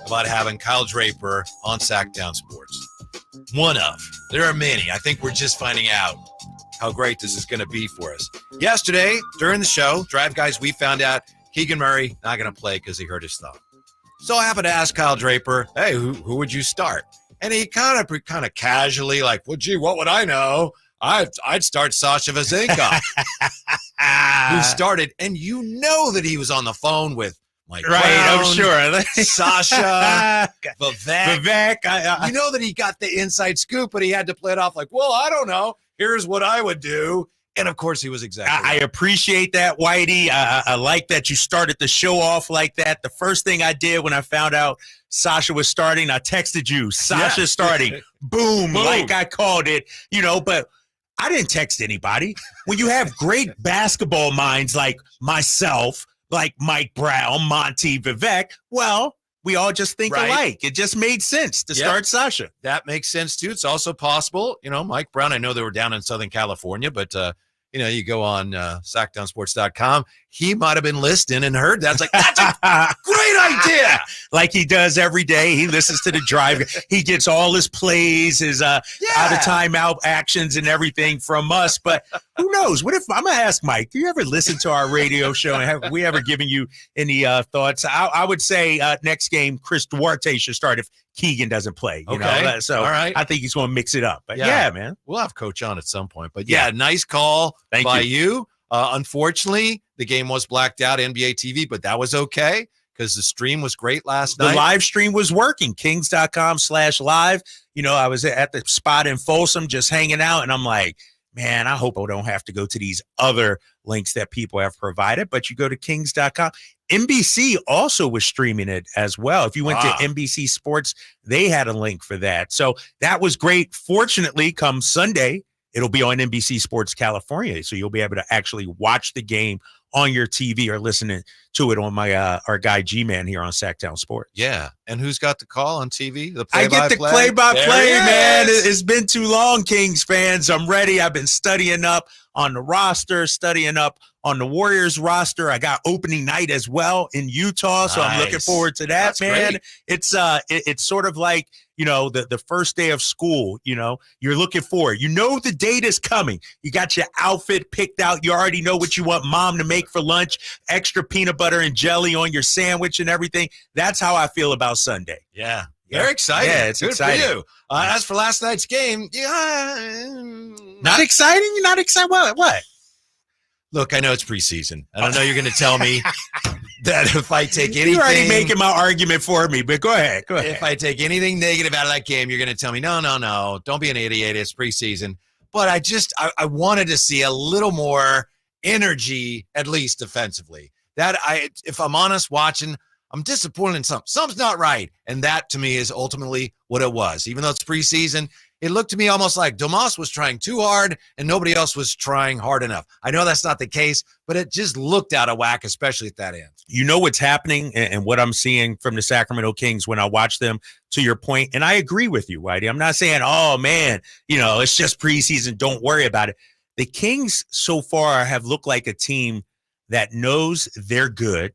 about having Kyle Draper on Sactown Sports. One of. There are many. I think we're just finding out how great this is going to be for us. Yesterday, during the show, Drive Guys, we found out Keegan Murray not going to play because he hurt his thumb. So I happened to ask Kyle Draper, hey, who would you start? And he kind of casually like, well, gee, what would I know? I'd start Sasha Vezenkov, who started. And you know that he was on the phone with Mike Brown, I'm sure. Sasha, Vivek. You know that he got the inside scoop, but he had to play it off like, well, I don't know. Here's what I would do. And, of course, he was exactly right. I appreciate that, Whitey. I like that you started the show off like that. The first thing I did when I found out Sasha was starting, I texted you, Sasha's starting. Boom, like I called it, but I didn't text anybody. When you have great basketball minds like myself, like Mike Brown, Monty, Vivek, well, we all just think alike. It just made sense to start Sasha. That makes sense, too. It's also possible, Mike Brown, I know they were down in Southern California, but, you go on Sactownsports.com. He might have been listening and heard that. It's like, that's a great idea. Like he does every day. He listens to the drive. He gets all his plays, his out of timeout actions and everything from us. But who knows? What if I'm going to ask Mike, do you ever listen to our radio show? And have we ever given you any thoughts? I would say next game, Chris Duarte should start if Keegan doesn't play. You know? So all right. I think he's going to mix it up. But yeah, man. We'll have Coach on at some point. But nice call by you. Unfortunately, the game was blacked out, NBA TV, but that was okay because the stream was great last night. The live stream was working, kings.com/live. I was at the spot in Folsom just hanging out, and I'm like, man, I hope I don't have to go to these other links that people have provided, but you go to kings.com. NBC also was streaming it as well. If you went to NBC Sports, they had a link for that. So that was great. Fortunately, come Sunday, it'll be on NBC Sports California, so you'll be able to actually watch the game on your TV or listening to it on my our guy G-Man here on Sactown Sports. Yeah, and who's got the call on TV? I get the play-by-play, man. It's been too long, Kings fans. I'm ready. I've been studying up on the roster, studying up on the Warriors roster. I got opening night as well in Utah, so I'm looking forward to that. That's man. Great. It's sort of like, the first day of school, you're looking forward. The date is coming. You got your outfit picked out. You already know what you want mom to make for lunch, extra peanut butter and jelly on your sandwich and everything. That's how I feel about Sunday. Yeah. Very exciting. Yeah, it's good exciting. For you. As for last night's game, not exciting? You're not excited? What? Look, I know it's preseason. I don't know you're going to tell me that if I take anything. You're already making my argument for me, but go ahead. If I take anything negative out of that game, you're going to tell me, no, don't be an idiot. It's preseason. But I wanted to see a little more energy, at least defensively. If I'm honest, watching, I'm disappointed in something. Something's not right. And that, to me, is ultimately what it was. Even though it's preseason, it looked to me almost like Domas was trying too hard and nobody else was trying hard enough. I know that's not the case, but it just looked out of whack, especially at that end. You know what's happening and what I'm seeing from the Sacramento Kings when I watch them, to your point, and I agree with you, Whitey. I'm not saying, oh, man, it's just preseason. Don't worry about it. The Kings so far have looked like a team that knows they're good,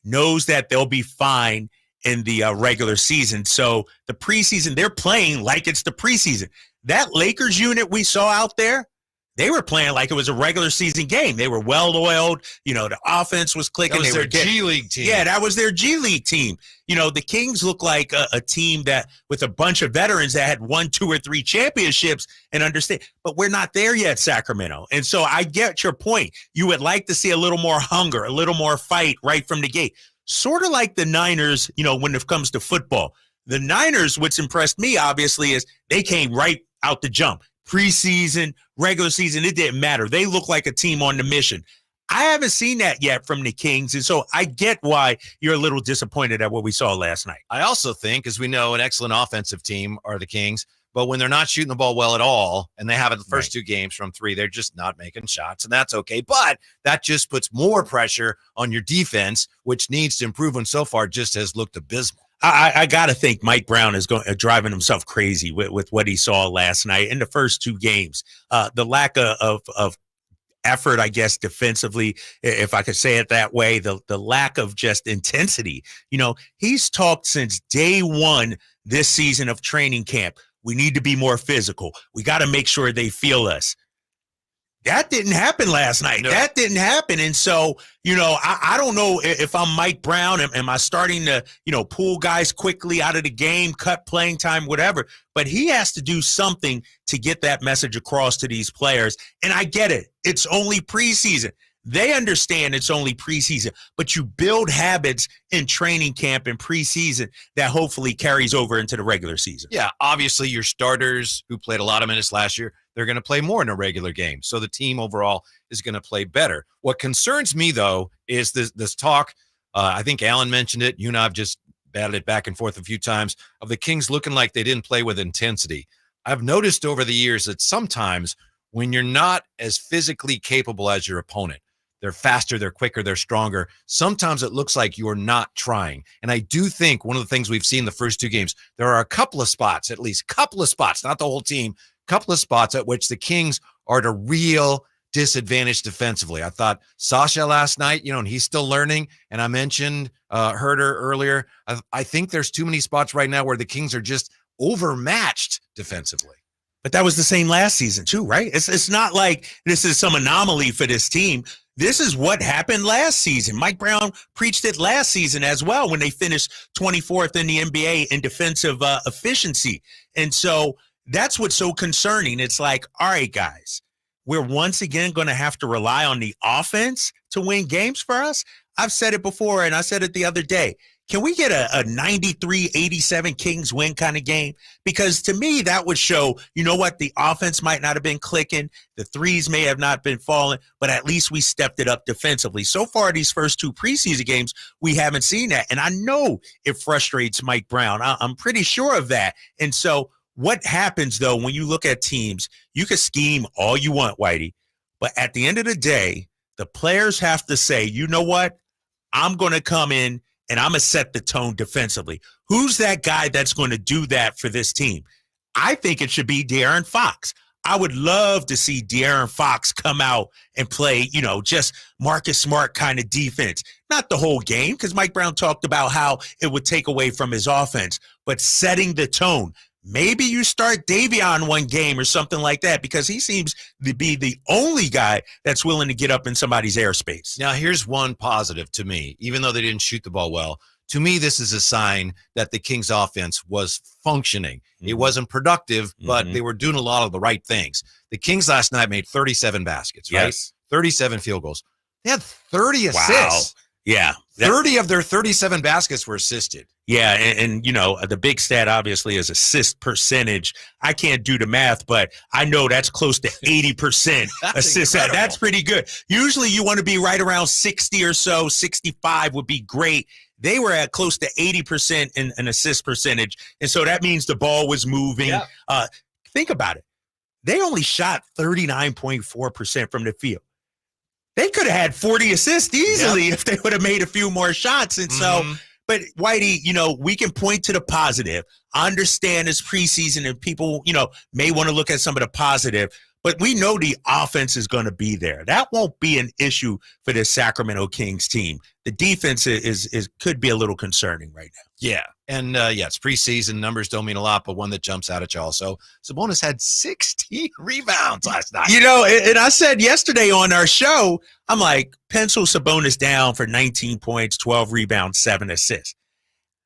knows that they'll be fine in the regular season. So the preseason, they're playing like it's the preseason. That Lakers unit we saw out there, they were playing like it was a regular season game. They were well-oiled. The offense was clicking. That was their G League team. Yeah, that was their G League team. The Kings look like a team that with a bunch of veterans that had won 2 or 3 championships and understand. But we're not there yet, Sacramento. And so I get your point. You would like to see a little more hunger, a little more fight right from the gate. Sort of like the Niners, when it comes to football. The Niners, what's impressed me, obviously, is they came right out the jump. Preseason, regular season, it didn't matter. They look like a team on the mission. I haven't seen that yet from the Kings, and so I get why you're a little disappointed at what we saw last night. I also think, as we know, an excellent offensive team are the Kings, but when they're not shooting the ball well at all, and they have it the first 2 games from 3, they're just not making shots, and that's okay. But that just puts more pressure on your defense, which needs to improve, and so far just has looked abysmal. I got to think Mike Brown is driving himself crazy with what he saw last night in the first 2 games. The lack of effort, I guess, defensively, if I could say it that way, the lack of just intensity. He's talked since day one this season of training camp. We need to be more physical. We got to make sure they feel us. That didn't happen last night. No. That didn't happen. And so, I don't know if I'm Mike Brown. Am I starting to, pull guys quickly out of the game, cut playing time, whatever. But he has to do something to get that message across to these players. And I get it. It's only preseason. They understand it's only preseason, but you build habits in training camp and preseason that hopefully carries over into the regular season. Yeah, obviously your starters who played a lot of minutes last year, they're going to play more in a regular game. So the team overall is going to play better. What concerns me, though, is this talk. I think Alan mentioned it. You and I have just batted it back and forth a few times of the Kings looking like they didn't play with intensity. I've noticed over the years that sometimes when you're not as physically capable as your opponent, they're faster, they're quicker, they're stronger. Sometimes it looks like you're not trying. And I do think one of the things we've seen the first two games, there are a couple of spots, at least couple of spots, not the whole team, couple of spots at which the Kings are at a real disadvantage defensively. I thought Sasha last night, and he's still learning. And I mentioned Herder earlier. I think there's too many spots right now where the Kings are just overmatched defensively. But that was the same last season too, right? It's not like this is some anomaly for this team. This is what happened last season. Mike Brown preached it last season as well when they finished 24th in the NBA in defensive efficiency. And so that's what's so concerning. It's like, all right, guys, we're once again going to have to rely on the offense to win games for us. I've said it before, and I said it the other day. Can we get a 93-87 Kings win kind of game? Because to me, that would show, the offense might not have been clicking. The threes may have not been falling, but at least we stepped it up defensively. So far, these first two preseason games, we haven't seen that. And I know it frustrates Mike Brown. I'm pretty sure of that. And so what happens, though, when you look at teams, you can scheme all you want, Whitey, but at the end of the day, the players have to say, you know what? I'm going to come in and I'm going to set the tone defensively. Who's that guy that's going to do that for this team? I think it should be De'Aaron Fox. I would love to see De'Aaron Fox come out and play, just Marcus Smart kind of defense. Not the whole game, because Mike Brown talked about how it would take away from his offense, but setting the tone. Maybe you start Davion one game or something like that, because he seems to be the only guy that's willing to get up in somebody's airspace. Now, here's one positive to me. Even though they didn't shoot the ball well, to me, this is a sign that the Kings offense was functioning. Mm-hmm. It wasn't productive, but they were doing a lot of the right things. The Kings last night made 37 baskets, right? Yes. 37 field goals. They had 30 assists. Wow. Yeah. 30 of their 37 baskets were assisted. Yeah, and the big stat obviously is assist percentage. I can't do the math, but I know that's close to 80% assist. That's pretty good. Usually you want to be right around 60 or so. 65 would be great. They were at close to 80% in an assist percentage, and so that means the ball was moving. Yeah. Think about it. They only shot 39.4% from the field. They could have had 40 assists easily if they would have made a few more shots, and so – but, Whitey, we can point to the positive. I understand it's preseason and people, may want to look at some of the positive, but we know the offense is going to be there. That won't be an issue for this Sacramento Kings team. The defense is could be a little concerning right now. Yeah, and it's preseason. Numbers don't mean a lot, but one that jumps out at you also. Sabonis had 16 rebounds last night. And I said yesterday on our show, I'm like, pencil Sabonis down for 19 points, 12 rebounds, 7 assists.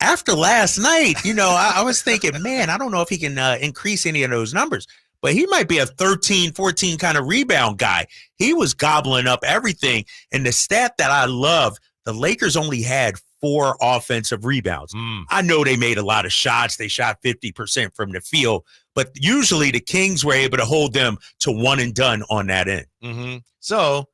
After last night, I was thinking, man, I don't know if he can increase any of those numbers, but he might be a 13, 14 kind of rebound guy. He was gobbling up everything. And the stat that I love, the Lakers only had 4 offensive rebounds. I know they made a lot of shots. They shot 50% from the field, but usually the Kings were able to hold them to one and done on that end. Mm-hmm. So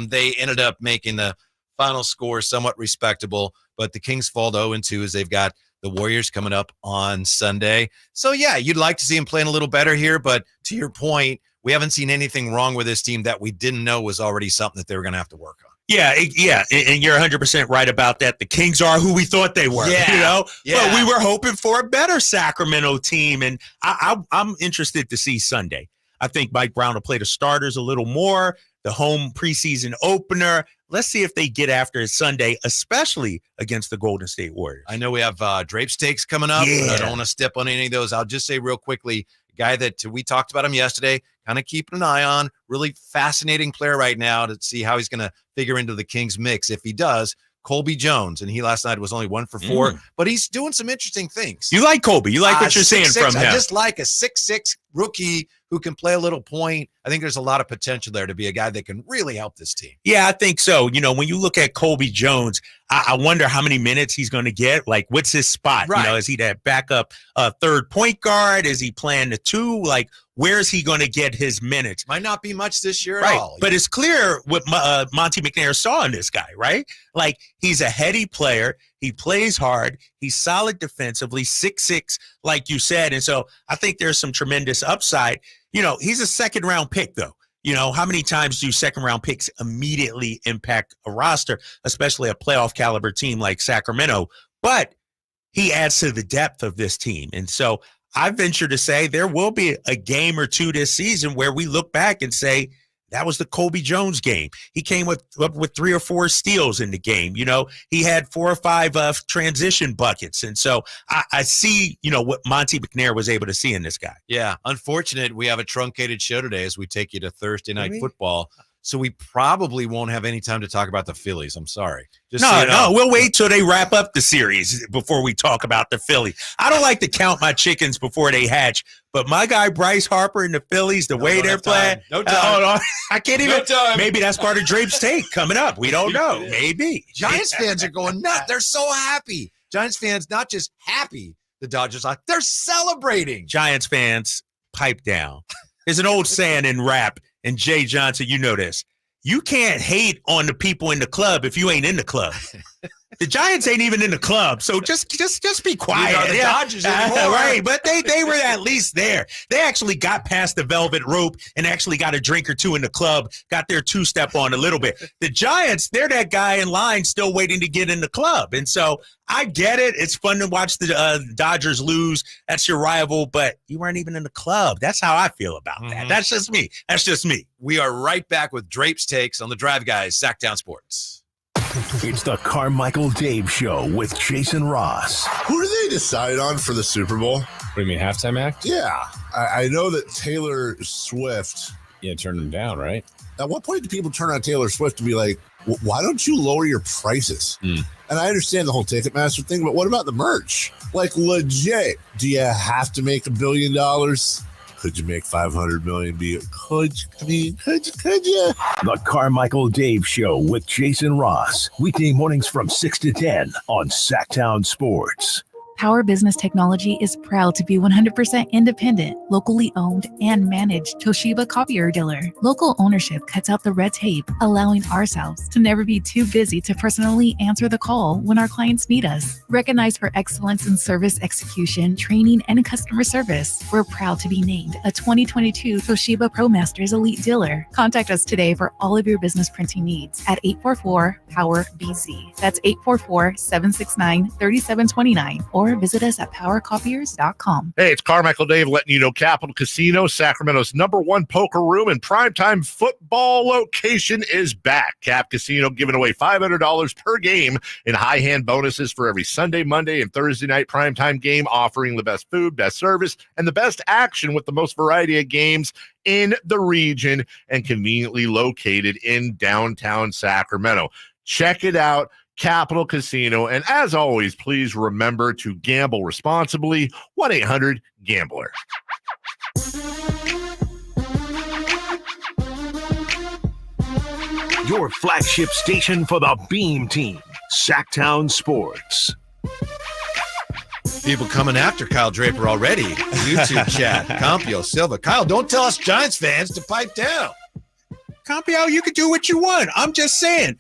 they ended up making the final score somewhat respectable, but the Kings fall to 0-2 as they've got the Warriors coming up on Sunday. So, yeah, you'd like to see them playing a little better here, but to your point, we haven't seen anything wrong with this team that we didn't know was already something that they were going to have to work on. Yeah, and you're 100% right about that. The Kings are who we thought they were, But we were hoping for a better Sacramento team, and I'm interested to see Sunday. I think Mike Brown will play the starters a little more. the home preseason opener. Let's see if they get after it Sunday, especially against the Golden State Warriors. I know we have Drape Steaks coming up, but I don't want to step on any of those. I'll just say real quickly, a guy that we talked about him yesterday, kind of keeping an eye on, really fascinating player right now to see how he's going to figure into the Kings mix. If he does, Colby Jones, and he last night was only 1 for 4, but he's doing some interesting things. You like Colby. You like what you're saying from him. I just like a 6'6" rookie who can play a little point. I think there's a lot of potential there to be a guy that can really help this team. Yeah, I think so. You know, when you look at Colby Jones, I wonder how many minutes he's going to get. Like, what's his spot? Right. You know, is he that backup third point guard? Is he playing the 2? Like, where is he going to get his minutes? Might not be much this year at all. But it's clear what Monty McNair saw in this guy, right? Like, he's a heady player. He plays hard. He's solid defensively, 6'6", like you said. And so I think there's some tremendous upside. You know, he's a second-round pick, though. You know, how many times do second-round picks immediately impact a roster, especially a playoff caliber team like Sacramento? But he adds to the depth of this team. And so I venture to say there will be a game or two this season where we look back and say, that was the Colby Jones game. He came up with 3 or 4 steals in the game. You know, he had 4 or 5 transition buckets. And so I see, you know, what Monty McNair was able to see in this guy. Yeah. Unfortunate, we have a truncated show today as we take you to Thursday night football. So we probably won't have any time to talk about the Phillies. I'm sorry. No, we'll wait till they wrap up the series before we talk about the Phillies. I don't like to count my chickens before they hatch, but my guy Bryce Harper and the Phillies, the way they're playing, no time. I can't even. No time. Maybe that's part of Drape's take coming up. We don't know. Maybe. Giants fans are going nuts. They're so happy. Giants fans not just happy the Dodgers are, they're celebrating. Giants fans, pipe down. There's an old saying in rap. And Jay Johnson, you know this. You can't hate on the people in the club if you ain't in the club. The Giants ain't even in the club, so just be quiet. You know, the Dodgers anymore. Right, but they were at least there. They actually got past the velvet rope and actually got a drink or two in the club, got their two-step on a little bit. The Giants, they're that guy in line still waiting to get in the club. And so I get it. It's fun to watch the Dodgers lose. That's your rival, but you weren't even in the club. That's how I feel about that. That's just me. We are right back with Drape's takes on the Drive Guys, Sactown Sports. It's the Carmichael Dave Show with Jason Ross. Who do they decide on for the Super Bowl? What do you mean, halftime act? Yeah, I know that Taylor Swift. Yeah, turn them down, right? At what point do people turn on Taylor Swift to be like, why don't you lower your prices? And I understand the whole Ticketmaster thing, but what about the merch? Like, legit, do you have to make $1 billion? Could you make 500 million be? Could you? The Carmichael Dave Show with Jason Ross. Weekday mornings from 6 to 10 on Sactown Sports. Power Business Technology is proud to be 100% independent, locally owned, and managed Toshiba copier dealer. Local ownership cuts out the red tape, allowing ourselves to never be too busy to personally answer the call when our clients need us. Recognized for excellence in service execution, training, and customer service, we're proud to be named a 2022 Toshiba ProMasters Elite Dealer. Contact us today for all of your business printing needs at 844-POWER-BZ. That's 844-769-3729 or visit us at powercopiers.com. Hey, it's Carmichael Dave letting you know Capital Casino, Sacramento's #1 poker room and primetime football location is back. Cap Casino giving away $500 per game in high hand bonuses for every Sunday, Monday, and Thursday night primetime game, offering the best food, best service, and the best action with the most variety of games in the region and conveniently located in downtown Sacramento. Check it out. Capital Casino. And as always, please remember to gamble responsibly. 1-800-GAMBLER. Your flagship station for the Beam Team, Sactown Sports. People coming after Kyle Draper already. YouTube chat. Campio Silva. Kyle, don't tell us Giants fans to pipe down. Campio, you can do what you want. I'm just saying.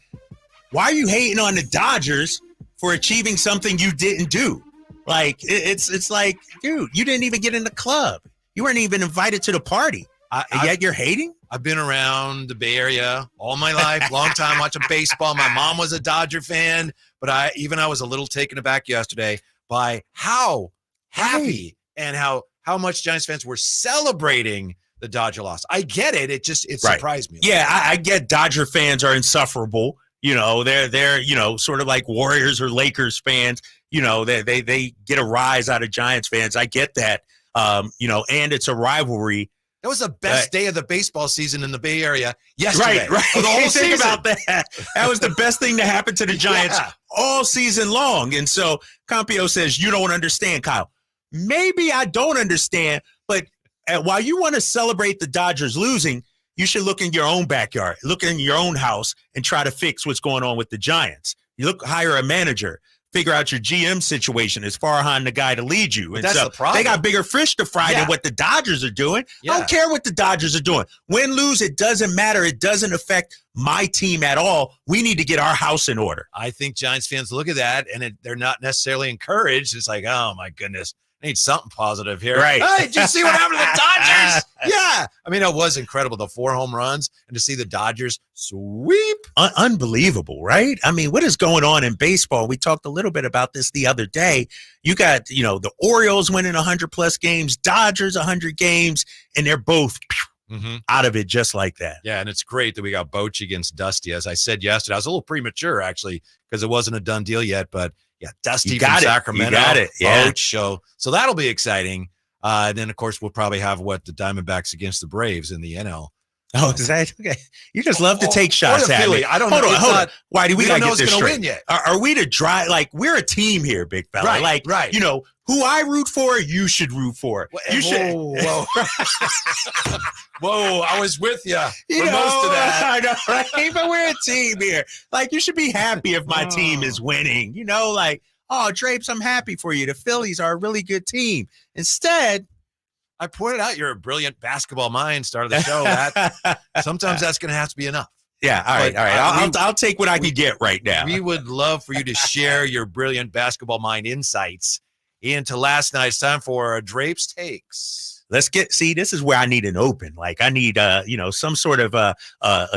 Why are you hating on the Dodgers for achieving something you didn't do? Like, it's like, dude, you didn't even get in the club. You weren't even invited to the party. And yet you're hating? I've been around the Bay Area all my life, long time watching baseball. My mom was a Dodger fan, but I was a little taken aback yesterday by how happy and how much Giants fans were celebrating the Dodger loss. I get it. It Right. surprised me. Yeah, I get Dodger fans are insufferable. They're sort of like Warriors or Lakers fans. They get a rise out of Giants fans. I get that. And it's a rivalry. That was the best day of the baseball season in the Bay Area yesterday. Right. The whole Think season. about that. That was the best thing to happen to the Giants all season long. And so Campio says, you don't understand, Kyle. Maybe I don't understand, but while you want to celebrate the Dodgers losing, you should look in your own backyard, look in your own house, and try to fix what's going on with the Giants. Hire a manager, figure out your GM situation. Is Farhan the guy to lead you? And that's the problem. They got bigger fish to fry than what the Dodgers are doing. Yeah. I don't care what the Dodgers are doing. Win, lose, it doesn't matter. It doesn't affect my team at all. We need to get our house in order. I think Giants fans look at that, and they're not necessarily encouraged. It's like, oh, my goodness. I need something positive here. Right. Hey, did you see what happened to the Dodgers? Yeah. I mean, it was incredible. The 4 home runs, and to see the Dodgers sweep. Unbelievable, right? I mean, what is going on in baseball? We talked a little bit about this the other day. You got, the Orioles winning 100-plus games, Dodgers 100 games, and they're both out of it just like that. Yeah, and it's great that we got Bochy against Dusty. As I said yesterday, I was a little premature, actually, because it wasn't a done deal yet, but yeah, Dusty from Sacramento. You got it. Yeah. So that'll be exciting. Then, of course, we'll probably have the Diamondbacks against the Braves in the NL. Oh, is that okay? You just love to take shots at me. I don't know. Hold on. Why do we gotta get this straight? Win yet. Are we to drive? Like, we're a team here, big fella. Right. Who I root for, you should root for. You should. Whoa. Whoa, I was with you for most of that. I know, right? But we're a team here. Like, you should be happy if my team is winning. Oh, Drapes, I'm happy for you. The Phillies are a really good team. Instead, I pointed out you're a brilliant basketball mind. Start of the show. Sometimes that's going to have to be enough. Yeah, all right. I'll take what I can get right now. We would love for you to share your brilliant basketball mind insights into last night's time for Drapes Takes. Let's this is where I need an open. Like, I need some sort of a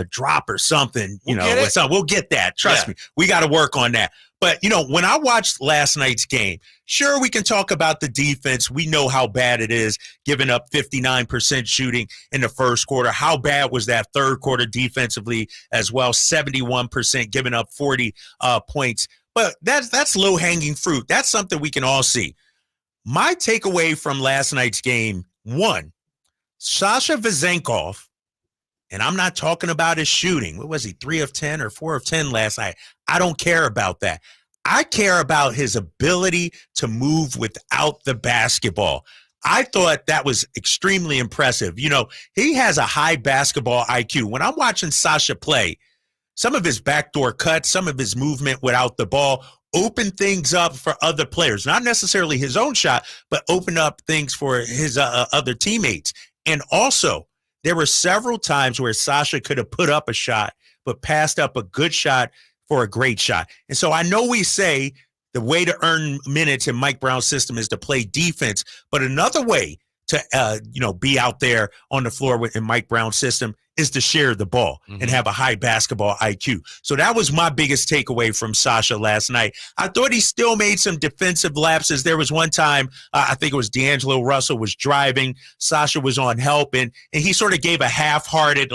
drop or something. We'll get that. Trust me. We got to work on that. But, when I watched last night's game, sure, we can talk about the defense. We know how bad it is, giving up 59% shooting in the first quarter. How bad was that third quarter defensively as well? 71%, giving up 40 points. But that's low-hanging fruit. That's something we can all see. My takeaway from last night's game, one, Sasha Vezenkov, and I'm not talking about his shooting. What was he, 3 of 10 or 4 of 10 last night? I don't care about that. I care about his ability to move without the basketball. I thought that was extremely impressive. He has a high basketball IQ. When I'm watching Sasha play, some of his backdoor cuts, some of his movement without the ball open things up for other players, not necessarily his own shot, but open up things for his other teammates. And also, there were several times where Sasha could have put up a shot, but passed up a good shot for a great shot. And so I know we say the way to earn minutes in Mike Brown's system is to play defense, but another way to be out there on the floor in Mike Brown's system is to share the ball and have a high basketball IQ. So that was my biggest takeaway from Sasha last night. I thought he still made some defensive lapses. There was one time, I think it was D'Angelo Russell was driving. Sasha was on help, and he sort of gave a half-hearted,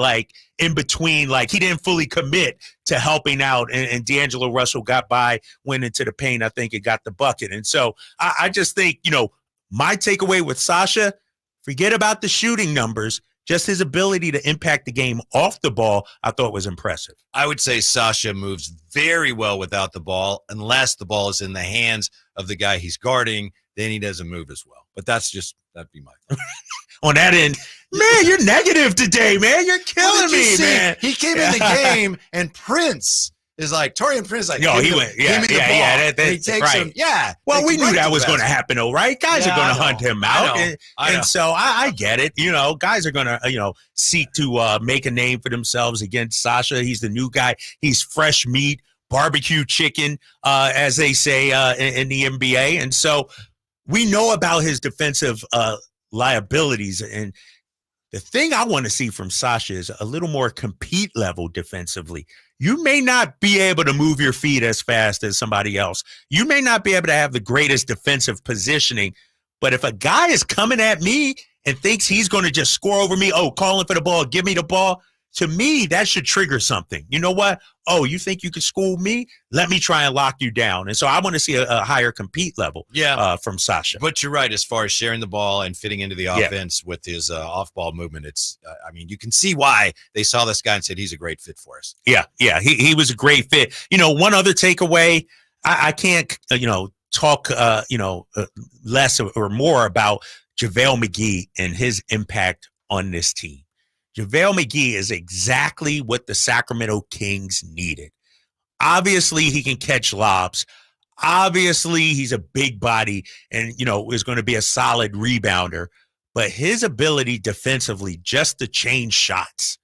in between, he didn't fully commit to helping out, and D'Angelo Russell got by, went into the paint, I think, and got the bucket. And so I just think, my takeaway with Sasha, forget about the shooting numbers. Just his ability to impact the game off the ball, I thought was impressive. I would say Sasha moves very well without the ball, unless the ball is in the hands of the guy he's guarding. Then he doesn't move as well. But that'd be my thought. On that end, man, you're negative today, man. You're killing me, man. He came in the game, and Prince is Torian Prince he went, he takes right. him. Yeah. Well, we knew that was going to happen, though, right? Guys are going to hunt him out. And so I get it. Guys are going to, seek to make a name for themselves against Sasha. He's the new guy. He's fresh meat, barbecue chicken, as they say in the NBA. And so we know about his defensive liabilities. And the thing I want to see from Sasha is a little more compete level defensively. You may not be able to move your feet as fast as somebody else. You may not be able to have the greatest defensive positioning, but if a guy is coming at me and thinks he's going to just score over me, calling for the ball, give me the ball, to me, that should trigger something. You know what? Oh, you think you could school me? Let me try and lock you down. And so I want to see a higher compete level from Sasha. But you're right, as far as sharing the ball and fitting into the offense with his off-ball movement, it's you can see why they saw this guy and said he's a great fit for us. Yeah, he was a great fit. One other takeaway, I can't, talk, less or more about JaVale McGee and his impact on this team. JaVale McGee is exactly what the Sacramento Kings needed. Obviously, he can catch lobs. Obviously, he's a big body and, is going to be a solid rebounder. But his ability defensively just to change shots,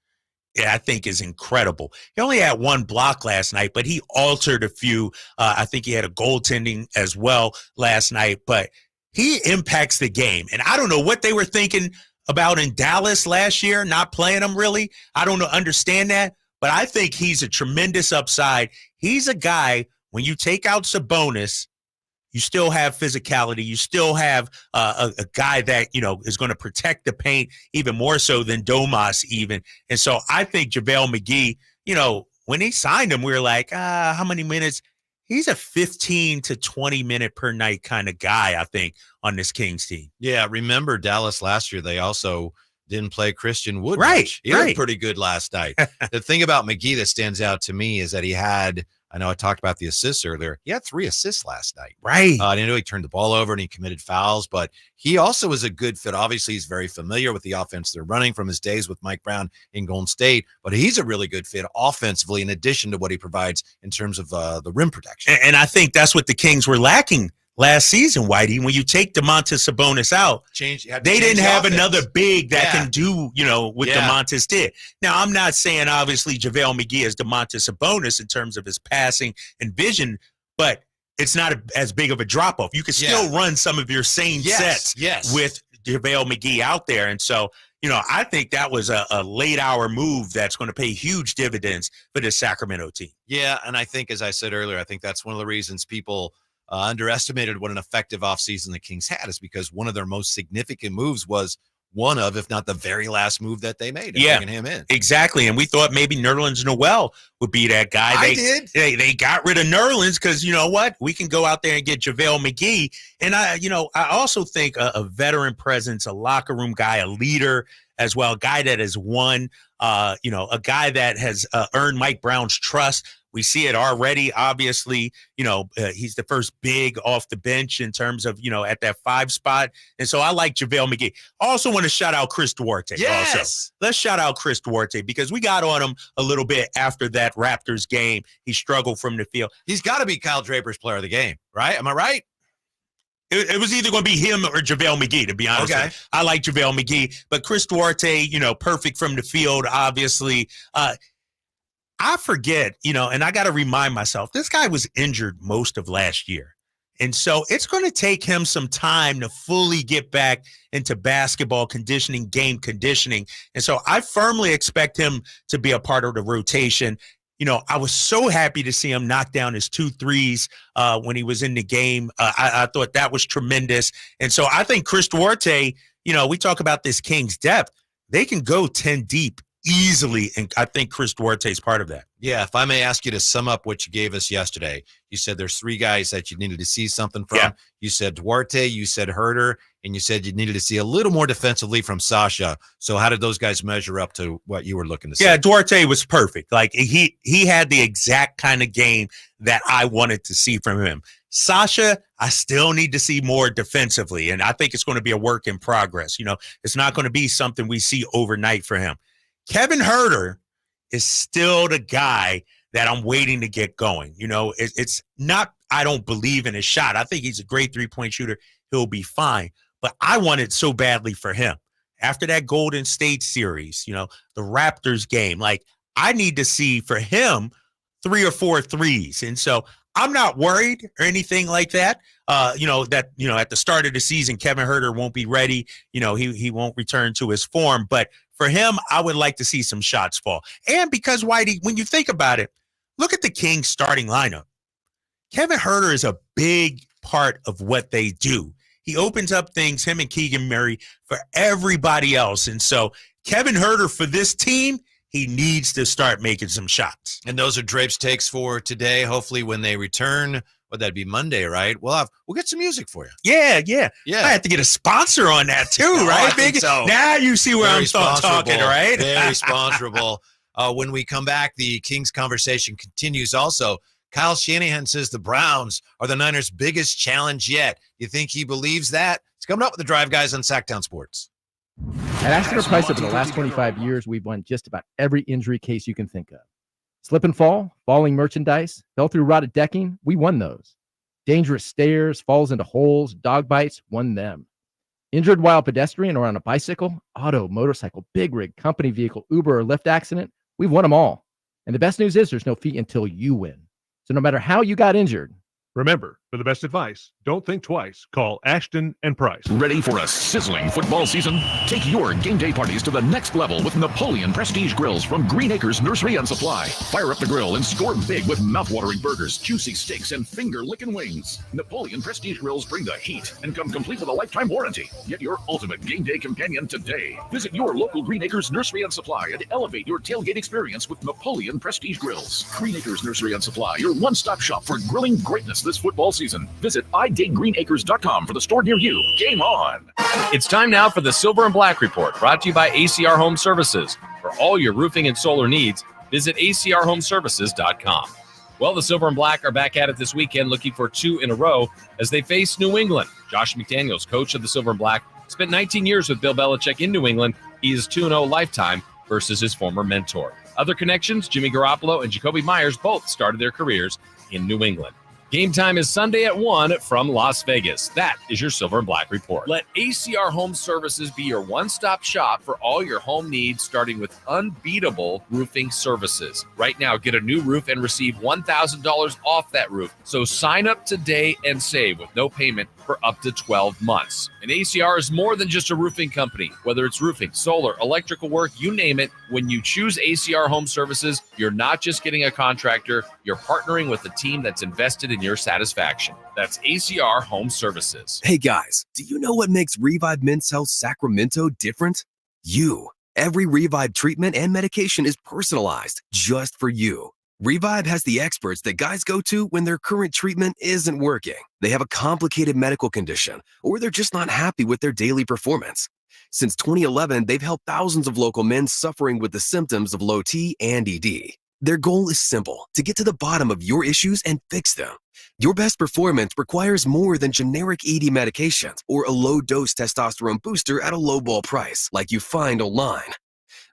I think is incredible. He only had one block last night, but he altered a few. I think he had a goaltending as well last night. But he impacts the game. And I don't know what they were thinking about in Dallas last year, not playing him really. I don't understand that, but I think he's a tremendous upside. He's a guy, when you take out Sabonis, you still have physicality. You still have a guy that, is going to protect the paint even more so than Domas even. And so I think JaVale McGee, when he signed him, we were like, how many minutes? He's a 15 to 20 minute per night kind of guy, I think, on this Kings team. Yeah, remember Dallas last year, they also didn't play Christian Wood. Right. He was pretty good last night. The thing about McGee that stands out to me is that he had, I know I talked about the assists earlier, he had 3 assists last night. Right. I know he turned the ball over and he committed fouls, but he also was a good fit. Obviously, he's very familiar with the offense they're running from his days with Mike Brown in Golden State, but he's a really good fit offensively in addition to what he provides in terms of the rim protection. And I think that's what the Kings were lacking last season, Whitey. When you take Domantas Sabonis out, they didn't have another big that can do, what Domantas did. Now, I'm not saying, obviously, JaVale McGee is Domantas Sabonis in terms of his passing and vision, but it's not as big of a drop-off. You can still run some of your same sets with JaVale McGee out there. And so, I think that was a late-hour move that's going to pay huge dividends for the Sacramento team. Yeah, and I think, as I said earlier, I think that's one of the reasons people underestimated what an effective offseason the Kings had, is because one of their most significant moves was one of, if not the very last move that they made, bringing him in. Exactly. And we thought maybe Nerlens Noel would be that guy. They got rid of Nerlens because, you know what? We can go out there and get JaVale McGee. And I also think a veteran presence, a locker room guy, a leader as well, a guy that has won, a guy that has earned Mike Brown's trust. We see it already. Obviously, he's the first big off the bench in terms of, at that 5 spot. And so I like JaVale McGee. I also want to shout out Chris Duarte. Yes. Also. Let's shout out Chris Duarte because we got on him a little bit after that Raptors game. He struggled from the field. He's got to be Kyle Draper's player of the game, right? Am I right? It was either going to be him or JaVale McGee, to be honest. Okay. With you. I like JaVale McGee, but Chris Duarte, perfect from the field, obviously. I forget, and I got to remind myself, this guy was injured most of last year. And so it's going to take him some time to fully get back into basketball conditioning, game conditioning. And so I firmly expect him to be a part of the rotation. I was so happy to see him knock down his 2 threes when he was in the game. I thought that was tremendous. And so I think Chris Duarte, we talk about this Kings depth. They can go 10 deep easily, and I think Chris Duarte is part of that. Yeah, if I may ask you to sum up what you gave us yesterday, you said there's 3 guys that you needed to see something from. Yeah. You said Duarte, you said Herter, and you said you needed to see a little more defensively from Sasha. So how did those guys measure up to what you were looking to see? Yeah, Duarte was perfect. Like he had the exact kind of game that I wanted to see from him. Sasha, I still need to see more defensively, and I think it's going to be a work in progress. It's not going to be something we see overnight for him. Kevin Herter is still the guy that I'm waiting to get going. It's not, I don't believe in his shot. I think he's a great 3-point shooter. He'll be fine. But I want it so badly for him. After that Golden State series, the Raptors game, like I need to see for him 3 or 4 threes. And so I'm not worried or anything like that. At the start of the season, Kevin Herter won't be ready. He won't return to his form. But for him, I would like to see some shots fall. And because, Whitey, when you think about it, look at the Kings starting lineup. Kevin Herter is a big part of what they do. he opens up things, him and Keegan Murray, for everybody else. And so Kevin Huerter, for this team, he needs to start making some shots. And those are Drape's takes for today. Hopefully when they return, that'd be Monday, right? We'll get some music for you. Yeah. Yeah. I have to get a sponsor on that too, right? I think so. Now you see where Very I'm talking, right? Very sponsorable. When we come back, the Kings conversation continues also. Kyle Shanahan says the Browns are the Niners' biggest challenge yet. You think he believes that? It's coming up with the Drive Guys on Sactown Sports. At Astor Price, over the last 25 years, we've won just about every injury case you can think of. Slip and fall, falling merchandise, fell through rotted decking, we won those. Dangerous stairs, falls into holes, dog bites, won them. Injured while pedestrian or on a bicycle, auto, motorcycle, big rig, company vehicle, Uber, or Lyft accident, we've won them all. And the best news is there's no fee until you win. So no matter how you got injured, remember, for the best advice, don't think twice. Call Ashton and Price. Ready for a sizzling football season? Take your game day parties to the next level with Napoleon Prestige Grills from Green Acres Nursery and Supply. Fire up the grill and score big with mouthwatering burgers, juicy steaks, and finger-licking wings. Napoleon Prestige Grills bring the heat and come complete with a lifetime warranty. Get your ultimate game day companion today. Visit your local Green Acres Nursery and Supply and elevate your tailgate experience with Napoleon Prestige Grills. Green Acres Nursery and Supply, your one-stop shop for grilling greatness this football season. Visit idategreenacres.com for the store near you. Game on. It's time now for the Silver and Black Report, brought to you by ACR Home Services. For all your roofing and solar needs, visit acrhomeservices.com. Well, the Silver and Black are back at it this weekend, looking for 2 in a row as they face New England. Josh McDaniels, coach of the Silver and Black, spent 19 years with Bill Belichick in New England. He is 2-0 lifetime versus his former mentor. Other connections, Jimmy Garoppolo and Jacoby Myers both started their careers in New England. Game time is Sunday at 1 from Las Vegas. That is your Silver and Black Report. Let ACR Home Services be your one-stop shop for all your home needs, starting with unbeatable roofing services. Right now, get a new roof and receive $1,000 off that roof. So sign up today and save with no payment for up to 12 months. And ACR is more than just a roofing company. Whether it's roofing, solar, electrical work, you name it, when you choose ACR Home Services, you're not just getting a contractor, you're partnering with a team that's invested in your satisfaction. That's ACR Home Services. Hey guys, do you know what makes Revive Men's Health Sacramento different? You. Every Revive treatment and medication is personalized just for you. Revive has the experts that guys go to when their current treatment isn't working. They have a complicated medical condition, or they're just not happy with their daily performance. Since 2011, they've helped thousands of local men suffering with the symptoms of low T and ED. Their goal is simple: to get to the bottom of your issues and fix them. Your best performance requires more than generic ED medications or a low-dose testosterone booster at a low-ball price like you find online.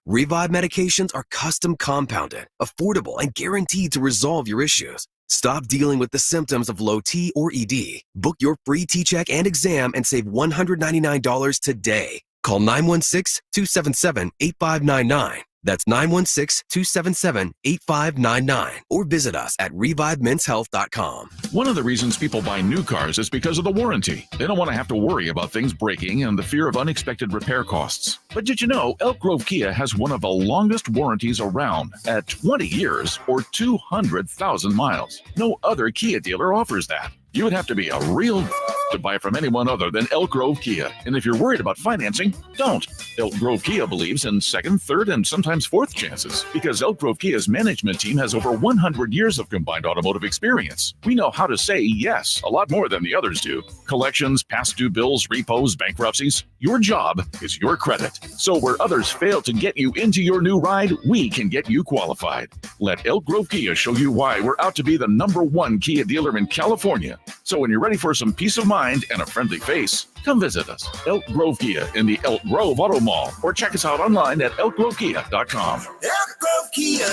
Revive medications are custom compounded, affordable, and guaranteed to resolve your issues. Stop dealing with the symptoms of low T or ED. Book your free T-check and exam and save $199 today. Call 916-277-8599. That's 916-277-8599. Or visit us at revivemenshealth.com. One of the reasons people buy new cars is because of the warranty. They don't want to have to worry about things breaking and the fear of unexpected repair costs. But did you know Elk Grove Kia has one of the longest warranties around at 20 years or 200,000 miles? No other Kia dealer offers that. You would have to be a real to buy from anyone other than Elk Grove Kia. And if you're worried about financing, don't. Elk Grove Kia believes in second, third, and sometimes fourth chances because Elk Grove Kia's management team has over 100 years of combined automotive experience. We know how to say yes, a lot more than the others do. Collections, past due bills, repos, bankruptcies. Your job is your credit. So where others fail to get you into your new ride, we can get you qualified. Let Elk Grove Kia show you why we're out to be the #1 Kia dealer in California. So when you're ready for some peace of mind and a friendly face, come visit us, Elk Grove Kia in the Elk Grove Auto Mall, or check us out online at elkgrovekia.com. Elk Grove Kia.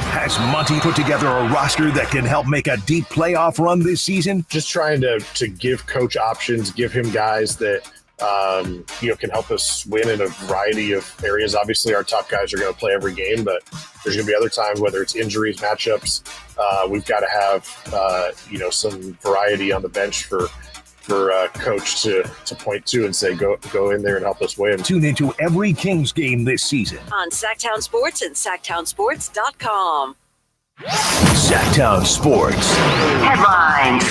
Has Monty put together a roster that can help make a deep playoff run this season? Just trying to give coach options, give him guys that can help us win in a variety of areas. Obviously, our top guys are going to play every game, but there's going to be other times, whether it's injuries, matchups, we've got to have some variety on the bench for coach to point to and say, go in there and help us win. Tune into every Kings game this season on Sactown Sports and SactownSports.com. Sactown Sports Headlines.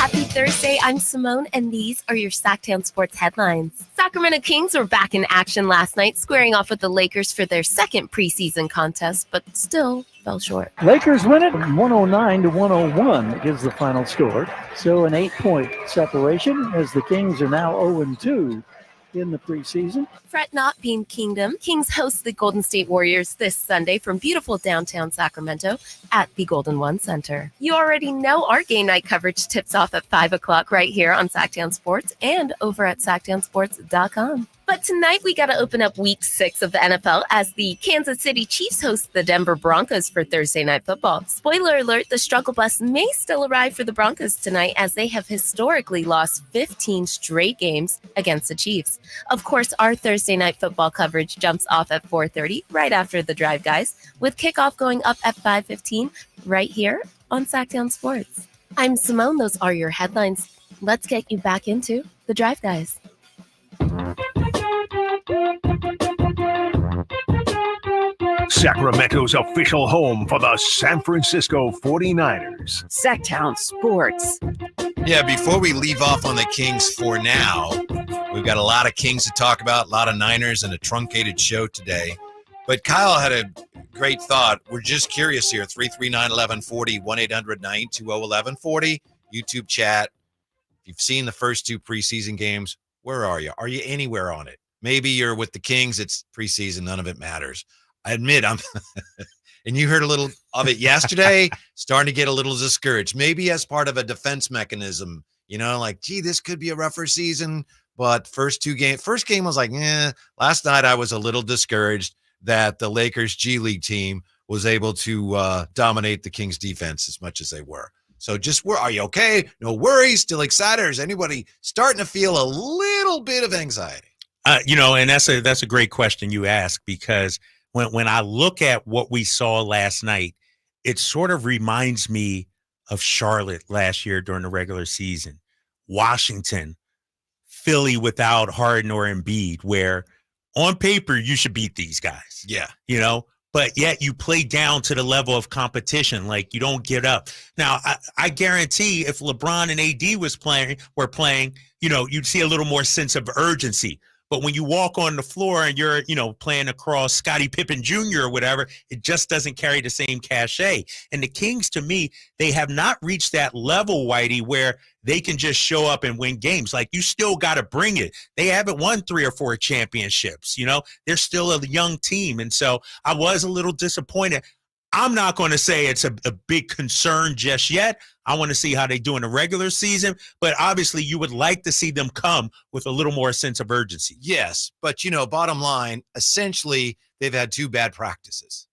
Happy Thursday, I'm Simone, and these are your Sactown sports headlines. Sacramento Kings were back in action last night, squaring off with the Lakers for their second preseason contest, but still fell short. Lakers win it 109-101 is the final score. So an 8-point separation as the Kings are now 0-2 in the preseason. Fret not, Bean Kingdom. Kings host the Golden State Warriors this Sunday from beautiful downtown Sacramento at the Golden One Center. You already know our game night coverage tips off at 5 o'clock right here on Sactown Sports and over at SactownSports.com. But tonight we got to open up week 6 of the NFL as the Kansas City Chiefs host the Denver Broncos for Thursday Night Football. Spoiler alert, the struggle bus may still arrive for the Broncos tonight as they have historically lost 15 straight games against the Chiefs. Of course, our Thursday Night Football coverage jumps off at 4:30 right after the Drive Guys, with kickoff going up at 5:15 right here on Sactown Sports. I'm Simone. Those are your headlines. Let's get you back into the Drive Guys. Sacramento's official home for the San Francisco 49ers. Sactown Sports. Yeah, before we leave off on the Kings for now, we've got a lot of Kings to talk about, a lot of Niners, and a truncated show today. But Kyle had a great thought. We're just curious here. 339-1140, 1-800-920-1140, YouTube chat. If you've seen the first 2 preseason games, where are you? Are you anywhere on it? Maybe you're with the Kings. It's preseason. None of it matters. I admit I'm and you heard a little of it yesterday, starting to get a little discouraged. Maybe as part of a defense mechanism, like, gee, this could be a rougher season. But first game was like, last night I was a little discouraged that the Lakers G League team was able to dominate the Kings defense as much as they were. So are you okay? No worries, still excited? Or is anybody starting to feel a little bit of anxiety? And that's a great question you ask, because when I look at what we saw last night, it sort of reminds me of Charlotte last year during the regular season, Washington, Philly without Harden or Embiid, where on paper you should beat these guys. Yeah. But yet you play down to the level of competition. Like, you don't get up. Now, I guarantee if LeBron and AD were playing, you'd see a little more sense of urgency. But when you walk on the floor and you're, playing across Scottie Pippen Jr. or whatever, it just doesn't carry the same cachet. And the Kings, to me, they have not reached that level, Whitey, where they can just show up and win games. Like, you still got to bring it. They haven't won 3 or 4 championships. They're still a young team. And so I was a little disappointed. I'm not going to say it's a big concern just yet. I want to see how they do in the regular season. But obviously, you would like to see them come with a little more sense of urgency. Yes. But, bottom line, essentially, they've had 2 bad practices,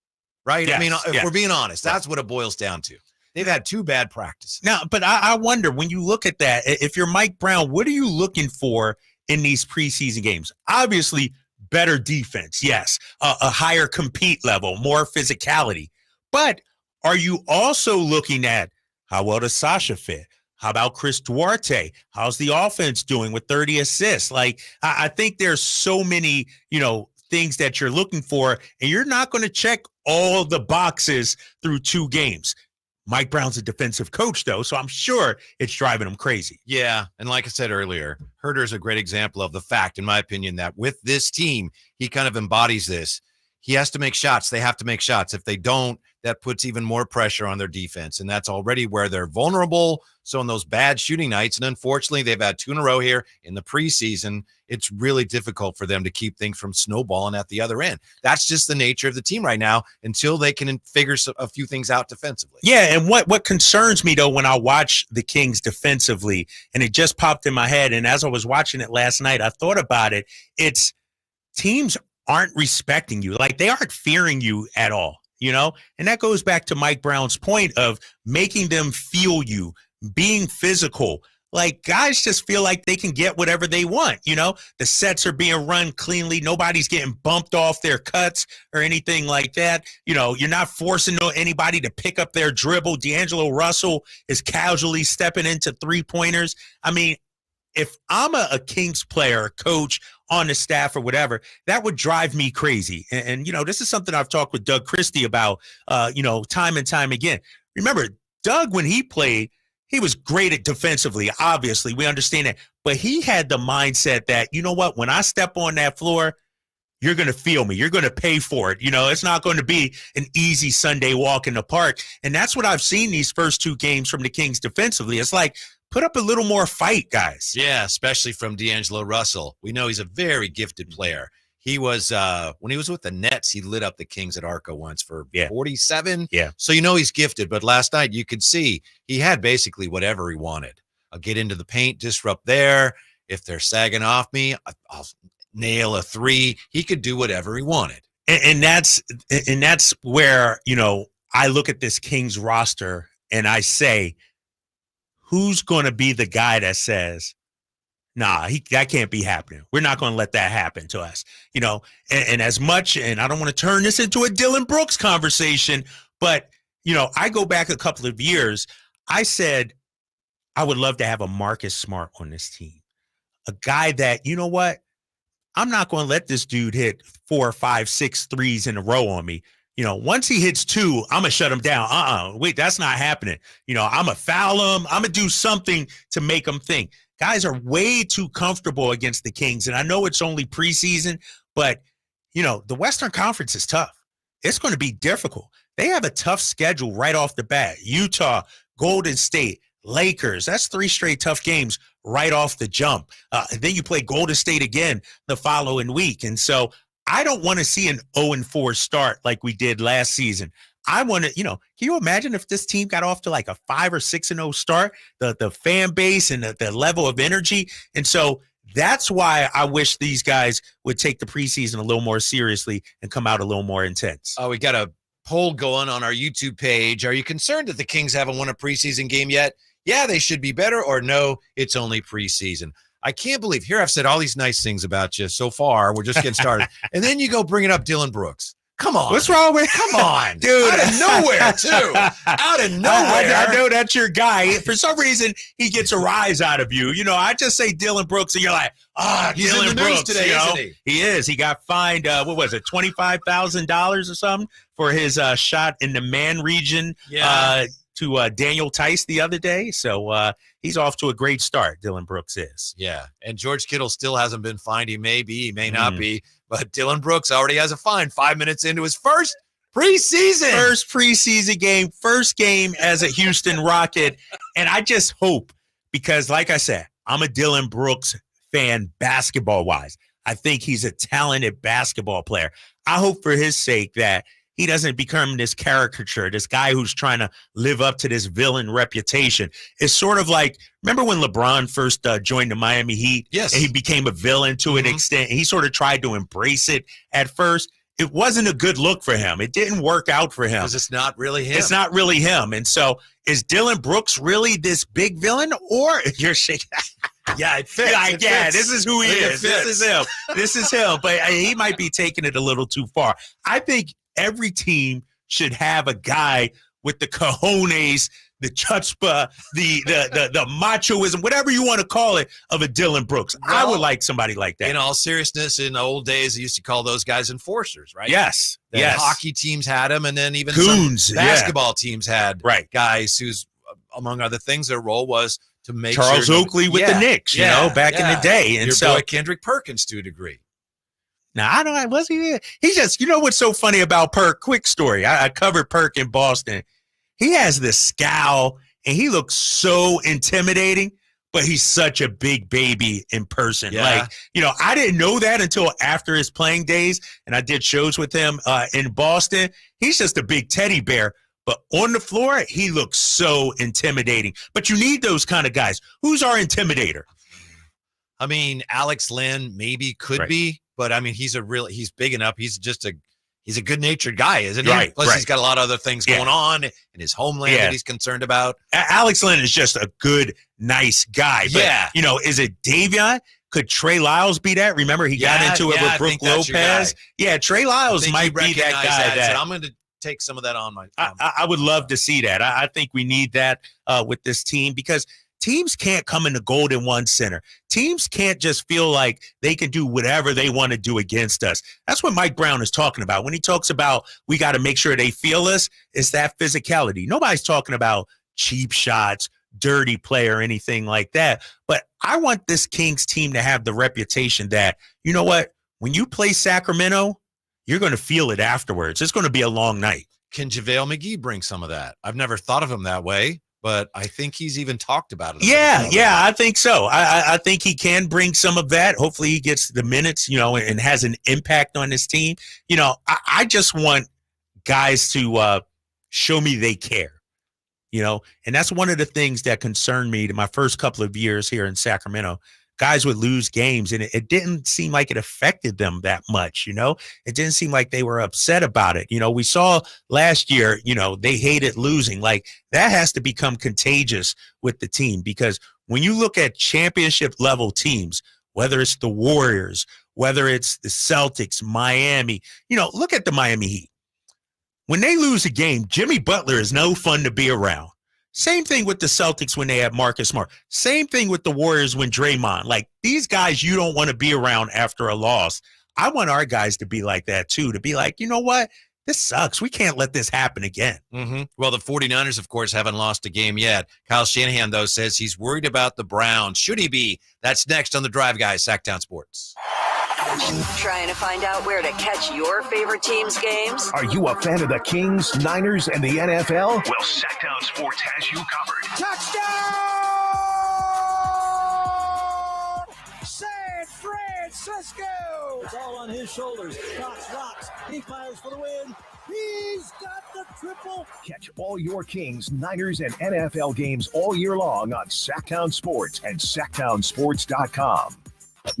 right? Yes, I mean, if we're being honest, that's what it boils down to. They've had 2 bad practices. Now, but I wonder, when you look at that, if you're Mike Brown, what are you looking for in these preseason games? Obviously, better defense, yes. A higher compete level, more physicality. But are you also looking at how well does Sasha fit? How about Chris Duarte? How's the offense doing with 30 assists? Like, I think there's so many, things that you're looking for, and you're not going to check all the boxes through 2 games. Mike Brown's a defensive coach, though, so I'm sure it's driving him crazy. Yeah, and like I said earlier, Herder's a great example of the fact, in my opinion, that with this team, he kind of embodies this. He has to make shots. They have to make shots. If they don't, that puts even more pressure on their defense, and that's already where they're vulnerable. So in those bad shooting nights, and unfortunately they've had 2 in a row here in the preseason, it's really difficult for them to keep things from snowballing at the other end. That's just the nature of the team right now until they can figure a few things out defensively. Yeah, and what concerns me, though, when I watch the Kings defensively, and it just popped in my head, and as I was watching it last night, I thought about it, it's teams aren't respecting you. Like, they aren't fearing you at all. And that goes back to Mike Brown's point of making them feel you, being physical. Like, guys just feel like they can get whatever they want. The sets are being run cleanly. Nobody's getting bumped off their cuts or anything like that. You're not forcing anybody to pick up their dribble. D'Angelo Russell is casually stepping into 3-pointers. I mean, if I'm a Kings player, a coach on the staff or whatever, that would drive me crazy. And this is something I've talked with Doug Christie about, time and time again. Remember, Doug, when he played, He was great at defensively, obviously. We understand that. But he had the mindset that, you know what, when I step on that floor, you're going to feel me. You're going to pay for it. It's not going to be an easy Sunday walk in the park. And that's what I've seen these first two games from the Kings defensively. It's like, put up a little more fight, guys. Yeah, especially from D'Angelo Russell. We know he's a very gifted player. He was, when he was with the Nets, he lit up the Kings at Arco once for 47. Yeah. So he's gifted. But last night you could see he had basically whatever he wanted. I'll get into the paint, disrupt there. If they're sagging off me, I'll nail a three. He could do whatever he wanted. And that's where, I look at this Kings roster and I say, who's going to be the guy that says, nah, that can't be happening. We're not going to let that happen to us. And as much, and I don't want to turn this into a Dylan Brooks conversation, but, I go back a couple of years. I said, I would love to have a Marcus Smart on this team. A guy that, you know what? I'm not going to let this dude hit 4, 5, 6 threes in a row on me. Once he hits 2, I'm going to shut him down. Wait, that's not happening. I'm going to foul him. I'm going to do something to make him think. Guys are way too comfortable against the Kings. And I know it's only preseason, but, the Western Conference is tough. It's going to be difficult. They have a tough schedule right off the bat. Utah, Golden State, Lakers. That's 3 straight tough games right off the jump. And then you play Golden State again the following week. And so I don't want to see an 0-4 start like we did last season. I want to, can you imagine if this team got off to like a 5 or 6-0 start, the fan base and the level of energy. And so that's why I wish these guys would take the preseason a little more seriously and come out a little more intense. Oh, we got a poll going on our YouTube page. Are you concerned that the Kings haven't won a preseason game yet? Yeah, they should be better, or no, it's only preseason. I can't believe, here I've said all these nice things about you so far. We're just getting started. And then you go bringing up Dylan Brooks. Come on. What's wrong with Come on. dude? Out of nowhere, too. Out of nowhere. I know that's your guy. For some reason, he gets a rise out of you. I just say Dylan Brooks, and you're like, he's Dylan in the news Brooks today, isn't he? He is. He got fined, what was it, $25,000 or something for his shot in the man region to Daniel Tice the other day. So he's off to a great start, Dylan Brooks is. Yeah, and George Kittle still hasn't been fined. He may be, he may not be. But Dylan Brooks already has a fine 5 minutes into his first preseason. First preseason game, first game as a Houston Rocket. And I just hope, because like I said, I'm a Dylan Brooks fan basketball-wise. I think he's a talented basketball player. I hope for his sake that he doesn't become this caricature, this guy who's trying to live up to this villain reputation. It's sort of like, remember when LeBron first joined the Miami Heat? Yes. And he became a villain to an extent. He sort of tried to embrace it at first. It wasn't a good look for him. It didn't work out for him. Because it's not really him. It's not really him. And so is Dylan Brooks really this big villain, or you're shaking? Yeah, it fits. Like, this is who he is. This is him. This is him. But he might be taking it a little too far. I think every team should have a guy with the cojones, the chutzpah, the machoism, whatever you want to call it, of a Dylan Brooks. Well, I would like somebody like that. In all seriousness, in the old days, they used to call those guys enforcers, right? Yes. Then yes. hockey teams had them, and then even Goons, some basketball teams had right. guys whose, among other things, their role was to make Charles sure Oakley with the Knicks, back in the day. And your so, boy Kendrick Perkins to a degree. Now, I don't know. Was he? He just, what's so funny about Perk? Quick story. I covered Perk in Boston. He has this scowl, and he looks so intimidating, but he's such a big baby in person. Yeah. Like, I didn't know that until after his playing days, and I did shows with him in Boston. He's just a big teddy bear, but on the floor, he looks so intimidating. But you need those kind of guys. Who's our intimidator? I mean, Alex Lynn maybe could be, but I mean, he's big enough. He's a good-natured guy, isn't he? Right, Plus, he's got a lot of other things going on in his homeland that he's concerned about. Alex Lynn is just a good, nice guy. But, is it Davion? Could Trey Lyles be that? Remember, he got into it with Brooke Lopez. Yeah, Trey Lyles might be that guy. That I'm going to take some of that on my. I would love to see that. I think we need that with this team, because teams can't come in the Golden One Center. Teams can't just feel like they can do whatever they want to do against us. That's what Mike Brown is talking about. When he talks about we got to make sure they feel us, it's that physicality. Nobody's talking about cheap shots, dirty play or anything like that. But I want this Kings team to have the reputation that, you know what, when you play Sacramento, you're going to feel it afterwards. It's going to be a long night. Can JaVale McGee bring some of that? I've never thought of him that way, but I think he's even talked about it. Yeah, I think so. I think he can bring some of that. Hopefully he gets the minutes, and has an impact on his team. I just want guys to show me they care, and that's one of the things that concerned me to my first couple of years here in Sacramento. Guys would lose games, and it didn't seem like it affected them that much, It didn't seem like they were upset about it. We saw last year, they hated losing. Like, that has to become contagious with the team, because when you look at championship level teams, whether it's the Warriors, whether it's the Celtics, Miami, look at the Miami Heat. When they lose a game, Jimmy Butler is no fun to be around. Same thing with the Celtics when they have Marcus Smart. Same thing with the Warriors when Draymond. Like, these guys you don't want to be around after a loss. I want our guys to be like that too, to be like, you know what? This sucks. We can't let this happen again. Mm-hmm. Well, the 49ers, of course, haven't lost a game yet. Kyle Shanahan, though, says he's worried about the Browns. Should he be? That's next on The Drive, guys. Sactown Sports. Trying to find out where to catch your favorite team's games? Are you a fan of the Kings, Niners, and the NFL? Well, Sactown Sports has you covered. Touchdown! San Francisco! It's all on his shoulders. Rocks. He fires for the win. He's got the triple. Catch all your Kings, Niners, and NFL games all year long on Sactown Sports and SactownSports.com.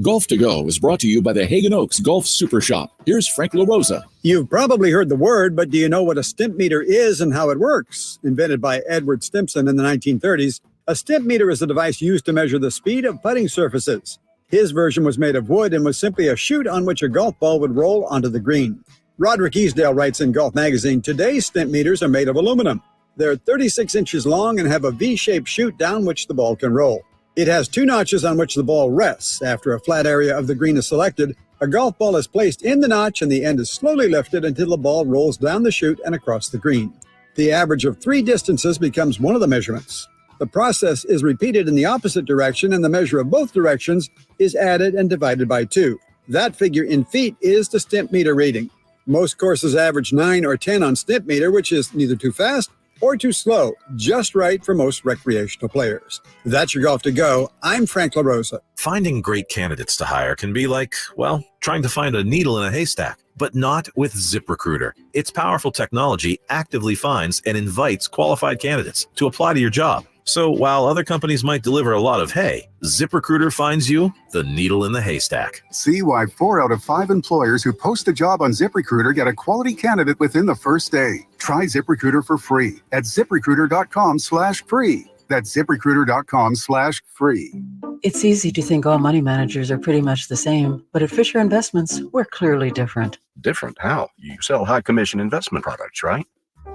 Golf to Go is brought to you by the Hagen Oaks Golf Super Shop. Here's Frank LaRosa. You've probably heard the word, but do you know what a stimp meter is and how it works? Invented by Edward Stimpson in the 1930s, a stimp meter is a device used to measure the speed of putting surfaces. His version was made of wood and was simply a chute on which a golf ball would roll onto the green. Roderick Easdale writes in Golf Magazine, today's stimp meters are made of aluminum. They're 36 inches long and have a V-shaped chute down which the ball can roll. It has two notches on which the ball rests. After a flat area of the green is selected, a golf ball is placed in the notch and the end is slowly lifted until the ball rolls down the chute and across the green. The average of three distances becomes one of the measurements. The process is repeated in the opposite direction, and the measure of both directions is added and divided by 2. That figure in feet is the stimp meter reading. Most courses average 9 or 10 on stimp meter, which is neither too fast or too slow, just right for most recreational players. That's your Golf to Go. I'm Frank LaRosa. Finding great candidates to hire can be like, well, trying to find a needle in a haystack, but not with ZipRecruiter. Its powerful technology actively finds and invites qualified candidates to apply to your job. So while other companies might deliver a lot of hay, ZipRecruiter finds you the needle in the haystack. See why 4 out of 5 employers who post a job on ZipRecruiter get a quality candidate within the first day. Try ZipRecruiter for free at ZipRecruiter.com/free. That's ZipRecruiter.com/free. It's easy to think all money managers are pretty much the same, but at Fisher Investments, we're clearly different. Different? How? You sell high commission investment products, right?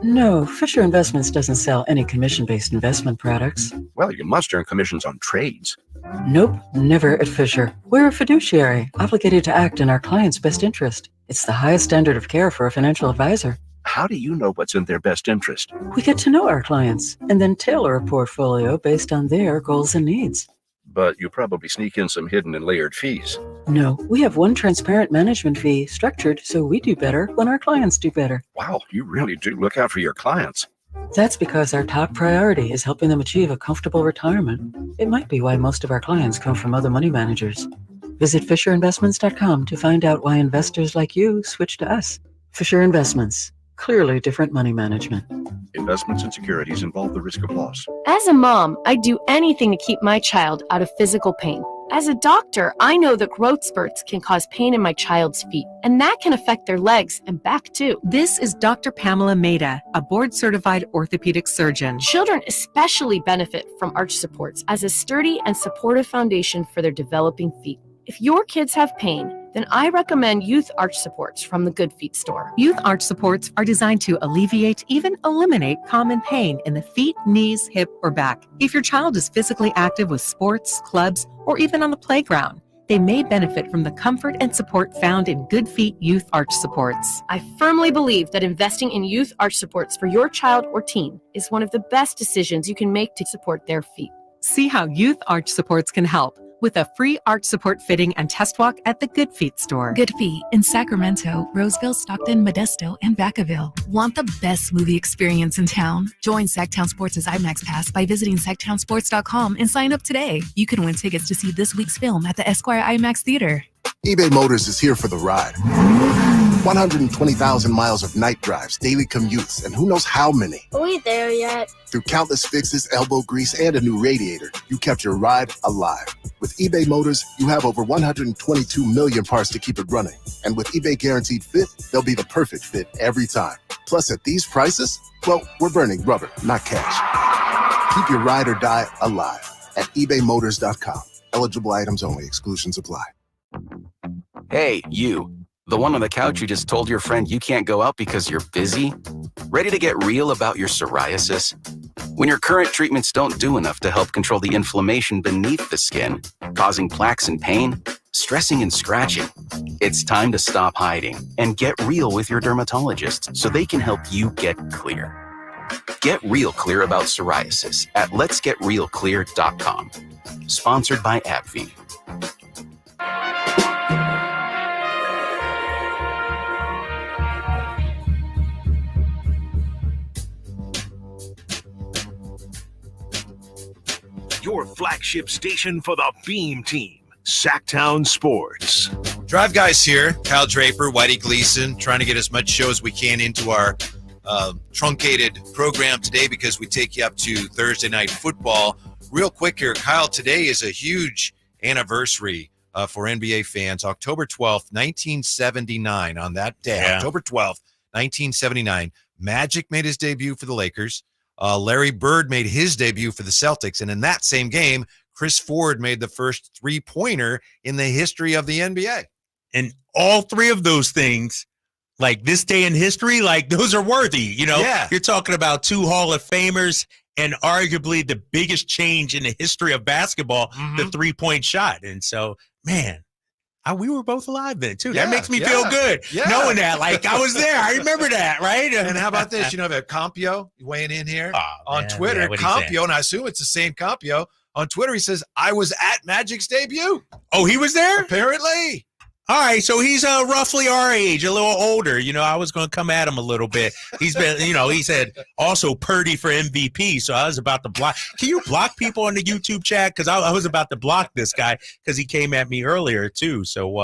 No, Fisher Investments doesn't sell any commission-based investment products. Well, you must earn commissions on trades. Nope, never at Fisher. We're a fiduciary, obligated to act in our client's best interest. It's the highest standard of care for a financial advisor. How do you know what's in their best interest? We get to know our clients and then tailor a portfolio based on their goals and needs. But you probably sneak in some hidden and layered fees. No, we have one transparent management fee structured so we do better when our clients do better. Wow, you really do look out for your clients. That's because our top priority is helping them achieve a comfortable retirement. It might be why most of our clients come from other money managers. Visit FisherInvestments.com to find out why investors like you switch to us. Fisher Investments. Clearly different money management. Investments and securities involve the risk of loss. As a mom, I do anything to keep my child out of physical pain. As a doctor, I know that growth spurts can cause pain in my child's feet, and that can affect their legs and back too. This is Dr. Pamela Maida, a board-certified orthopedic surgeon. Children especially benefit from arch supports as a sturdy and supportive foundation for their developing feet. If your kids have pain, then I recommend Youth Arch Supports from the Good Feet store. Youth Arch Supports are designed to alleviate, even eliminate common pain in the feet, knees, hip, or back. If your child is physically active with sports, clubs, or even on the playground, they may benefit from the comfort and support found in Good Feet Youth Arch Supports. I firmly believe that investing in youth arch supports for your child or teen is one of the best decisions you can make to support their feet. See how Youth Arch Supports can help with a free arch support fitting and test walk at the Good Feet store. Good Feet in Sacramento, Roseville, Stockton, Modesto, and Vacaville. Want the best movie experience in town? Join Sactown Sports' IMAX Pass by visiting SactownSports.com and sign up today. You can win tickets to see this week's film at the Esquire IMAX Theater. eBay Motors is here for the ride. 120,000 miles of night drives, daily commutes, and who knows how many. Are we there yet? Through countless fixes, elbow grease, and a new radiator, you kept your ride alive. With eBay Motors, you have over 122 million parts to keep it running. And with eBay Guaranteed Fit, they'll be the perfect fit every time. Plus, at these prices, well, we're burning rubber, not cash. Keep your ride or die alive at ebaymotors.com. Eligible items only. Exclusions apply. Hey, you. The one on the couch who just told your friend you can't go out because you're busy? Ready to get real about your psoriasis? When your current treatments don't do enough to help control the inflammation beneath the skin, causing plaques and pain, stressing and scratching, it's time to stop hiding and get real with your dermatologist so they can help you get clear. Get real clear about psoriasis at letsgetrealclear.com. Sponsored by AbbVie. Your flagship station for the Beam Team, Sactown Sports. Drive Guys here. Kyle Draper, Whitey Gleason, trying to get as much show as we can into our truncated program today because we take you up to Thursday Night Football. Real quick here, Kyle, today is a huge anniversary for NBA fans. October 12th, 1979, on that day, October 12th, 1979, Magic made his debut for the Lakers. Larry Bird made his debut for the Celtics. And in that same game, Chris Ford made the first three-pointer in the history of the NBA. And all three of those things, like this day in history, like those are worthy. You know, You're talking about two Hall of Famers and arguably the biggest change in the history of basketball, the three-point shot. And so, man, we were both alive then, too. That makes me feel good knowing that. Like, I was there. I remember that, right? And how about this? You know, that Compio weighing in here on Twitter. Compio, and I assume it's the same Compio. On Twitter, he says, I was at Magic's debut. Oh, he was there? Apparently. All right, so he's roughly our age, a little older. You know, I was going to come at him a little bit. He's been, you know, he said also Purdy for MVP, so I was about to block. Can you block people on the YouTube chat? Because I was about to block this guy because he came at me earlier, too. So,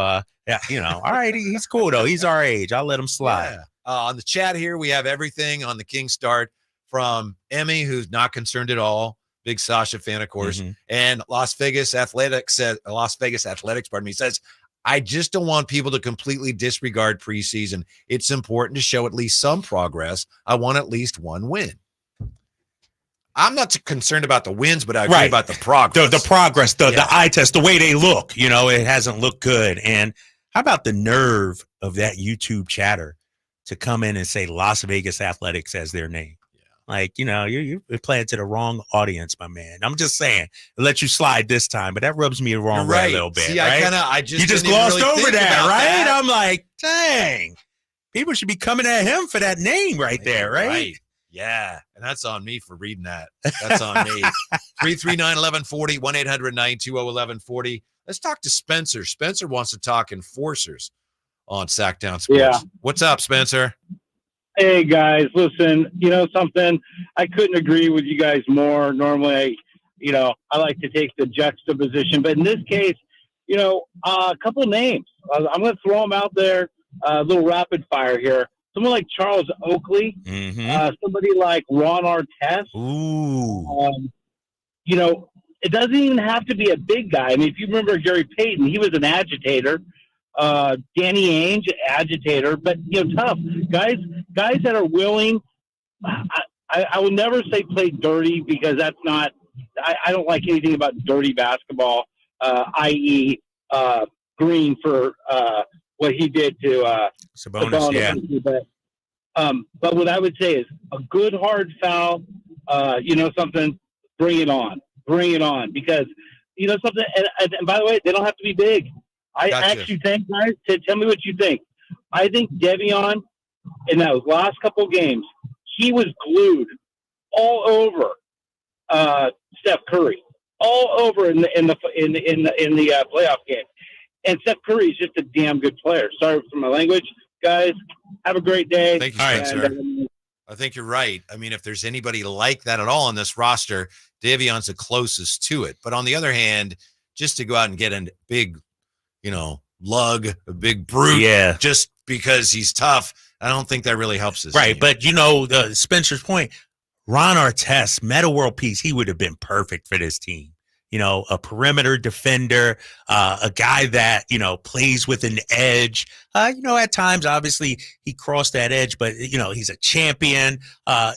yeah, you know, all right, he's cool, though. He's our age. I'll let him slide. Yeah. On the chat here, we have everything on the King Start from Emmy, who's not concerned at all. Big Sasha fan, of course. And Las Vegas Athletics, pardon me, says, I just don't want people to completely disregard preseason. It's important to show at least some progress. I want at least one win. I'm not concerned about the wins, but I agree about the progress. The progress, the eye test, the way they look. You know, it hasn't looked good. And how about the nerve of that YouTube chatter to come in and say Las Vegas Athletics as their name? Like, you know, you're playing to the wrong audience, my man. I'm just saying, I'll let you slide this time, but that rubs me the wrong way a little bit. See, right? You just glossed really over that, right? I'm like, dang, people should be coming at him for that name right there, right? Yeah, and that's on me for reading that. That's on me. 339-1140, 1-800-920-1140. Let's talk to Spencer. Spencer wants to talk enforcers on Sactown Sports. Yeah. What's up, Spencer? Hey guys, listen, you know something, I couldn't agree with you guys more. Normally, I like to take the juxtaposition, but in this case, a couple of names. I'm going to throw them out there, a little rapid fire here. Someone like Charles Oakley, somebody like Ron Artest. Ooh. It doesn't even have to be a big guy. I mean, if you remember Gary Payton, he was an agitator. Danny Ainge, agitator, but tough guys that are willing. I will never say play dirty because that's not. I don't like anything about dirty basketball. I.e., Green for what he did to Sabonis. Yeah. But what I would say is a good hard foul. Something. Bring it on because you know something? And by the way, they don't have to be big. I actually think, guys, tell me what you think. I think Devion, in those last couple of games, he was glued all over Steph Curry, all over in the playoff game. And Steph Curry is just a damn good player. Sorry for my language, guys. Have a great day. Thank you, Spencer. I think you're right. I mean, if there's anybody like that at all on this roster, Davion's the closest to it. But on the other hand, just to go out and get a big, lug, a big brute, just because he's tough, I don't think that really helps us. Right, but Spencer's point, Ron Artest, Meta World Peace, he would have been perfect for this team. A perimeter defender, a guy that, plays with an edge. At times, obviously, he crossed that edge, but, he's a champion.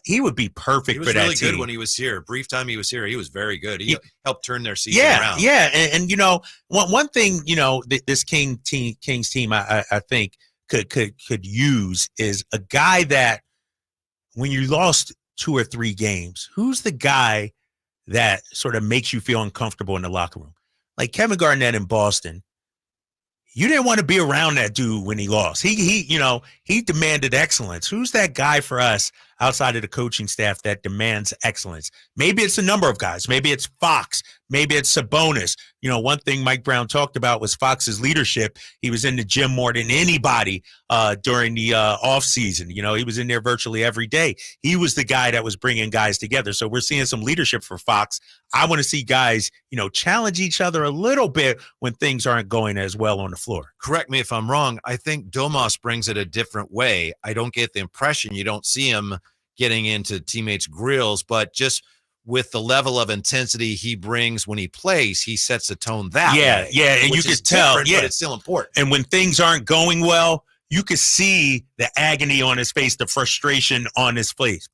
He would be perfect for that team. He was really good when he was here. Brief time he was here, he was very good. He helped turn their season around. Yeah, and one thing, this Kings team, I think, could use is a guy that when you lost 2 or 3 games, who's the guy that sort of makes you feel uncomfortable in the locker room? Like Kevin Garnett in Boston, you didn't want to be around that dude when he lost. He demanded excellence. Who's that guy for us outside of the coaching staff that demands excellence? Maybe it's a number of guys. Maybe it's Fox. Maybe it's Sabonis. One thing Mike Brown talked about was Fox's leadership. He was in the gym more than anybody during the offseason. He was in there virtually every day. He was the guy that was bringing guys together. So we're seeing some leadership for Fox. I want to see guys, challenge each other a little bit when things aren't going as well on the floor. Correct me if I'm wrong. I think Domas brings it a different way. I don't get the impression you don't see him getting into teammates' grills, but just with the level of intensity he brings when he plays, he sets the tone that way. Yeah, and you could tell, but it's still important. And when things aren't going well, you could see the agony on his face, the frustration on his face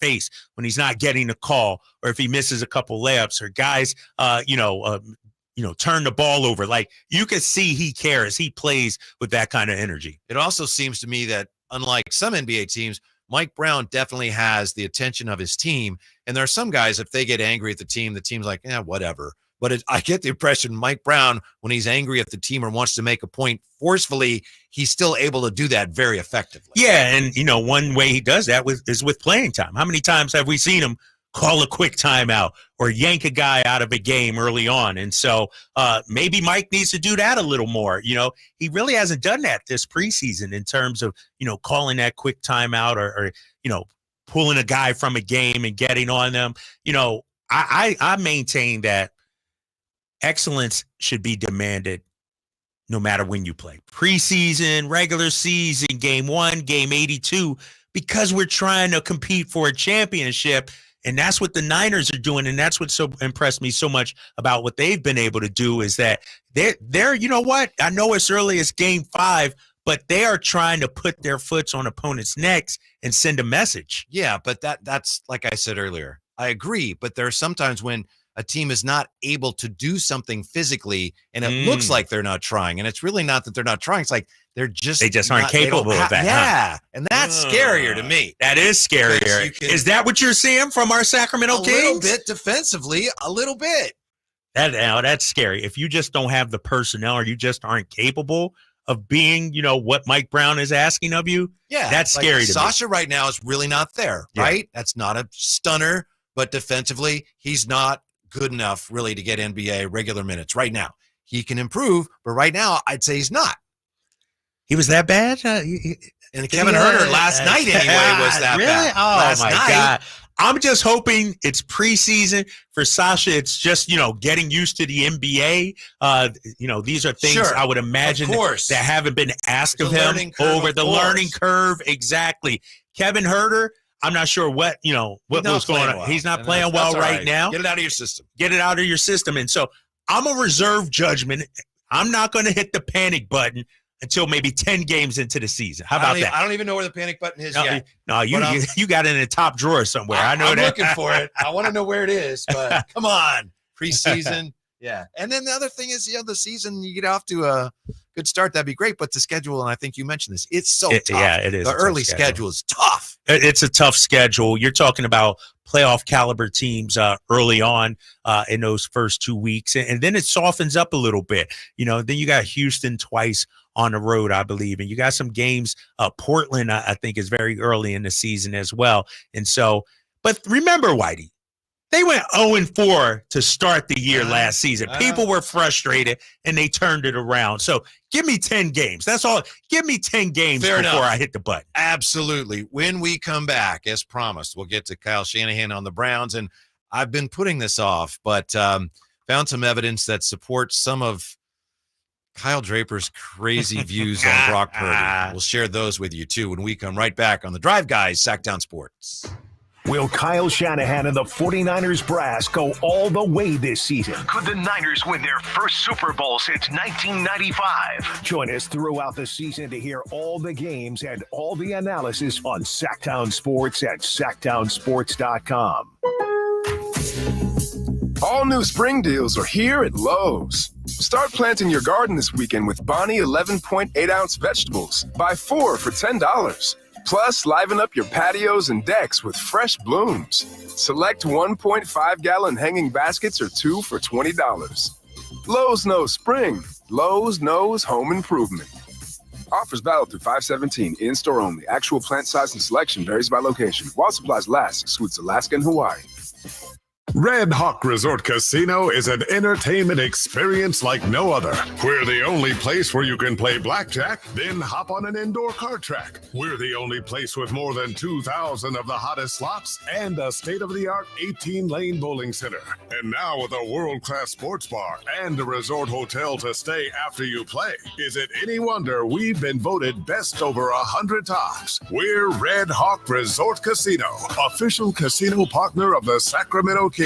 when he's not getting a call, or if he misses a couple layups, or guys, turn the ball over. Like, you could see he cares. He plays with that kind of energy. It also seems to me that, unlike some NBA teams, Mike Brown definitely has the attention of his team. And there are some guys, if they get angry at the team's like, whatever. But I get the impression Mike Brown, when he's angry at the team or wants to make a point forcefully, he's still able to do that very effectively. Yeah, and, one way he does that is with playing time. How many times have we seen him call a quick timeout or yank a guy out of a game early on? And so maybe Mike needs to do that a little more. He really hasn't done that this preseason in terms of, calling that quick timeout or pulling a guy from a game and getting on them. I maintain that excellence should be demanded no matter when you play. Preseason, regular season, game 1, game 82, because we're trying to compete for a championship. And that's what the Niners are doing. And that's what so impressed me so much about what they've been able to do, is that they're I know it's early as game 5, but they are trying to put their foots on opponents' necks and send a message. Yeah, but that's like I said earlier. I agree. But there are sometimes when a team is not able to do something physically and it looks like they're not trying. And it's really not that they're not trying. It's like they just aren't capable of that. Yeah. Huh? And that's scarier to me. That is scarier. Is that what you're seeing from our Sacramento Kings? A little bit defensively, a little bit. That's scary. If you just don't have the personnel, or you just aren't capable of being, what Mike Brown is asking of you, that's scary to me. Sasha right now is really not there, right? That's not a stunner, but defensively, he's not good enough really to get NBA regular minutes right now. He can improve, but right now I'd say he's not. He was that bad? And Kevin Huerter last night anyway was that bad. Oh, last my night. God. I'm just hoping it's preseason for Sasha. It's just, getting used to the NBA. These are things I would imagine that haven't been asked of him over the learning curve. Exactly. Kevin Huerter, I'm not sure what was going on. Well. He's not playing well right now. Get it out of your system. Get it out of your system. And so I'm a reserve judgment. I'm not going to hit the panic button until maybe 10 games into the season. How about that? I don't even know where the panic button is yet. No, you got it in the top drawer somewhere. I know I'm that. looking for it. I want to know where it is, but come on. Preseason. Yeah. And then the other thing is, the season, you get off to a could start, that'd be great. But the schedule, and I think you mentioned this, it's so tough. Yeah, it is. The early schedule is tough. It's a tough schedule. You're talking about playoff caliber teams early on in those first 2 weeks, and then it softens up a little bit. Then you got Houston twice on the road, I believe, and you got some games. Portland, I think, is very early in the season as well. And so, but remember, Whitey, they went 0-4 to start the year last season. People were frustrated, and they turned it around. So give me 10 games. That's all. Give me 10 games before I hit the button. Absolutely. When we come back, as promised, we'll get to Kyle Shanahan on the Browns. And I've been putting this off, but found some evidence that supports some of Kyle Draper's crazy views on Brock Purdy. We'll share those with you, too, when we come right back on the Drive Guys, Sactown Sports. Will Kyle Shanahan and the 49ers brass go all the way this season? Could the Niners win their first Super Bowl since 1995? Join us throughout the season to hear all the games and all the analysis on Sactown Sports at SactownSports.com. All new spring deals are here at Lowe's. Start planting your garden this weekend with Bonnie 11.8-ounce vegetables. Buy 4 for $10. Plus, liven up your patios and decks with fresh blooms. Select 1.5-gallon hanging baskets or 2 for $20. Lowe's knows spring. Lowe's knows home improvement. Offers valid through 5/17. In-store only. Actual plant size and selection varies by location. While supplies last, excludes Alaska and Hawaii. Red Hawk Resort Casino is an entertainment experience like no other. We're the only place where you can play blackjack, then hop on an indoor card track. We're the only place with more than 2,000 of the hottest slots and a state-of-the-art 18-lane bowling center. And now with a world-class sports bar and a resort hotel to stay after you play. Is it any wonder we've been voted best over 100 times? We're Red Hawk Resort Casino, official casino partner of the Sacramento Kings.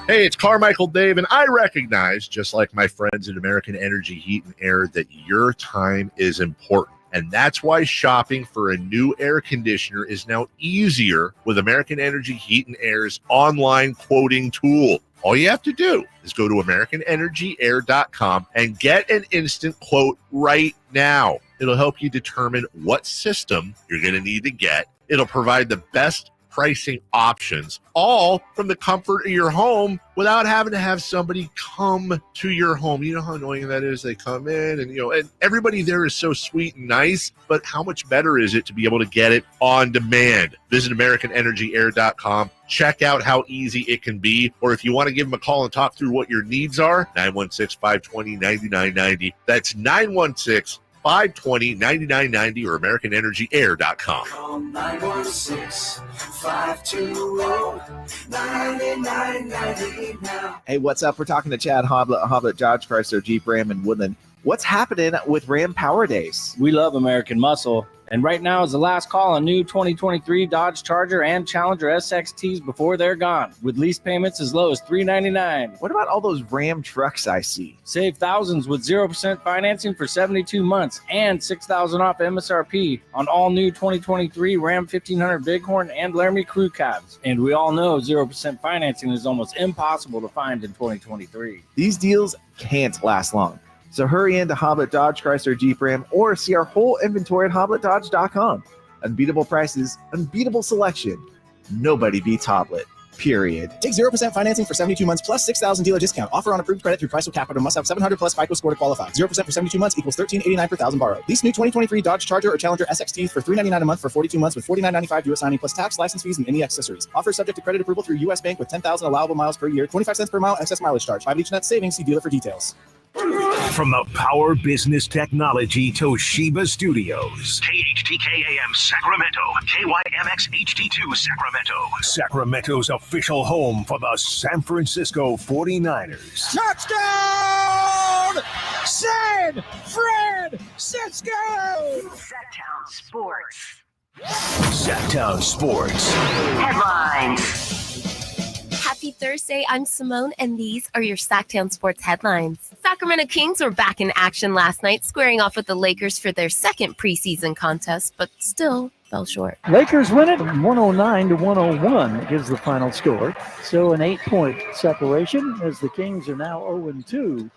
Hey, it's Carmichael Dave, and I recognize, just like my friends at American Energy Heat and Air, that your time is important. And that's why shopping for a new air conditioner is now easier with American Energy Heat and Air's online quoting tool. All you have to do is go to AmericanEnergyAir.com and get an instant quote right now. It'll help you determine what system you're going to need to get. It'll provide the best pricing options, all from the comfort of your home without having to have somebody come to your home. You know how annoying that is? They come in and everybody there is so sweet and nice, but how much better is it to be able to get it on demand? Visit AmericanEnergyAir.com. Check out how easy it can be. Or if you want to give them a call and talk through what your needs are, 916-520-9990. That's 916-520-9990 or AmericanEnergyAir.com. Call 916-520-9990 now. Hey, what's up? We're talking to Chad Hoblet, Dodge Chrysler, Jeep, Ram, and Woodland. What's happening with Ram Power Days? We love American muscle. And right now is the last call on new 2023 Dodge Charger and Challenger SXTs before they're gone, with lease payments as low as $399. What about all those Ram trucks I see? Save thousands with 0% financing for 72 months and $6,000 off MSRP on all new 2023 Ram 1500 Bighorn and Laramie Crew Cabs. And we all know 0% financing is almost impossible to find in 2023. These deals can't last long. So hurry into Hoblet Dodge Chrysler Jeep Ram or see our whole inventory at HobletDodge.com. Unbeatable prices, unbeatable selection. Nobody beats Hoblet, period. Take 0% financing for 72 months plus $6,000 dealer discount. Offer on approved credit through Chrysler Capital. Must have 700 plus FICO score to qualify. 0% for 72 months equals $13.89 per thousand borrowed. Lease new 2023 Dodge Charger or Challenger SXTs for $399 a month for 42 months with $49.95 US signing plus tax, license fees, and any accessories. Offer subject to credit approval through U.S. Bank with 10,000 allowable miles per year. 25 cents per mile excess mileage charge. 5 each net savings. See dealer for details. From the Power Business Technology Toshiba Studios. KHTK AM Sacramento. KYMX HD2 Sacramento. Sacramento's official home for the San Francisco 49ers. Touchdown! San Francisco! Sactown Sports. Sactown Sports. Headlines. Happy Thursday, I'm Simone, and these are your Sactown Sports headlines. Sacramento Kings were back in action last night, squaring off with the Lakers for their second preseason contest, but still fell short. Lakers win it 109-101 is the final score. So an 8-point separation as the Kings are now 0-2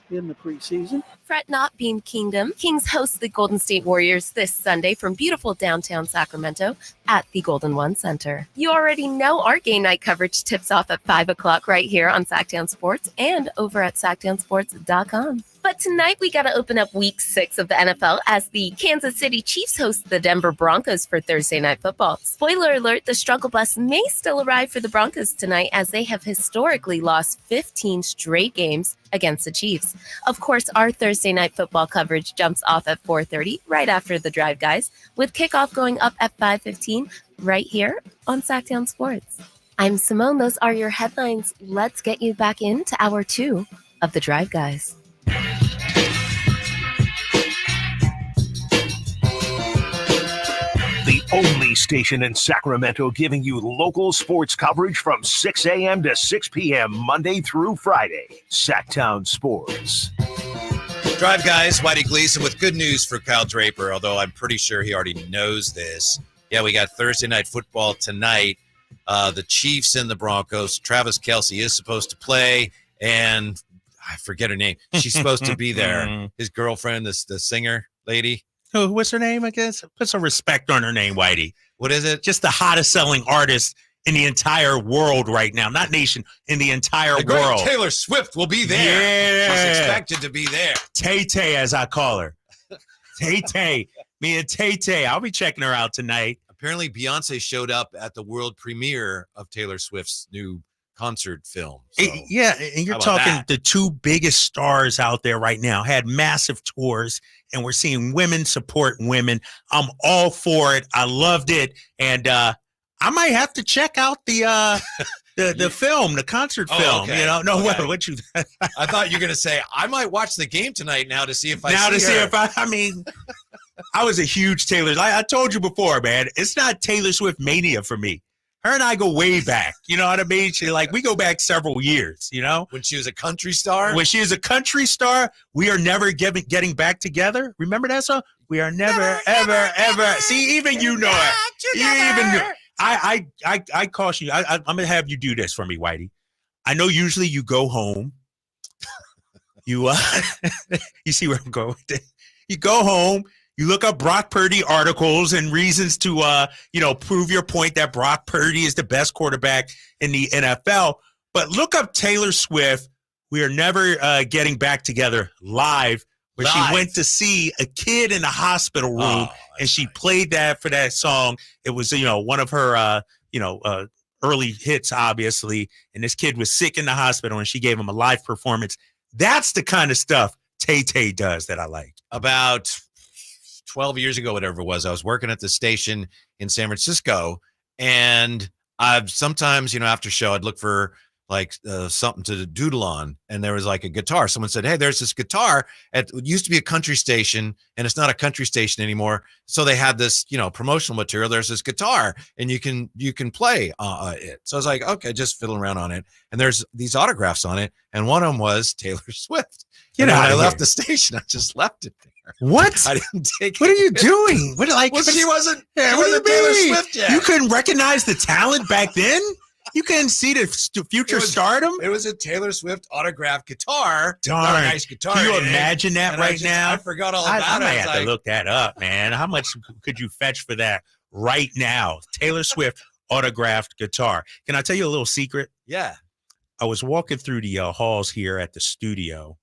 in the preseason. Fret not, Beam Kingdom. Kings host the Golden State Warriors this Sunday from beautiful downtown Sacramento at the Golden One Center. You already know our game night coverage tips off at 5 o'clock right here on Sactown Sports and over at Sactownsports.com. But tonight we got to open up week 6 of the NFL as the Kansas City Chiefs host the Denver Broncos for Thursday Night Football. Spoiler alert, the struggle bus may still arrive for the Broncos tonight as they have historically lost 15 straight games against the Chiefs. Of course, our Thursday Night Football coverage jumps off at 4:30 right after the Drive Guys, with kickoff going up at 5:15 right here on Sactown Sports. I'm Simone. Those are your headlines. Let's get you back into hour 2 of the Drive Guys. The only station in Sacramento giving you local sports coverage from 6 a.m. to 6 p.m. Monday through Friday. Sactown Sports. Drive Guys, Whitey Gleason with good news for Kyle Draper, although I'm pretty sure he already knows this. Yeah, we got Thursday Night Football tonight. The Chiefs and the Broncos. Travis Kelce is supposed to play, and I forget her name. She's supposed to be there. His girlfriend, the singer lady. Oh, what's her name, I guess? Put some respect on her name, Whitey. What is it? Just the hottest selling artist in the entire world right now. Not nation, in the entire The great world. Taylor Swift will be there. Yeah. She's expected to be there. Tay-Tay, as I call her. Tay-Tay. Me and Tay-Tay. I'll be checking her out tonight. Apparently, Beyonce showed up at the world premiere of Taylor Swift's new concert film. So, yeah, and you're how about talking that? the two biggest stars out there right now had massive tours, and we're seeing women support women. I'm all for it. I loved it, and I might have to check out the film, the concert film. okay. You know, no, Okay. what you? I thought you were going to say, I might watch the game tonight now to see if I I mean, I was a huge Taylor. I told you before, man. It's not Taylor Swift mania for me. Her and I go way back. You know what I mean? We go back several years, you know? When she was a country star? When she was a country star, we are never getting back together. Remember that song? We are never, ever. See, even you know it. You even knew. I caution you. I'm going to have you do this for me, Whitey. I know usually you go home. You see where I'm going with this? You go home. You look up Brock Purdy articles and reasons to, prove your point that Brock Purdy is the best quarterback in the NFL. But look up Taylor Swift. We are never getting back together live, where she went to see a kid in a hospital room, and she played that for that song. It was, one of her, early hits, obviously. And this kid was sick in the hospital, and she gave him a live performance. That's the kind of stuff Tay-Tay does that I like. About 12 years ago, whatever it was, I was working at the station in San Francisco, and I've sometimes, after show, I'd look for something to doodle on, and there was a guitar. Someone said, "Hey, there's this guitar. It used to be a country station, and it's not a country station anymore. So they had this, promotional material. There's this guitar, and you can play it." So I was like, "Okay," just fiddling around on it, and there's these autographs on it, and one of them was Taylor Swift. Get out of I here. left the station. I just left it there. What? I didn't take What it. are you doing? What She wasn't. Yeah, She what do you wasn't Taylor mean? Swift yet. You couldn't recognize the talent back then? You couldn't see the future stardom? It was a Taylor Swift autographed guitar. Darn. Not a nice guitar. Can you or anything. imagine that And right now? I forgot all about I it. might I was have to like, look that up, man. How much could you fetch for that right now? Taylor Swift autographed guitar. Can I tell you a little secret? Yeah. I was walking through the halls here at the studio,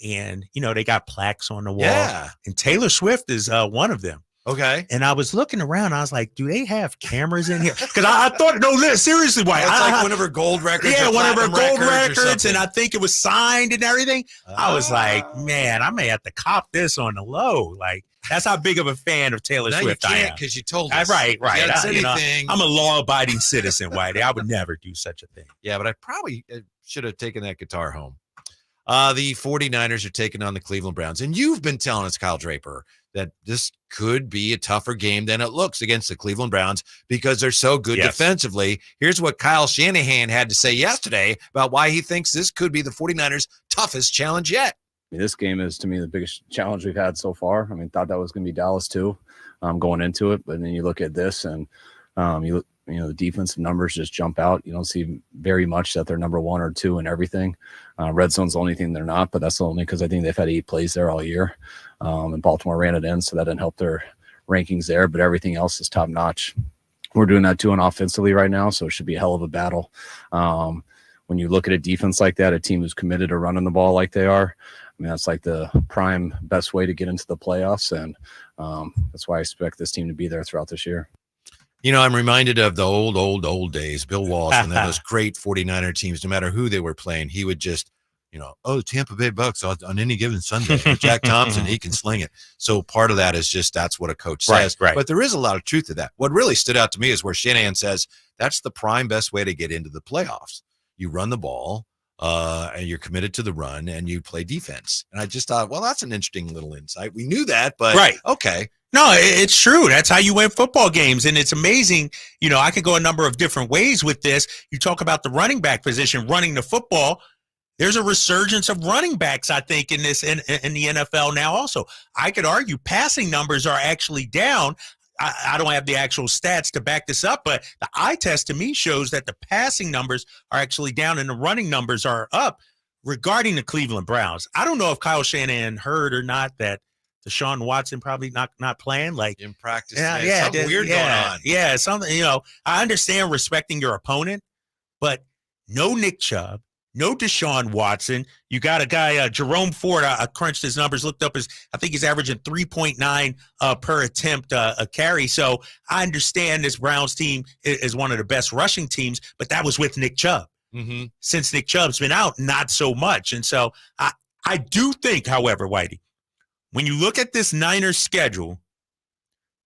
and, they got plaques on the wall. Yeah. And Taylor Swift is one of them. Okay. And I was looking around. I was like, do they have cameras in here? Because I thought, no, seriously, why? It's like one of her gold records. Yeah, or one of her platinum gold or records, and something. I think it was signed and everything. I was like, man, I may have to cop this on the low. That's how big of a fan of Taylor Now Swift you I can't am. because you told us. Right. You hadn't said I, anything. I'm a law-abiding citizen, Whitey. I would never do such a thing. Yeah, but I probably should have taken that guitar home. The 49ers are taking on the Cleveland Browns. And you've been telling us, Kyle Draper, that this could be a tougher game than it looks against the Cleveland Browns because they're so good defensively. Here's what Kyle Shanahan had to say yesterday about why he thinks this could be the 49ers' toughest challenge yet. This game is, to me, the biggest challenge we've had so far. Thought that was going to be Dallas too, going into it. But then you look at this, and you the defensive numbers just jump out. You don't see very much that they're number 1 or 2 in everything. Red zone's the only thing they're not, but that's only because I think they've had 8 plays there all year. And Baltimore ran it in, so that didn't help their rankings there, but everything else is top notch. We're doing that too on offensively right now, so it should be a hell of a battle. When you look at a defense like that, a team who's committed to running the ball like they are, I mean, that's like the prime best way to get into the playoffs, and that's why I expect this team to be there throughout this year. I'm reminded of the old days. Bill Walsh, and then those great 49er teams, no matter who they were playing, he would just, Tampa Bay Bucks on any given Sunday. Jack Thompson, he can sling it. So part of that is just that's what a coach says. Right. But there is a lot of truth to that. What really stood out to me is where Shanahan says that's the prime best way to get into the playoffs. You run the ball, and you're committed to the run, and you play defense. And I just thought, well, that's an interesting little insight. We knew that, but okay. No, it's true. That's how you win football games. And it's amazing. I could go a number of different ways with this. You talk about the running back position, running the football. There's a resurgence of running backs, I think, in the NFL now also. I could argue passing numbers are actually down. I don't have the actual stats to back this up, but the eye test to me shows that the passing numbers are actually down and the running numbers are up regarding the Cleveland Browns. I don't know if Kyle Shanahan heard or not that Deshaun Watson probably not playing like in practice. Something weird going on. Yeah, something, I understand respecting your opponent, but no Nick Chubb, no Deshaun Watson. You got a guy, Jerome Ford. I crunched his numbers, looked up I think he's averaging 3.9 per attempt a carry. So I understand this Browns team is one of the best rushing teams, but that was with Nick Chubb. Mm-hmm. Since Nick Chubb's been out, not so much. And so I do think, however, Whitey, when you look at this Niners schedule,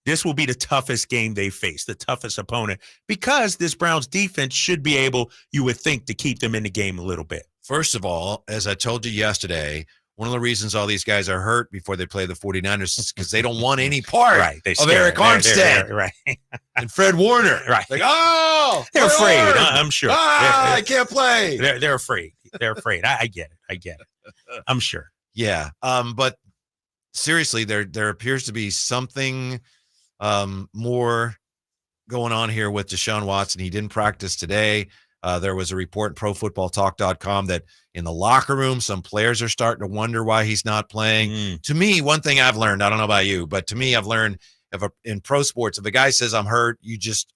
this will be the toughest game they face, the toughest opponent, because this Browns defense should be able, you would think, to keep them in the game a little bit. First of all, as I told you yesterday, one of the reasons all these guys are hurt before they play the 49ers is because they don't want any part of Eric Armstead and Fred Warner. Right. Like, oh, they're afraid, I'm sure. I can't play. They're afraid. They're afraid. I get it. I'm sure. Yeah. But seriously, there appears to be something more going on here with Deshaun Watson. He didn't practice today. There was a report in ProFootballTalk.com that in the locker room, some players are starting to wonder why he's not playing. To me, one thing I've learned, I don't know about you, but to me, I've learned in pro sports, if a guy says I'm hurt, you just,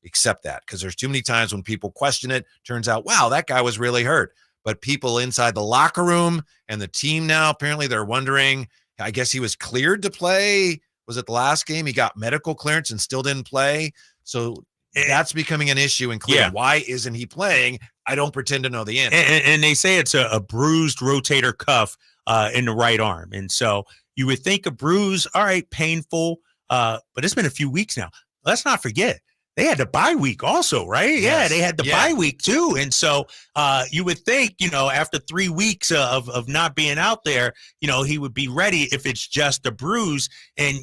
accept that, because there's too many times when people question it. Turns out, wow, that guy was really hurt. But people inside the locker room and the team now, apparently they're wondering, I guess he was cleared to play. Was it the last game? He got medical clearance and still didn't play. So that's becoming an issue in Cleveland. Yeah. Why isn't he playing? I don't pretend to know the answer. And they say it's a bruised rotator cuff in the right arm. And so you would think a bruise, all right, painful, but it's been a few weeks now. Let's not forget, they had the bye week also, right? Yes. Yeah, they had the bye week too. And so you would think, after 3 weeks of not being out there, he would be ready if it's just a bruise. And,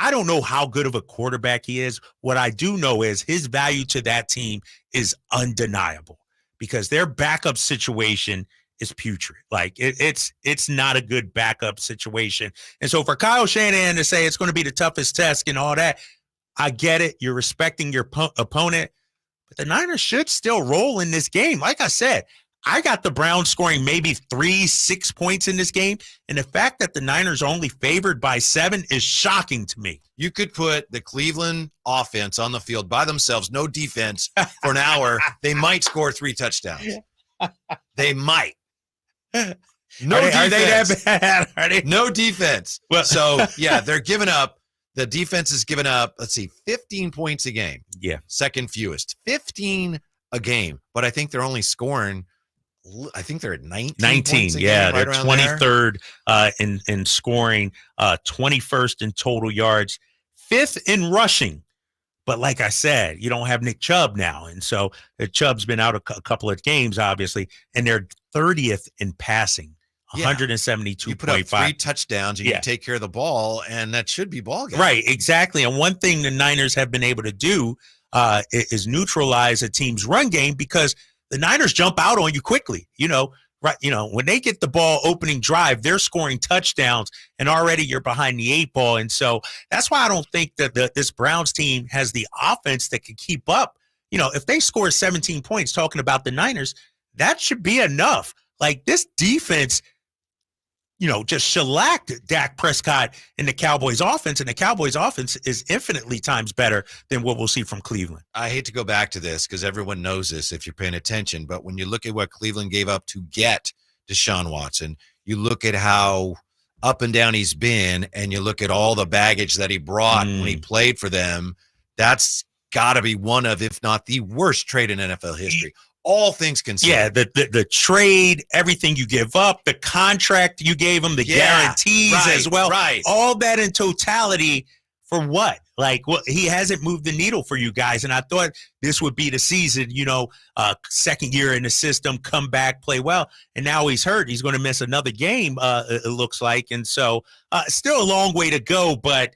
I don't know how good of a quarterback he is. What I do know is his value to that team is undeniable, because their backup situation is putrid. Like it's not a good backup situation. And so for Kyle Shanahan to say it's going to be the toughest test and all that, I get it. You're respecting your opponent, but the Niners should still roll in this game. Like I said, I got the Browns scoring maybe 3-6 points in this game. And the fact that the Niners are only favored by 7 is shocking to me. You could put the Cleveland offense on the field by themselves, no defense, for an hour. They might score 3 touchdowns. They might. No defense. Are they that bad? Are they? No defense. Well, so, yeah, they're giving up. The defense is giving up, 15 points a game. Yeah. Second fewest. 15 a game. But I think they're only scoring, I think they're at 19 points a yeah. game, right They're around 23rd in scoring, 21st in total yards, 5th in rushing. But like I said, you don't have Nick Chubb now. And so Chubb's been out a couple of games, obviously, and they're 30th in passing. 172.5. You put up 3 touchdowns, you can take care of the ball, and that should be ball game. Right, exactly. And one thing the Niners have been able to do is neutralize a team's run game, because the Niners jump out on you quickly. right, when they get the ball opening drive, they're scoring touchdowns, and already you're behind the 8 ball. And so that's why I don't think that this Browns team has the offense that can keep up. If they score 17 points, talking about the Niners, that should be enough. Like, this defense, just shellacked Dak Prescott in the Cowboys offense, and the Cowboys offense is infinitely times better than what we'll see from Cleveland. I hate to go back to this because everyone knows this if you're paying attention, but when you look at what Cleveland gave up to get Deshaun Watson, you look at how up and down he's been, and you look at all the baggage that he brought when he played for them, that's got to be one of, if not the worst trade in NFL history. All things considered. Yeah, the trade, everything you give up, the contract you gave him, the guarantees as well. Right. All that in totality for what? Like, he hasn't moved the needle for you guys. And I thought this would be the season, second year in the system, come back, play well. And now he's hurt. He's going to miss another game, it looks like. And so still a long way to go, but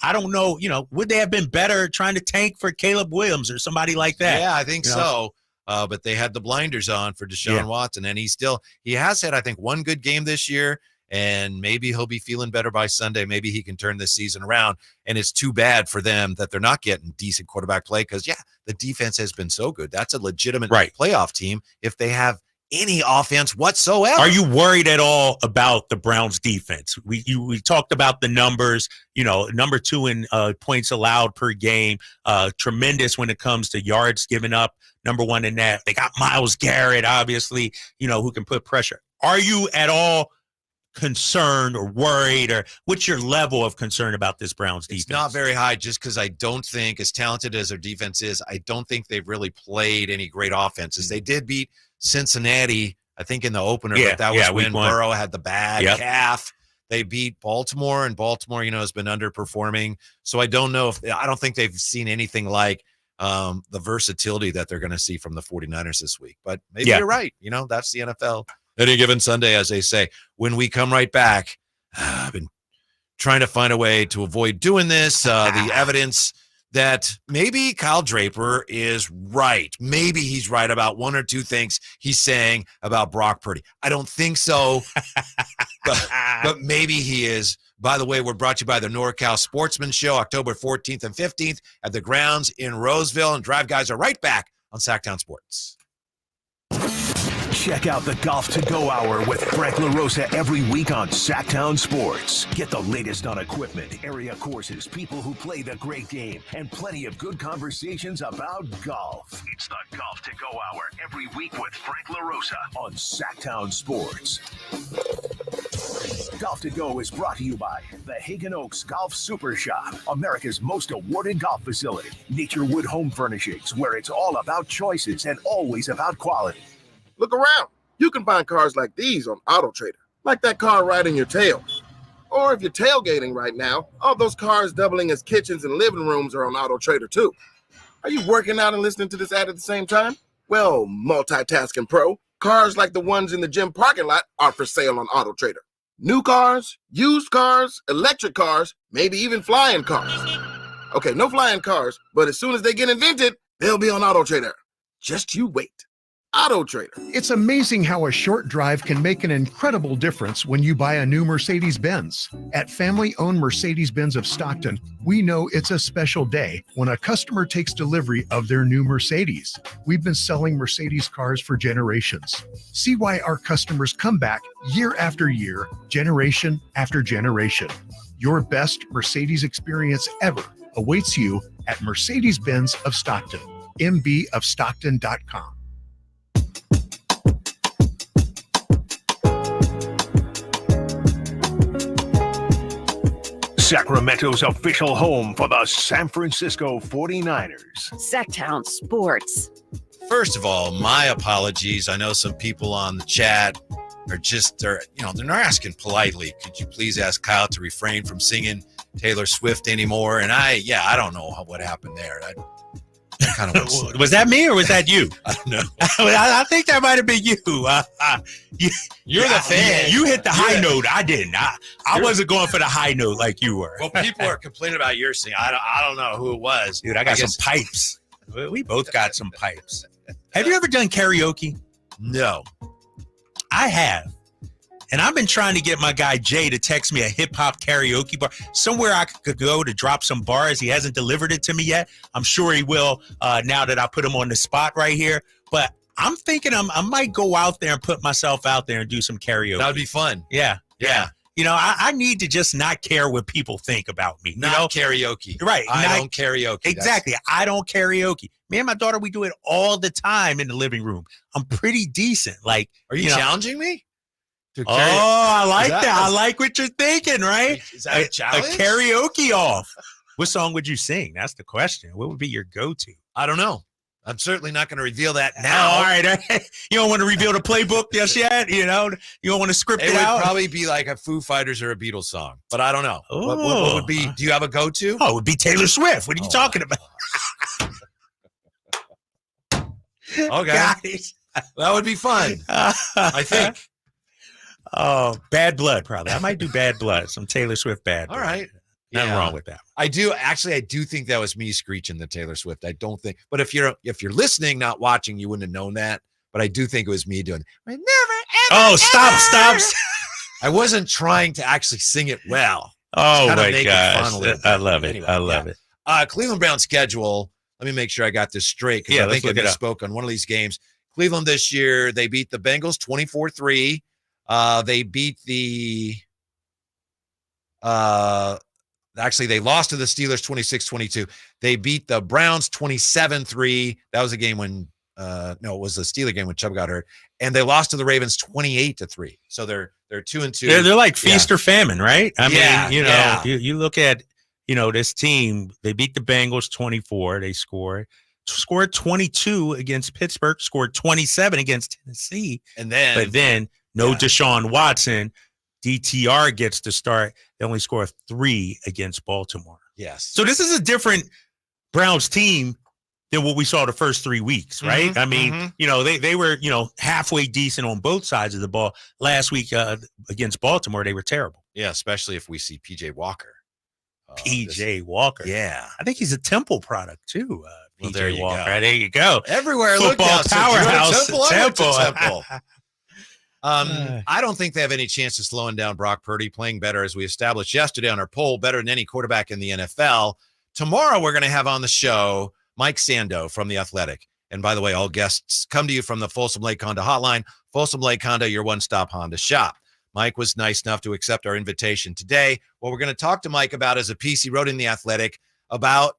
I don't know, would they have been better trying to tank for Caleb Williams or somebody like that? Yeah, I think so. But they had the blinders on for Deshaun Watson, and he has had, I think, one good game this year, and maybe he'll be feeling better by Sunday. Maybe he can turn this season around, and it's too bad for them that they're not getting decent quarterback play because, the defense has been so good. That's a legitimate playoff team if they have any offense whatsoever. Are you worried at all about the Browns defense? We talked about the numbers, number 2 in points allowed per game, tremendous when it comes to yards given up, number 1 in that. They got Myles Garrett, obviously, who can put pressure. Are you at all concerned or worried, or what's your level of concern about this Browns defense? It's not very high, just because I don't think, as talented as their defense is, I don't think they've really played any great offenses. They did beat Cincinnati, I think, in the opener, but that was when Burrow had the bad calf. They beat Baltimore, and Baltimore, has been underperforming. So I don't think they've seen anything like the versatility that they're going to see from the 49ers this week. But maybe you're right. That's the NFL. Any given Sunday, as they say. When we come right back, I've been trying to find a way to avoid doing this. The evidence that maybe Kyle Draper is right. Maybe he's right about one or two things he's saying about Brock Purdy. I don't think so, but maybe he is. By the way, we're brought to you by the NorCal Sportsman Show, October 14th and 15th at the grounds in Roseville. And Drive Guys are right back on Sactown Sports. Check out the Golf to Go Hour with Frank LaRosa every week on Sactown Sports. Get the latest on equipment, area courses, people who play the great game, and plenty of good conversations about golf. It's the Golf to Go Hour every week with Frank LaRosa on Sactown Sports. Golf to Go is brought to you by the Hagen Oaks Golf Super Shop, America's most awarded golf facility. Nature Wood Home Furnishings, where it's all about choices and always about quality. Look around. You can find cars like these on AutoTrader, like that car riding your tail. Or if you're tailgating right now, all those cars doubling as kitchens and living rooms are on AutoTrader too. Are you working out and listening to this ad at the same time? Well, multitasking pro, cars like the ones in the gym parking lot are for sale on AutoTrader. New cars, used cars, electric cars, maybe even flying cars. Okay, no flying cars, but as soon as they get invented, they'll be on AutoTrader. Just you wait. AutoTrader. It's amazing how a short drive can make an incredible difference when you buy a new Mercedes-Benz. At family-owned Mercedes-Benz of Stockton, we know it's a special day when a customer takes delivery of their new Mercedes. We've been selling Mercedes cars for generations. See why our customers come back year after year, generation after generation. Your best Mercedes experience ever awaits you at Mercedes-Benz of Stockton, mbofstockton.com. Sacramento's official home for the San Francisco 49ers. Sactown Sports. First of all, my apologies. I know some people on the chat they're not asking politely. Could you please ask Kyle to refrain from singing Taylor Swift anymore? And I don't know what happened there. I kind of was that me or was that you? I don't know. I think that might have been you. You're the fan. You hit the high note. I didn't. I wasn't going for the high note like you were. Well, people are complaining about your singing. I don't know who it was. Dude, I got some pipes. We both got some pipes. Have you ever done karaoke? No. I have. And I've been trying to get my guy Jay to text me a hip-hop karaoke bar, somewhere I could go to drop some bars. He hasn't delivered it to me yet. I'm sure he will now that I put him on the spot right here. But I'm thinking I might go out there and put myself out there and do some karaoke. That would be fun. Yeah. You know, I need to just not care what people think about me. Not karaoke. Right. I don't karaoke. Exactly. I don't karaoke. Me and my daughter, we do it all the time in the living room. I'm pretty decent. Like, are you challenging me? I like that. I like what you're thinking, right? Is that a challenge? A karaoke off. What song would you sing? That's the question. What would be your go-to? I don't know. I'm certainly not going to reveal that now. All right. You don't want to reveal the playbook just yet? You know, you don't want to script it out? It would probably be like a Foo Fighters or a Beatles song, but I don't know. What would be? Do you have a go-to? Oh, it would be Taylor Swift. What are you talking about? Okay. Guys. That would be fun, I think. Oh, Bad Blood, probably. I might do Bad Blood. Some Taylor Swift Bad Blood. All right. Nothing wrong with that. I do think that was me screeching the Taylor Swift. I don't think, but if you're listening, not watching, you wouldn't have known that. But I do think it was me doing never ever. Stop. I wasn't trying to actually sing it well. Oh my gosh. I love it. Anyway, I love it. Cleveland Browns schedule. Let me make sure I got this straight, because I think I misspoke on one of these games. Cleveland this year, they beat the Bengals 24-3. They beat they lost to the Steelers 26-22. They beat the Browns 27-3. That was a game when it was a Steeler game when Chubb got hurt. And they lost to the Ravens 28-3. So they're 2-2. They're like feast or famine, right? I mean, you look at, this team, they beat the Bengals 24. They scored 22 against Pittsburgh, scored 27 against Tennessee. But then no Deshaun Watson. DTR gets to start. They only score 3 against Baltimore. Yes. So this is a different Browns team than what we saw the first 3 weeks, right? I mean, they were, halfway decent on both sides of the ball. Last week against Baltimore, they were terrible. Yeah, especially if we see PJ Walker. Walker. Yeah. I think he's a Temple product too. Well, there you Walker. go. There you go. Everywhere I look Football now, powerhouse. Temple. I don't think they have any chance of slowing down Brock Purdy, playing better, as we established yesterday on our poll, better than any quarterback in the NFL. Tomorrow, we're going to have on the show Mike Sando from The Athletic. And by the way, all guests come to you from the Folsom Lake Honda hotline. Folsom Lake Honda, your one-stop Honda shop. Mike was nice enough to accept our invitation today. What we're going to talk to Mike about is a piece he wrote in The Athletic about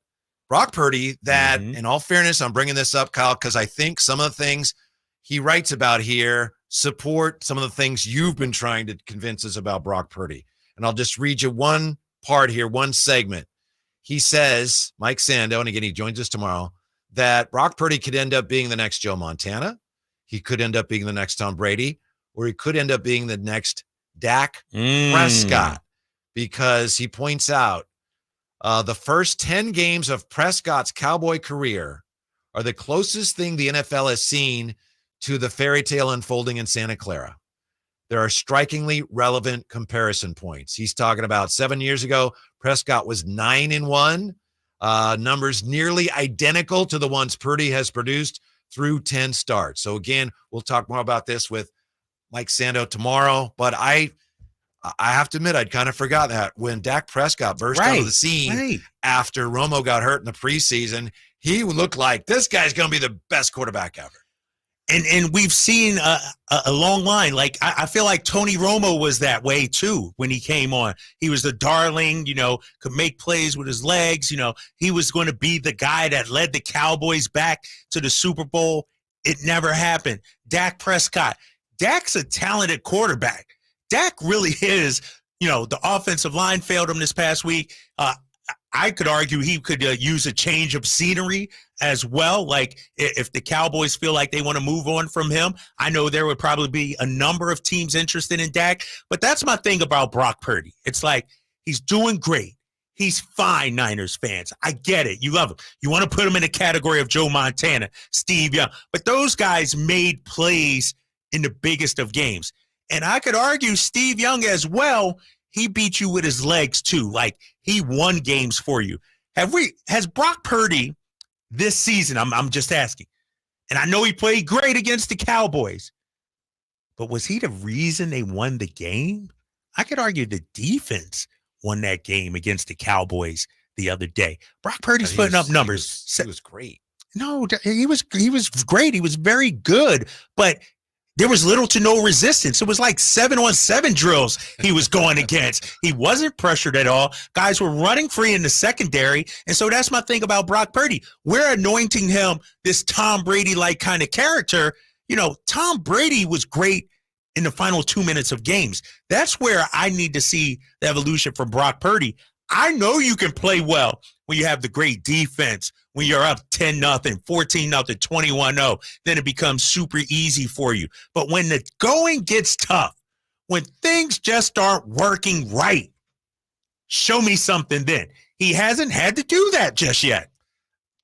Brock Purdy that, in all fairness, I'm bringing this up, Kyle, because I think some of the things he writes about here support some of the things you've been trying to convince us about Brock Purdy. And I'll just read you one part here, one segment. He says, Mike Sando, and again, he joins us tomorrow, that Brock Purdy could end up being the next Joe Montana. He could end up being the next Tom Brady, or he could end up being the next Dak Prescott, because he points out the first 10 games of Prescott's Cowboy career are the closest thing the NFL has seen to the fairy tale unfolding in Santa Clara. There are strikingly relevant comparison points. He's talking about 7 years ago, Prescott was 9-1, numbers nearly identical to the ones Purdy has produced through 10 starts. So again, we'll talk more about this with Mike Sando tomorrow, but I have to admit, I'd kind of forgot that when Dak Prescott burst onto the scene after Romo got hurt in the preseason, he looked like this guy's going to be the best quarterback ever. And we've seen a long line. Like, I feel like Tony Romo was that way, too, when he came on. He was the darling, could make plays with his legs. He was going to be the guy that led the Cowboys back to the Super Bowl. It never happened. Dak Prescott. Dak's a talented quarterback. Dak really is, the offensive line failed him this past week. I could argue he could use a change of scenery as well. Like, if the Cowboys feel like they want to move on from him, I know there would probably be a number of teams interested in Dak. But that's my thing about Brock Purdy. It's like, he's doing great. He's fine, Niners fans. I get it. You love him. You want to put him in the category of Joe Montana, Steve Young. But those guys made plays in the biggest of games. And I could argue Steve Young as well. He beat you with his legs too. Like, he won games for you. Has Brock Purdy this season, I'm just asking, and I know he played great against the Cowboys, But was he the reason they won the game? I could argue the defense won that game against the Cowboys the other day. Brock Purdy's putting up numbers. He was great. No, he was great. He was very good, but there was little to no resistance. It was like 7-on-7 drills he was going against. He wasn't pressured at all. Guys were running free in the secondary. And so that's my thing about Brock Purdy. We're anointing him this Tom Brady-like kind of character. You know, Tom Brady was great in the final 2 minutes of games. That's where I need to see the evolution from Brock Purdy. I know you can play well when you have the great defense, when you're up 10-0, 14-0, 21-0, then it becomes super easy for you. But when the going gets tough, when things just aren't working right, show me something then. He hasn't had to do that just yet.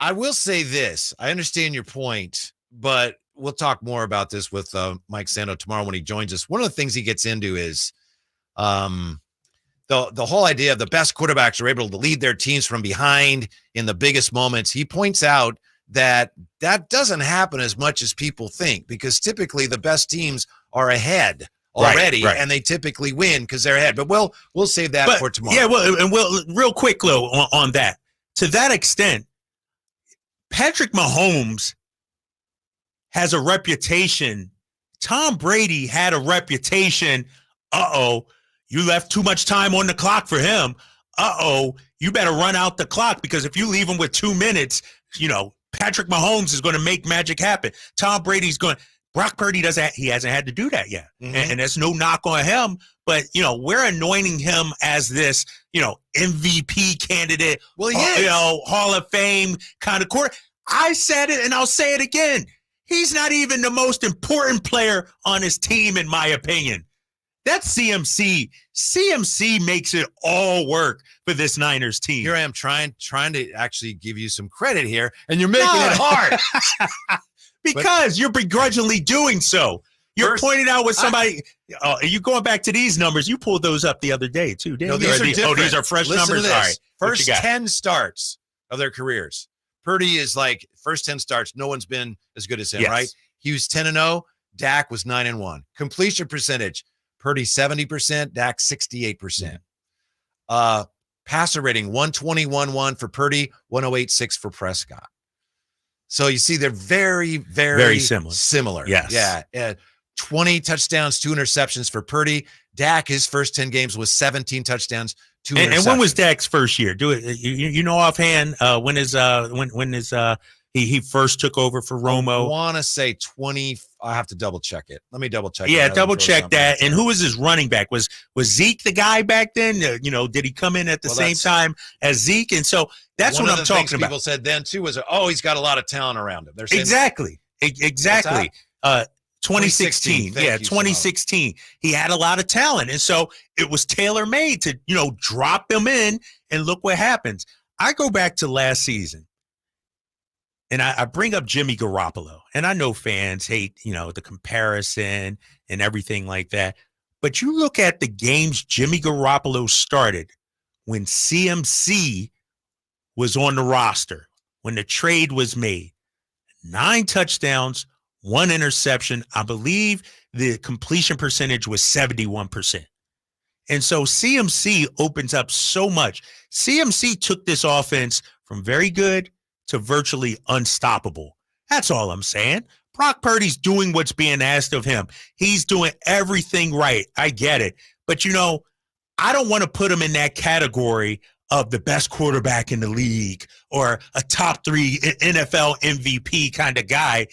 I will say this. I understand your point, but we'll talk more about this with Mike Sando tomorrow when he joins us. One of the things he gets into is the whole idea of the best quarterbacks are able to lead their teams from behind in the biggest moments. He points out that doesn't happen as much as people think, because typically the best teams are ahead already, right. and they typically win because they're ahead. But we'll save that for tomorrow. Yeah, well, and real quick, Lou, on that. To that extent, Patrick Mahomes has a reputation. Tom Brady had a reputation. You left too much time on the clock for him. You better run out the clock, because if you leave him with 2 minutes, Patrick Mahomes is going to make magic happen. Tom Brady's going. Brock Purdy he hasn't had to do that yet. Mm-hmm. And there's no knock on him, but we're anointing him as this, MVP candidate. Well, he is. Hall of Fame kind of court. I said it and I'll say it again. He's not even the most important player on his team, in my opinion. That's CMC. CMC makes it all work for this Niners team. Here I am trying to actually give you some credit here, and you're making it hard. Because you're begrudgingly doing so. You're pointing out with somebody. Are you going back to these numbers? You pulled those up the other day, too, didn't you? These are different. These are fresh Listen numbers? To this. All right. First 10 starts of their careers. Purdy is like first 10 starts. No one's been as good as him, right? He was 10-0. Dak was 9-1. Completion percentage. Purdy 70%, Dak 68%. Passer rating 121.1 for Purdy, 108.6 for Prescott. So you see, they're very, very similar. Yes. Yeah. 20 touchdowns, 2 interceptions for Purdy. Dak, his first 10 games was 17 touchdowns, 2 interceptions. And when was Dak's first year? Do it. You know offhand when he first took over for Romo? I want to say 20. I have to double check it. Let me double check. Yeah, double check that. And who was his running back? Was Zeke the guy back then? Did he come in at the same time as Zeke? And so that's what I'm talking about. People said then too was, he's got a lot of talent around him. They're saying exactly. 2016. Yeah, 2016. He had a lot of talent. And so it was tailor-made to, drop him in, and look what happens. I go back to last season, and I bring up Jimmy Garoppolo. And I know fans hate, the comparison and everything like that. But you look at the games Jimmy Garoppolo started when CMC was on the roster, when the trade was made. 9 touchdowns, 1 interception. I believe the completion percentage was 71%. And so CMC opens up so much. CMC took this offense from very good to virtually unstoppable. That's all I'm saying. Brock Purdy's doing what's being asked of him. He's doing everything right. I get it. But, I don't want to put him in that category of the best quarterback in the league or a top 3 NFL MVP kind of guy,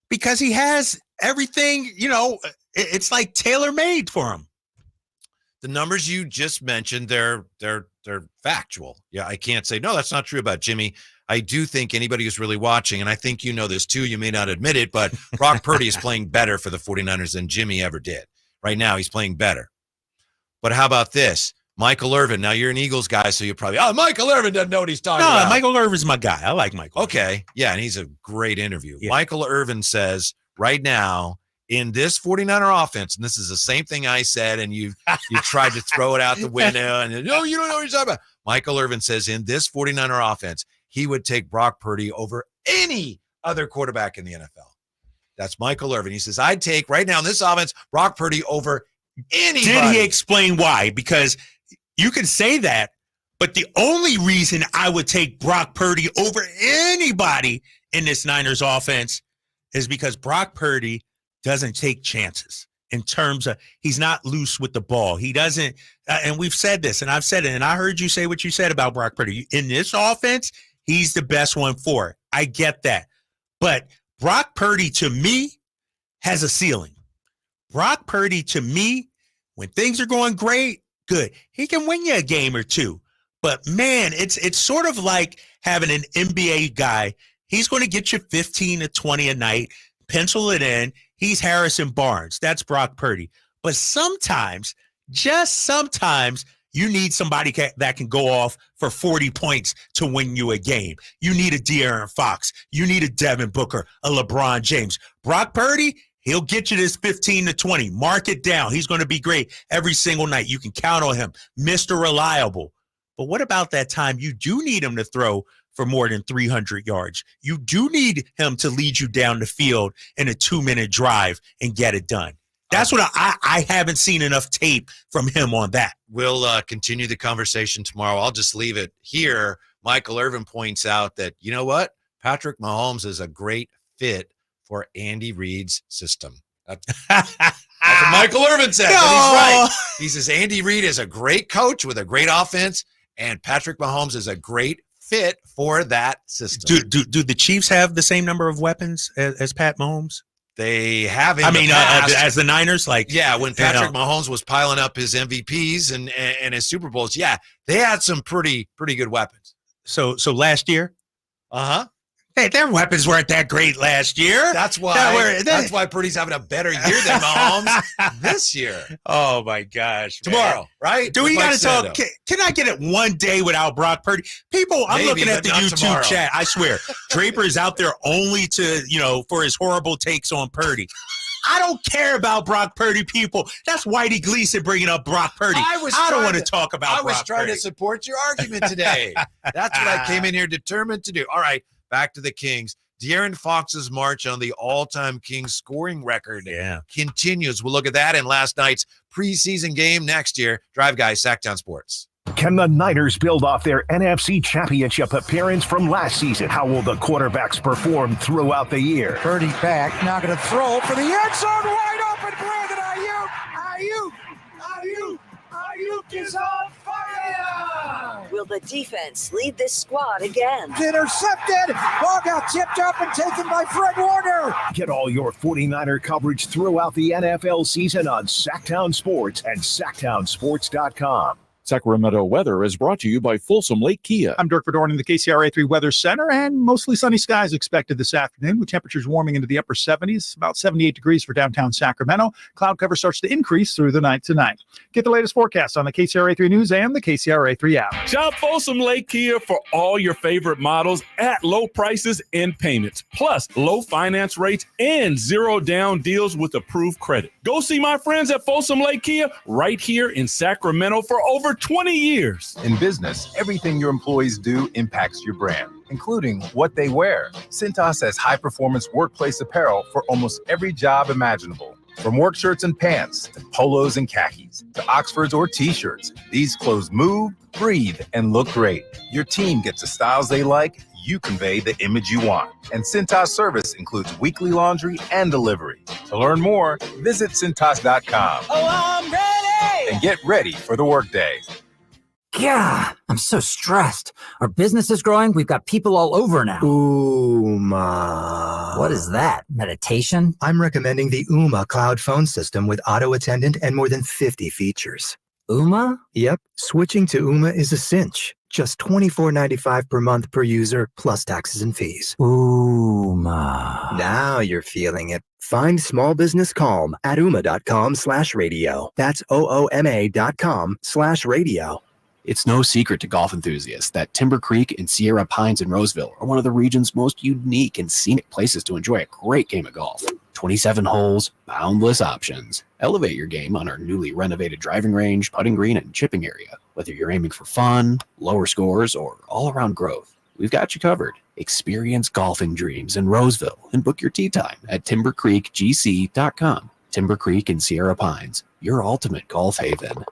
because he has everything, it's like tailor-made for him. The numbers you just mentioned, they're factual. Yeah, I can't say, no, that's not true about Jimmy. I do think anybody who's really watching, and I think you know this too, you may not admit it, but Brock Purdy is playing better for the 49ers than Jimmy ever did. Right now, he's playing better. But how about this? Michael Irvin. Now, you're an Eagles guy, so you're probably, Michael Irvin doesn't know what he's talking about. No, Michael Irvin's my guy. I like Michael. Okay. Yeah, and he's a great interview. Yeah. Michael Irvin says right now, in this 49er offense, and this is the same thing I said, and you tried to throw it out the window, and no, you don't know what you're talking about. Michael Irvin says in this 49er offense, he would take Brock Purdy over any other quarterback in the NFL. That's Michael Irvin. He says, I'd take right now in this offense Brock Purdy over anybody. Did he explain why? Because you can say that, but the only reason I would take Brock Purdy over anybody in this Niners offense is because Brock Purdy doesn't take chances in terms of he's not loose with the ball. He doesn't, and we've said this, and I've said it, and I heard you say what you said about Brock Purdy. In this offense, he's the best one for it. I get that. But Brock Purdy, to me, has a ceiling. Brock Purdy, to me, when things are going great, good. He can win you a game or two. But, man, it's sort of like having an NBA guy. He's going to get you 15 to 20 a night. Pencil it in. He's Harrison Barnes. That's Brock Purdy. But sometimes, just sometimes, you need somebody that can go off for 40 points to win you a game. You need a De'Aaron Fox. You need a Devin Booker, a LeBron James. Brock Purdy, he'll get you this 15 to 20. Mark it down. He's going to be great every single night. You can count on him. Mr. Reliable. But what about that time you do need him to throw for more than 300 yards? You do need him to lead you down the field in a 2-minute drive and get it done. That's what I haven't seen enough tape from him on that. We'll continue the conversation tomorrow. I'll just leave it here. Michael Irvin points out that, you know what? Patrick Mahomes is a great fit for Andy Reid's system. That's what Michael Irvin said. No. But he's right. He says Andy Reid is a great coach with a great offense, and Patrick Mahomes is a great fit for that system. Do the Chiefs have the same number of weapons as Pat Mahomes? They have. As the Niners, when Patrick Mahomes was piling up his MVPs and his Super Bowls, they had some pretty good weapons. So last year, hey, their weapons weren't that great last year. That's why Purdy's having a better year than Mahomes this year. Oh my gosh! Tomorrow, man. right? Do we got to talk? Can I get it one day without Brock Purdy? People, I'm looking at the YouTube chat. I swear, Draper is out there only to for his horrible takes on Purdy. I don't care about Brock Purdy, people. That's Whitey Gleason bringing up Brock Purdy. I don't want to talk about Brock Purdy. I was trying to support your argument today. That's what I came in here determined to do. All right. Back to the Kings. De'Aaron Fox's march on the all-time Kings scoring record continues. We'll look at that in last night's preseason game next year. Drive Guys, Sactown Sports. Can the Niners build off their NFC Championship appearance from last season? How will the quarterbacks perform throughout the year? Purdy back, now going to throw for the end zone, wide open, Brandon Ayuk is on fire! Will the defense lead this squad again? Intercepted! Ball got tipped up and taken by Fred Warner! Get all your 49er coverage throughout the NFL season on Sactown Sports and SactownSports.com. Sacramento weather is brought to you by Folsom Lake Kia. I'm Dirk Verdorn in the KCRA3 Weather Center, and mostly sunny skies expected this afternoon with temperatures warming into the upper 70s, about 78 degrees for downtown Sacramento. Cloud cover starts to increase through the night tonight. Get the latest forecast on the KCRA3 News and the KCRA3 app. Shop Folsom Lake Kia for all your favorite models at low prices and payments, plus low finance rates and zero down deals with approved credit. Go see my friends at Folsom Lake Kia right here in Sacramento for over 20 years. In business, everything your employees do impacts your brand, including what they wear. Cintas has high-performance workplace apparel for almost every job imaginable. From work shirts and pants, to polos and khakis, to Oxfords or T-shirts, these clothes move, breathe, and look great. Your team gets the styles they like, you convey the image you want. And Cintas service includes weekly laundry and delivery. To learn more, visit Cintas.com. Oh, I'm ready! And get ready for the workday. Yeah, I'm so stressed. Our business is growing. We've got people all over now. Ooma. What is that? Meditation? I'm recommending the Ooma cloud phone system with auto attendant and more than 50 features. Ooma? Yep. Switching to Ooma is a cinch. Just $24.95 per month per user, plus taxes and fees. Ooma. Now you're feeling it. Find small business calm at ooma.com/radio. That's OOMA.com/radio. It's no secret to golf enthusiasts that Timber Creek and Sierra Pines in Roseville are one of the region's most unique and scenic places to enjoy a great game of golf. 27 holes, boundless options. Elevate your game on our newly renovated driving range, putting green, and chipping area. Whether you're aiming for fun, lower scores, or all-around growth, we've got you covered. Experience golfing dreams in Roseville and book your tee time at timbercreekgc.com. Timber Creek and Sierra Pines, your ultimate golf haven.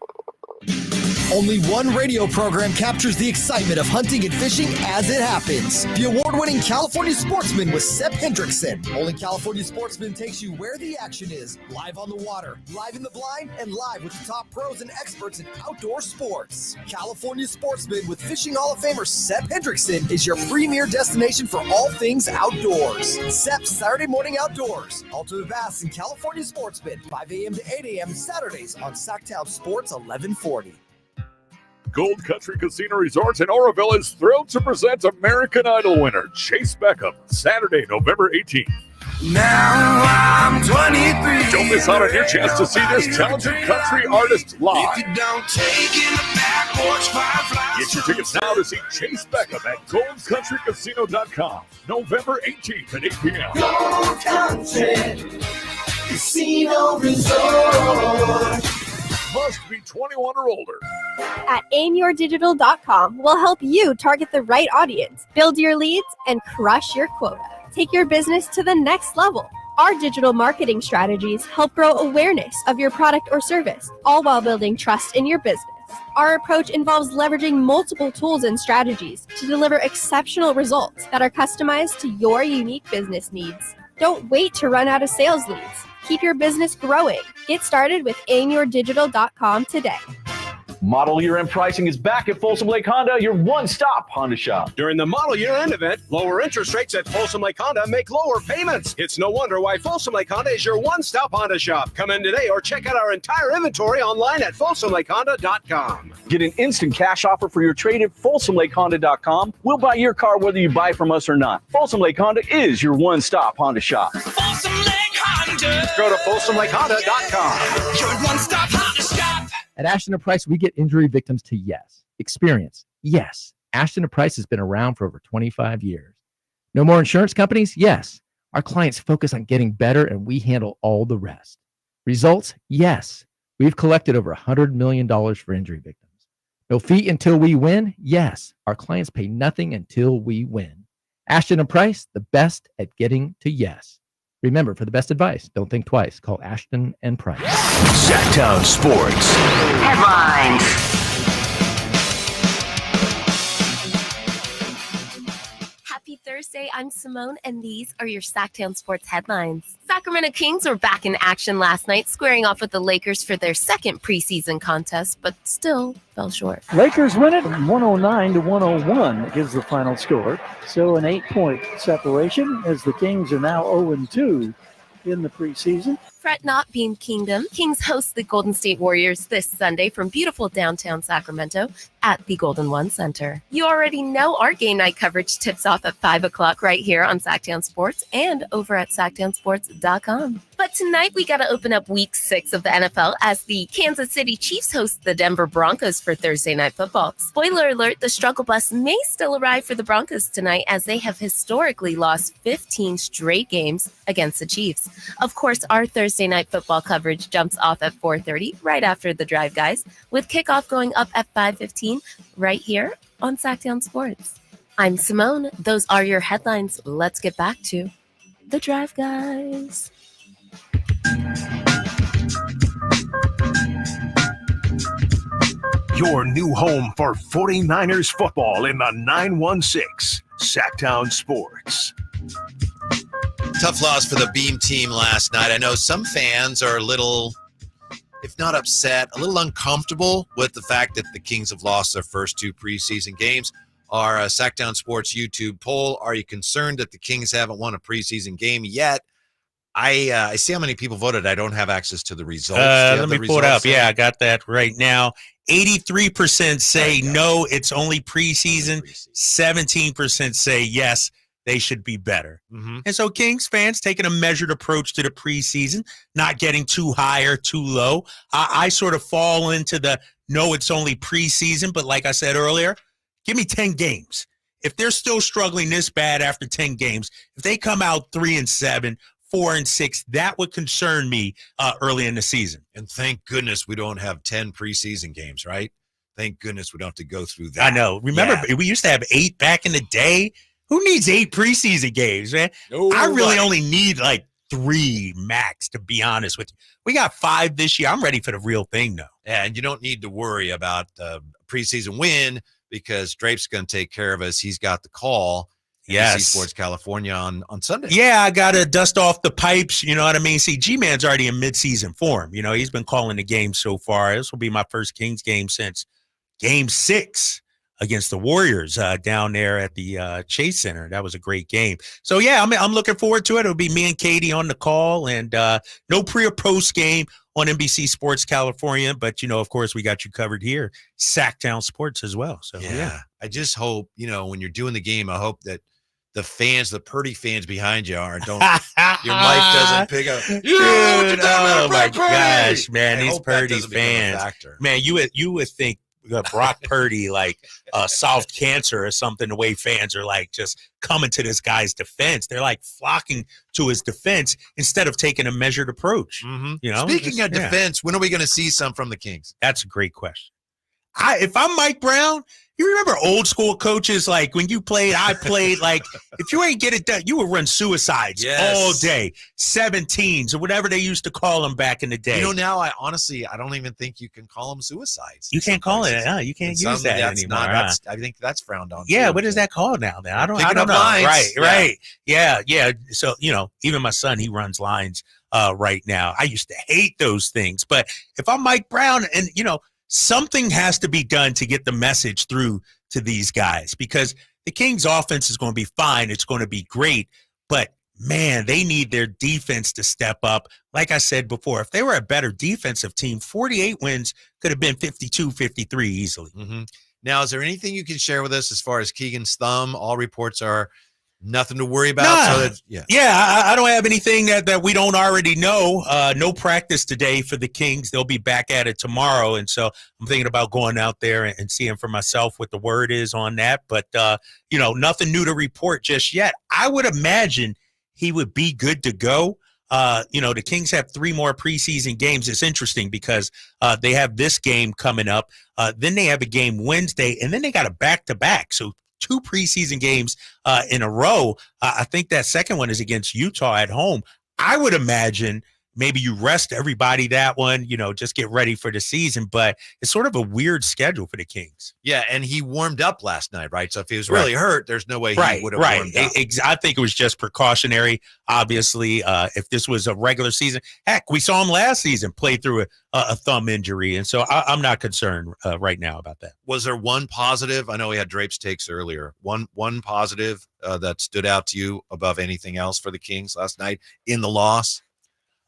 Only one radio program captures the excitement of hunting and fishing as it happens. The award-winning California Sportsman with Sep Hendrickson. Only California Sportsman takes you where the action is. Live on the water, live in the blind, and live with the top pros and experts in outdoor sports. California Sportsman with Fishing Hall of Famer Sep Hendrickson is your premier destination for all things outdoors. Sep's Saturday Morning Outdoors. Ultimate Bass and California Sportsman. 5 a.m. to 8 a.m. Saturdays on Sactown Sports 1140. Gold Country Casino Resorts in Oroville is thrilled to present American Idol winner Chase Beckham, Saturday, November 18th. Now I'm 23. Don't miss out on your chance to see this talented country artist live. If you don't take in the backwards firefly. Get your tickets now to see Chase Beckham at goldcountrycasino.com, November 18th at 8 p.m. Gold Country Casino Resort. Must be 21 or older. At aimyourdigital.com, we'll help you target the right audience, build your leads, and crush your quota. Take your business to the next level. Our digital marketing strategies help grow awareness of your product or service, all while building trust in your business. Our approach involves leveraging multiple tools and strategies to deliver exceptional results that are customized to your unique business needs. Don't wait to run out of sales leads. Keep your business growing. Get started with aimyourdigital.com today. Model Year End pricing is back at Folsom Lake Honda, your one-stop Honda shop. During the Model Year End event, lower interest rates at Folsom Lake Honda make lower payments. It's no wonder why Folsom Lake Honda is your one-stop Honda shop. Come in today or check out our entire inventory online at folsomlakehonda.com. Get an instant cash offer for your trade at folsomlakehonda.com. We'll buy your car whether you buy from us or not. Folsom Lake Honda is your one-stop Honda shop. Folsom Lake Honda. Go to folsomlakehonda.com. Your one-stop Honda shop. At Ashton & Price, we get injury victims to yes. Experience, yes. Ashton & Price has been around for over 25 years. No more insurance companies? Yes. Our clients focus on getting better, and we handle all the rest. Results? Yes. We've collected over $100 million for injury victims. No fee until we win? Yes. Our clients pay nothing until we win. Ashton & Price, the best at getting to yes. Remember, for the best advice, don't think twice. Call Ashton & Price. Sactown Sports. Headlines. Happy Thursday, I'm Simone, and these are your Sactown Sports headlines. Sacramento Kings were back in action last night, squaring off with the Lakers for their second preseason contest, but still fell short. Lakers win it 109-101 is the final score. So an 8-point separation as the Kings are now 0-2 in the preseason. Fret not, Beam Kingdom. Kings host the Golden State Warriors this Sunday from beautiful downtown Sacramento at the Golden One Center. You already know our game night coverage tips off at 5 o'clock right here on Sactown Sports and over at SactownSports.com. But tonight we got to open up week 6 of the NFL as the Kansas City Chiefs host the Denver Broncos for Thursday Night Football. Spoiler alert, the struggle bus may still arrive for the Broncos tonight as they have historically lost 15 straight games against the Chiefs. Of course, our Thursday Night Football coverage jumps off at 4:30 right after the Drive Guys, with kickoff going up at 5:15 right here on Sactown Sports. I'm Simone. Those are your headlines. Let's get back to the Drive Guys. Your new home for 49ers football in the 916. Sactown Sports. Tough loss for the Beam team last night. I know some fans are a little, if not upset, a little uncomfortable with the fact that the Kings have lost their first 2 preseason games. Our Sactown Sports YouTube poll, are you concerned that the Kings haven't won a preseason game yet? I see how many people voted. I don't have access to the results. Let me pull it up. Yeah, I got that right now. 83% say no, it's only preseason. 17% say yes, they should be better. Mm-hmm. And so Kings fans taking a measured approach to the preseason, not getting too high or too low. I sort of fall into the no, it's only preseason, but like I said earlier, give me 10 games. If they're still struggling this bad after 10 games, if they come out 3-7, 4-6, that would concern me early in the season. And thank goodness we don't have 10 preseason games, right? Thank goodness we don't have to go through that. I know. Remember, we used to have 8 back in the day. Who needs 8 preseason games, man? I really only need like 3 max, to be honest with you. We got 5 this year. I'm ready for the real thing, though. And you don't need to worry about preseason win because Drape's going to take care of us. He's got the call. Yes. NBC Sports California on Sunday. Yeah, I got to dust off the pipes. You know what I mean? See, G-Man's already in midseason form. You know, he's been calling the game so far. This will be my first Kings game since Game 6 against the Warriors down there at the Chase Center. That was a great game. So, yeah, I'm looking forward to it. It'll be me and Katie on the call, and no pre or post game on NBC Sports California. But, you know, of course, we got you covered here, Sactown Sports as well. So, yeah. I just hope, you know, when you're doing the game, I hope that the fans, the Purdy fans behind you your mic doesn't pick up. Oh my gosh, man, these Purdy fans, man, you would think Brock Purdy like solved cancer or something. The way fans are like just coming to this guy's defense, they're like flocking to his defense instead of taking a measured approach. You know, speaking of defense, when are we going to see some from the Kings? That's a great question. If I'm Mike Brown, you remember old school coaches, like when you played, I played, like if you ain't get it done, you would run suicides all day, 17s or whatever they used to call them back in the day. You know, now I don't even think you can call them suicides. You can't call it. You can't use that anymore. I think that's frowned on. Yeah, too, what is that called now? I don't know. Lines. Right. Yeah. So, you know, even my son, he runs lines right now. I used to hate those things. But if I'm Mike Brown and, you know, something has to be done to get the message through to these guys because the Kings offense is going to be fine. It's going to be great. But, man, they need their defense to step up. Like I said before, if they were a better defensive team, 48 wins could have been 52, 53 easily. Now, is there anything you can share with us as far as Keegan's thumb? All reports are nothing to worry about. Nah. I don't have anything that we don't already know. No practice today for the Kings. They'll be back at it tomorrow. And so I'm thinking about going out there and seeing for myself what the word is on that. But, you know, nothing new to report just yet. I would imagine he would be good to go. You know, the Kings have 3 more preseason games. It's interesting because they have this game coming up. Then they have a game Wednesday, and then they got a back-to-back. So 2 preseason games in a row. I think that second one is against Utah at home. I would imagine maybe you rest everybody that one, you know, just get ready for the season. But it's sort of a weird schedule for the Kings. Yeah, and he warmed up last night, right? So if he was really hurt, there's no way he would have warmed up. I think it was just precautionary. Obviously, if this was a regular season, heck, we saw him last season play through a thumb injury. And so I'm not concerned right now about that. Was there one positive? I know we had Drape's takes earlier. One positive that stood out to you above anything else for the Kings last night in the loss?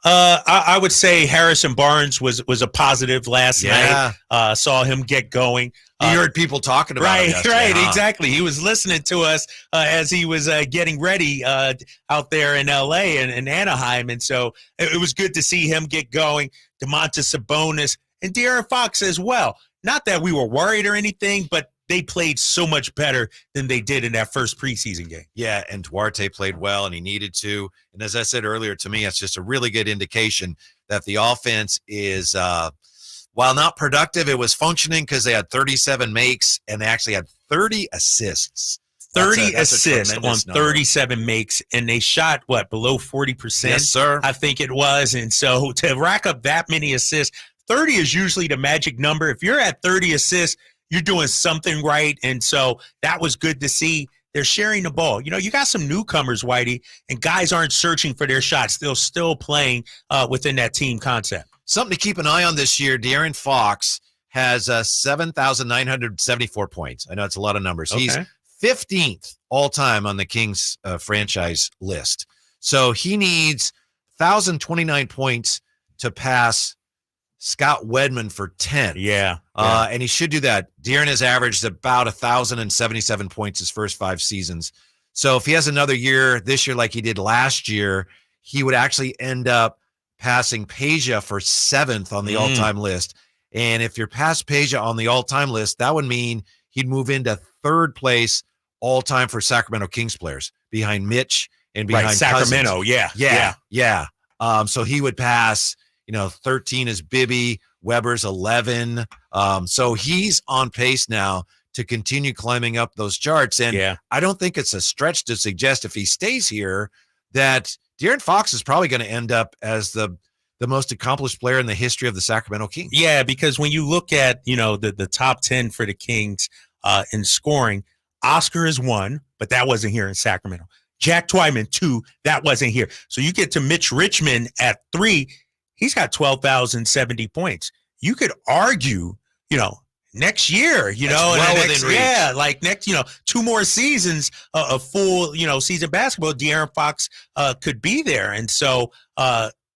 I would say Harrison Barnes was a positive last night. Saw him get going. You heard people talking about him yesterday, exactly. He was listening to us as he was getting ready out there in L.A. and Anaheim, and so it was good to see him get going. Domantas Sabonis and De'Aaron Fox as well. Not that we were worried or anything, but they played so much better than they did in that first preseason game. Yeah, and Duarte played well, and he needed to. And as I said earlier, to me, it's just a really good indication that the offense is, while not productive, it was functioning because they had 37 makes, and they actually had 30 assists. 30 assists on 37 makes, and they shot, below 40%? Yes, sir. I think it was. And so to rack up that many assists, 30 is usually the magic number. If you're at 30 assists, you're doing something right. And so that was good to see. They're sharing the ball. You know, you got some newcomers, Whitey, and guys aren't searching for their shots. They're still playing within that team concept. Something to keep an eye on this year, De'Aaron Fox has 7,974 points. I know it's a lot of numbers. Okay. He's 15th all-time on the Kings franchise list. So he needs 1,029 points to pass Scott Wedman for 10. Yeah. And he should do that. De'Aaron has averaged about 1,077 points his first 5 seasons. So if he has another year this year like he did last year, he would actually end up passing Peja for 7th on the all-time list. And if you're past Peja on the all-time list, that would mean he'd move into 3rd place all-time for Sacramento Kings players behind Mitch and behind Sacramento. Cousins. Yeah. So he would pass, 13 is Bibby, Weber's 11. So he's on pace now to continue climbing up those charts. And I don't think it's a stretch to suggest if he stays here that De'Aaron Fox is probably going to end up as the most accomplished player in the history of the Sacramento Kings. Yeah, because when you look at, the top 10 for the Kings in scoring, Oscar is 1, but that wasn't here in Sacramento. Jack Twyman, 2, that wasn't here. So you get to Mitch Richmond at 3, he's got 12,070 points. You could argue, next year, next, 2 more seasons of full, season basketball, De'Aaron Fox could be there. And so,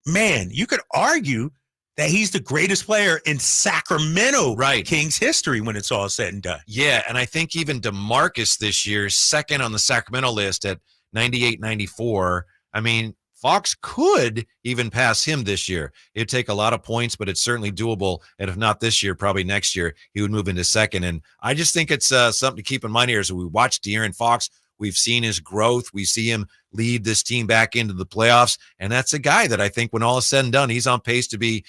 man, you could argue that he's the greatest player in Sacramento Kings history when it's all said and done. Yeah, and I think even DeMarcus this year, second on the Sacramento list at 98-94. I mean, Fox could even pass him this year. It'd take a lot of points, but it's certainly doable. And if not this year, probably next year, he would move into second. And I just think it's something to keep in mind here as we watch De'Aaron Fox. We've seen his growth. We see him lead this team back into the playoffs. And that's a guy that I think when all is said and done, he's on pace to be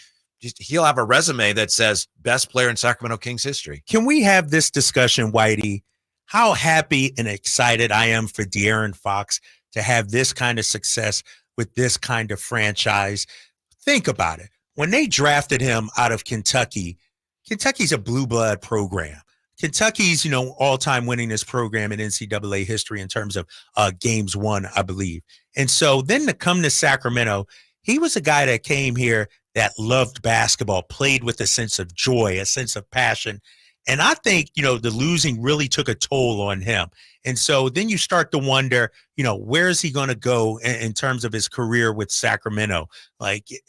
he'll have a resume that says best player in Sacramento Kings history. Can we have this discussion, Whitey? How happy and excited I am for De'Aaron Fox to have this kind of success with this kind of franchise. Think about it. When they drafted him out of Kentucky, Kentucky's a blue blood program. Kentucky's, all-time winningest program in NCAA history in terms of games won, I believe. And so then to come to Sacramento, he was a guy that came here that loved basketball, played with a sense of joy, a sense of passion. And I think, the losing really took a toll on him. And so then you start to wonder, where is he going to go in terms of his career with Sacramento?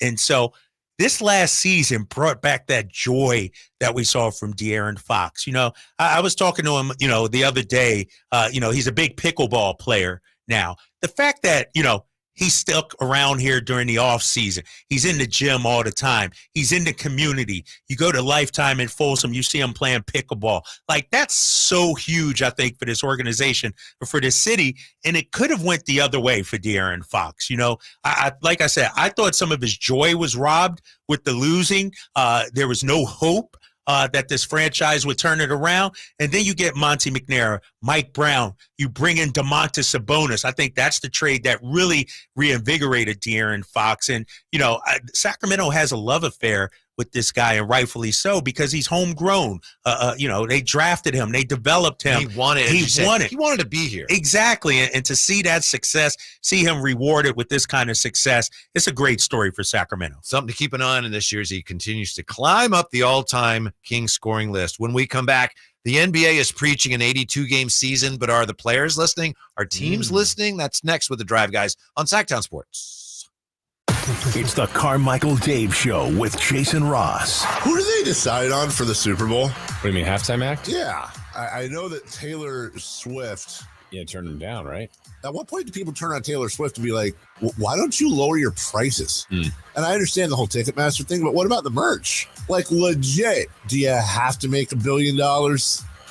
And so this last season brought back that joy that we saw from De'Aaron Fox. I was talking to him, the other day, he's a big pickleball player now. The fact that, he's stuck around here during the off season. He's in the gym all the time. He's in the community. You go to Lifetime in Folsom, you see him playing pickleball. That's so huge, I think, for this organization, for this city. And it could have went the other way for De'Aaron Fox. Like I said, I thought some of his joy was robbed with the losing. There was no hope that this franchise would turn it around. And then you get Monty McNair, Mike Brown. You bring in Domantas Sabonis. I think that's the trade that really reinvigorated De'Aaron Fox. And, Sacramento has a love affair with this guy, and rightfully so, because he's homegrown. They drafted him. They developed him. He wanted to be here. Exactly. And to see that success, see him rewarded with this kind of success, it's a great story for Sacramento. Something to keep an eye on in this year as he continues to climb up the all-time Kings scoring list. When we come back, the NBA is preaching an 82-game season, but are the players listening? Are teams listening? That's next with the Drive Guys on Sactown Sports. It's the Carmichael Dave Show with Jason Ross. Who do they decide on for the Super Bowl? What do you mean, halftime act? Yeah. I know that Taylor Swift. Yeah, turned him down, right? At what point do people turn on Taylor Swift and be like, why don't you lower your prices? And I understand the whole Ticketmaster thing, but what about the merch? Legit, do you have to make $1 billion?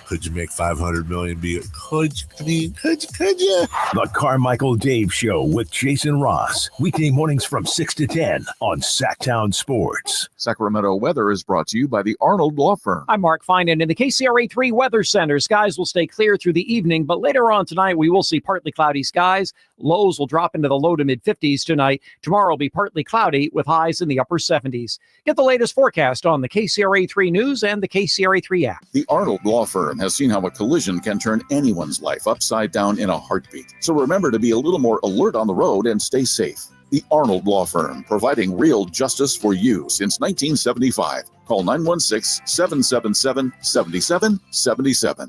Could you make 500 million be? Could you? The Carmichael Dave Show with Jason Ross. Weekday mornings from 6 to 10 on Sactown Sports. Sacramento weather is brought to you by the Arnold Law Firm. I'm Mark Finan in the KCRA 3 Weather Center. Skies will stay clear through the evening, but later on tonight we will see partly cloudy skies. Lows will drop into the low to mid 50s tonight. Tomorrow will be partly cloudy with highs in the upper 70s. Get the latest forecast on the KCRA 3 News and the KCRA 3 app. The Arnold Law Firm has seen how a collision can turn anyone's life upside down in a heartbeat. So remember to be a little more alert on the road and stay safe. The Arnold Law Firm, providing real justice for you since 1975. Call 916-777-7777.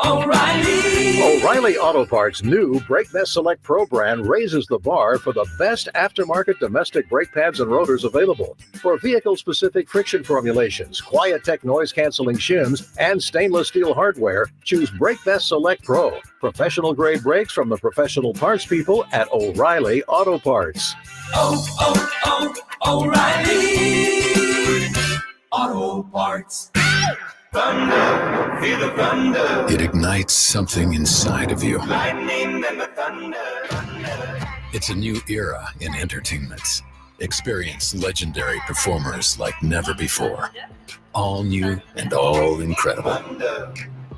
O'Reilly. O'Reilly Auto Parts' new Brake Best Select Pro brand raises the bar for the best aftermarket domestic brake pads and rotors available. For vehicle-specific friction formulations, Quiet-Tech noise-canceling shims, and stainless steel hardware, choose Brake Best Select Pro. Professional-grade brakes from the professional parts people at O'Reilly Auto Parts. O'Reilly Auto Parts. Thunder, feel the thunder. It ignites something inside of you. Lightning and the thunder. It's a new era in entertainment. Experience legendary performers like never before. All new and all incredible.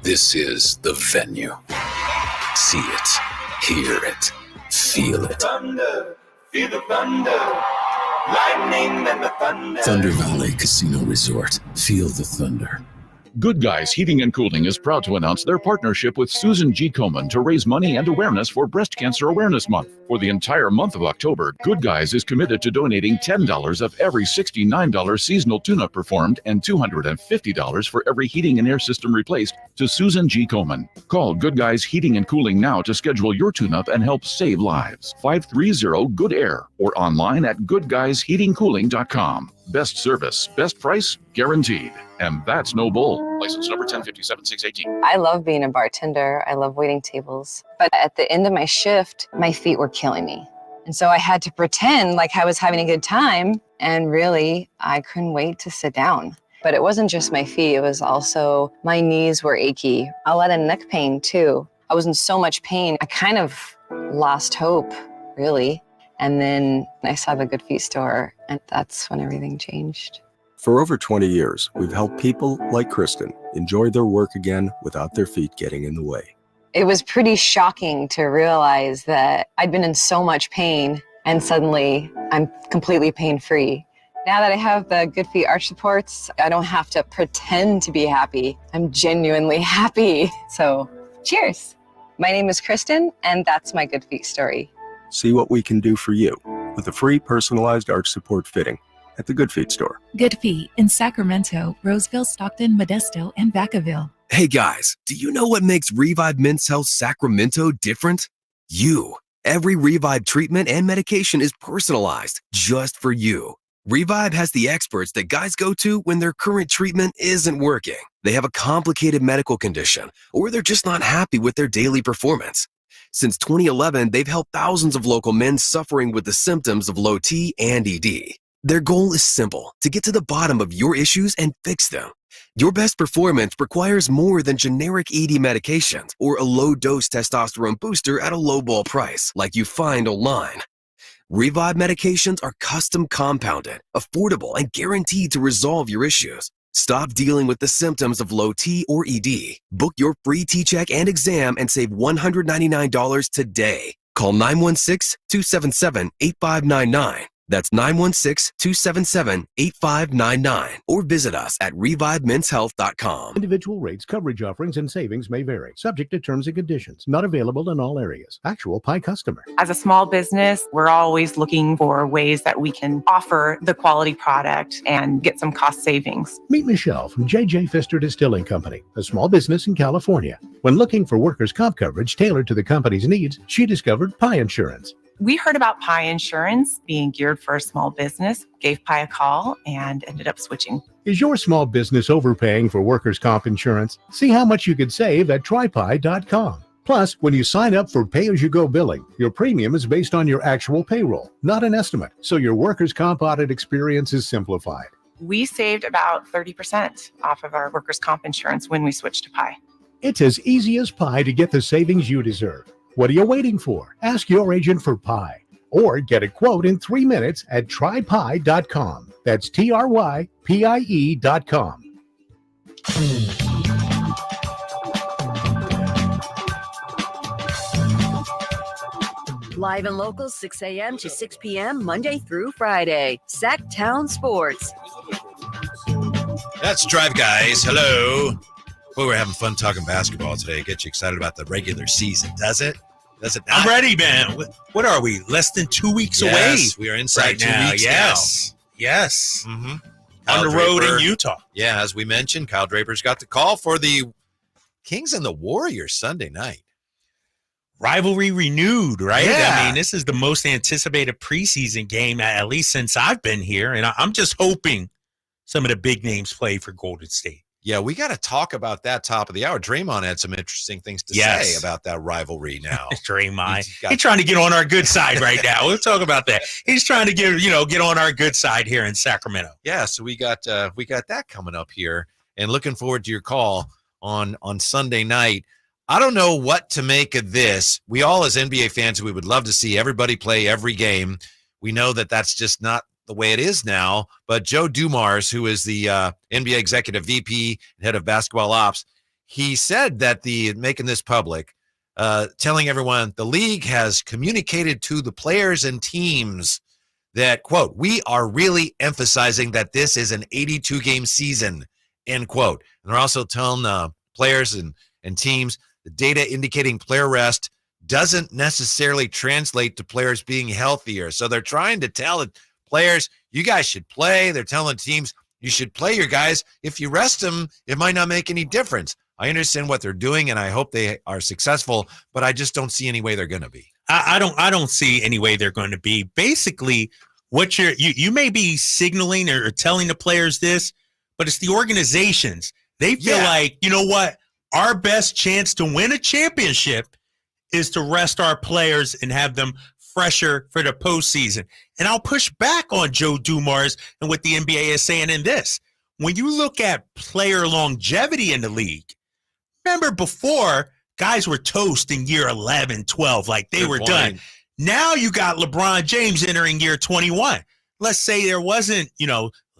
This is the venue. See it, hear it, feel it. Thunder, feel the thunder. Lightning and the thunder. Thunder Valley Casino Resort. Feel the thunder. Good Guys Heating and Cooling is proud to announce their partnership with Susan G. Komen to raise money and awareness for Breast Cancer Awareness Month. For the entire month of October, Good Guys is committed to donating $10 of every $69 seasonal tune-up performed and $250 for every heating and air system replaced to Susan G. Komen. Call Good Guys Heating and Cooling now to schedule your tune-up and help save lives. 530-GOOD-AIR or online at goodguysheatingcooling.com. Best service, best price, guaranteed. And that's no bull. License number 1057618. I love being a bartender. I love waiting tables. But at the end of my shift, my feet were killing me. And so I had to pretend like I was having a good time. And really, I couldn't wait to sit down. But it wasn't just my feet. It was also my knees were achy. A lot of neck pain, too. I was in so much pain. I kind of lost hope, really. And then I saw the Good Feet store, and that's when everything changed. For over 20 years, we've helped people like Kristen enjoy their work again without their feet getting in the way. It was pretty shocking to realize that I'd been in so much pain, and suddenly I'm completely pain-free. Now that I have the Good Feet arch supports, I don't have to pretend to be happy. I'm genuinely happy. So, cheers. My name is Kristen, and that's my Good Feet story. See what we can do for you with a free personalized arch support fitting at the Good Feet store. Good Feet in Sacramento, Roseville, Stockton, Modesto, and Vacaville. Hey guys, do you know what makes Revive Men's Health Sacramento different? You. Every Revive treatment and medication is personalized just for you. Revive has the experts that guys go to when their current treatment isn't working. They have a complicated medical condition, or they're just not happy with their daily performance. Since 2011, they've helped thousands of local men suffering with the symptoms of low T and ED. Their goal is simple: to get to the bottom of your issues and fix them. Your best performance requires more than generic ED medications or a low-dose testosterone booster at a low-ball price like you find online. Revive medications are custom compounded, affordable, and guaranteed to resolve your issues. Stop dealing with the symptoms of low T or ED. Book your free T-check and exam and save $199 today. Call 916-277-8599. That's 916-277-8599. Or visit us at revivemenshealth.com. Individual rates, coverage offerings, and savings may vary. Subject to terms and conditions. Not available in all areas. Actual Pi customer. As a small business, we're always looking for ways that we can offer the quality product and get some cost savings. Meet Michelle from J.J. Pfister Distilling Company, a small business in California. When looking for workers' comp coverage tailored to the company's needs, she discovered Pi Insurance. We heard about Pi Insurance being geared for a small business, gave Pi a call, and ended up switching. Is your small business overpaying for workers' comp insurance? See how much you could save at trypi.com. Plus, when you sign up for pay-as-you-go billing, your premium is based on your actual payroll, not an estimate, so your workers' comp audit experience is simplified. We saved about 30% off of our workers' comp insurance when we switched to Pi. It's as easy as pie to get the savings you deserve. What are you waiting for? Ask your agent for Pi or get a quote in 3 minutes at trypi.com. That's TRYPIE.com. Live and local, 6 a.m. to 6 p.m., Monday through Friday. Sactown Sports. That's Drive Guys. Hello. Boy, we're having fun talking basketball today. Get you excited about the regular season, does it? Does it not? I'm ready, man. What are we? Less than 2 weeks away. Yes, we are inside right 2 now. weeks Yes. now. Yes. Mm-hmm. On the road in Utah. Yeah, as we mentioned, Kyle Draper's got the call for the Kings and the Warriors Sunday night. Rivalry renewed, right? Yeah. I mean, this is the most anticipated preseason game, at least since I've been here. And I'm just hoping some of the big names play for Golden State. Yeah, we got to talk about that top of the hour. Draymond had some interesting things to say about that rivalry now. Draymond. He's trying to get on our good side right now. We'll talk about that. He's trying to get on our good side here in Sacramento. Yeah, so we got that coming up here, and looking forward to your call on Sunday night. I don't know what to make of this. We all, as NBA fans, we would love to see everybody play every game. We know that that's just not the way it is now. But Joe Dumars, who is the NBA executive VP and head of basketball ops, he said that making this public, telling everyone the league has communicated to the players and teams that, quote, we are really emphasizing that this is an 82-game season, end quote. And they're also telling players and teams the data indicating player rest doesn't necessarily translate to players being healthier. So they're trying to tell players, you guys should play. They're telling teams, you should play your guys. If you rest them, it might not make any difference. I understand what they're doing, and I hope they are successful, but I just don't see any way they're going to be. I don't see any way they're going to be. Basically, what you may be signaling or telling the players this, but it's the organizations. They feel like, you know what? Our best chance to win a championship is to rest our players and have them fresher for the postseason. And I'll push back on Joe Dumars and what the NBA is saying in this. When you look at player longevity in the league, remember before, guys were toast in year 11, 12, like they were done. Now you got LeBron James entering year 21. Let's say there wasn't,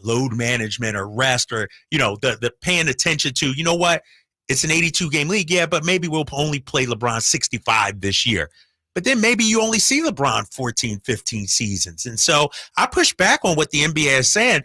load management or rest or, the paying attention to, you know what? It's an 82-game league, yeah, but maybe we'll only play LeBron 65 this year. But then maybe you only see LeBron 14, 15 seasons. And so I push back on what the NBA is saying.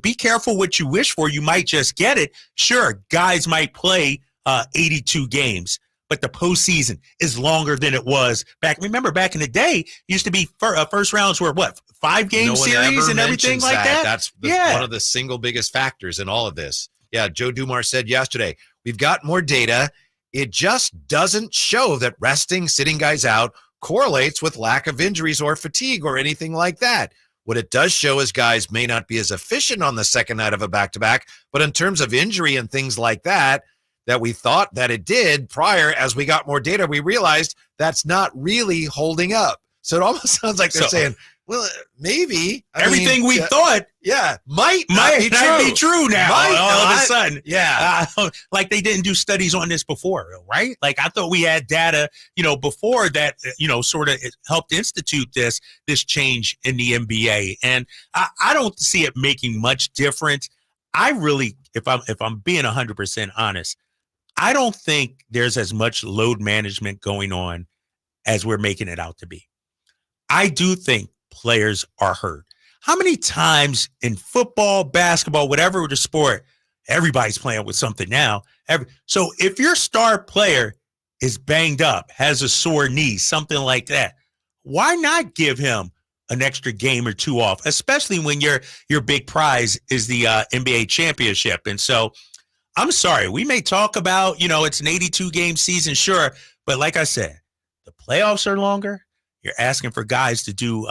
Be careful what you wish for. You might just get it. Sure, guys might play 82 games, but the postseason is longer than it was back. Remember, back in the day, used to be first rounds were what, 5-game series and everything like that? That's one of the single biggest factors in all of this. Yeah, Joe Dumars said yesterday, we've got more data. It just doesn't show that resting, sitting guys out correlates with lack of injuries or fatigue or anything like that. What it does show is guys may not be as efficient on the second night of a back-to-back, but in terms of injury and things like that we thought that it did prior, as we got more data, we realized that's not really holding up. So it almost sounds like they're saying, well, maybe. Everything we thought might not be true now all of a sudden. Yeah. Like they didn't do studies on this before, right? Like I thought we had data, before that, sort of helped institute this change in the NBA. And I don't see it making much difference. I really, if I'm being 100% honest, I don't think there's as much load management going on as we're making it out to be. I do think players are hurt. How many times in football, basketball, whatever the sport, everybody's playing with something now. So if your star player is banged up, has a sore knee, something like that, why not give him an extra game or two off, especially when your big prize is the NBA championship? And so I'm sorry, we may talk about, it's an 82-game season, sure. But like I said, the playoffs are longer. You're asking for guys to do,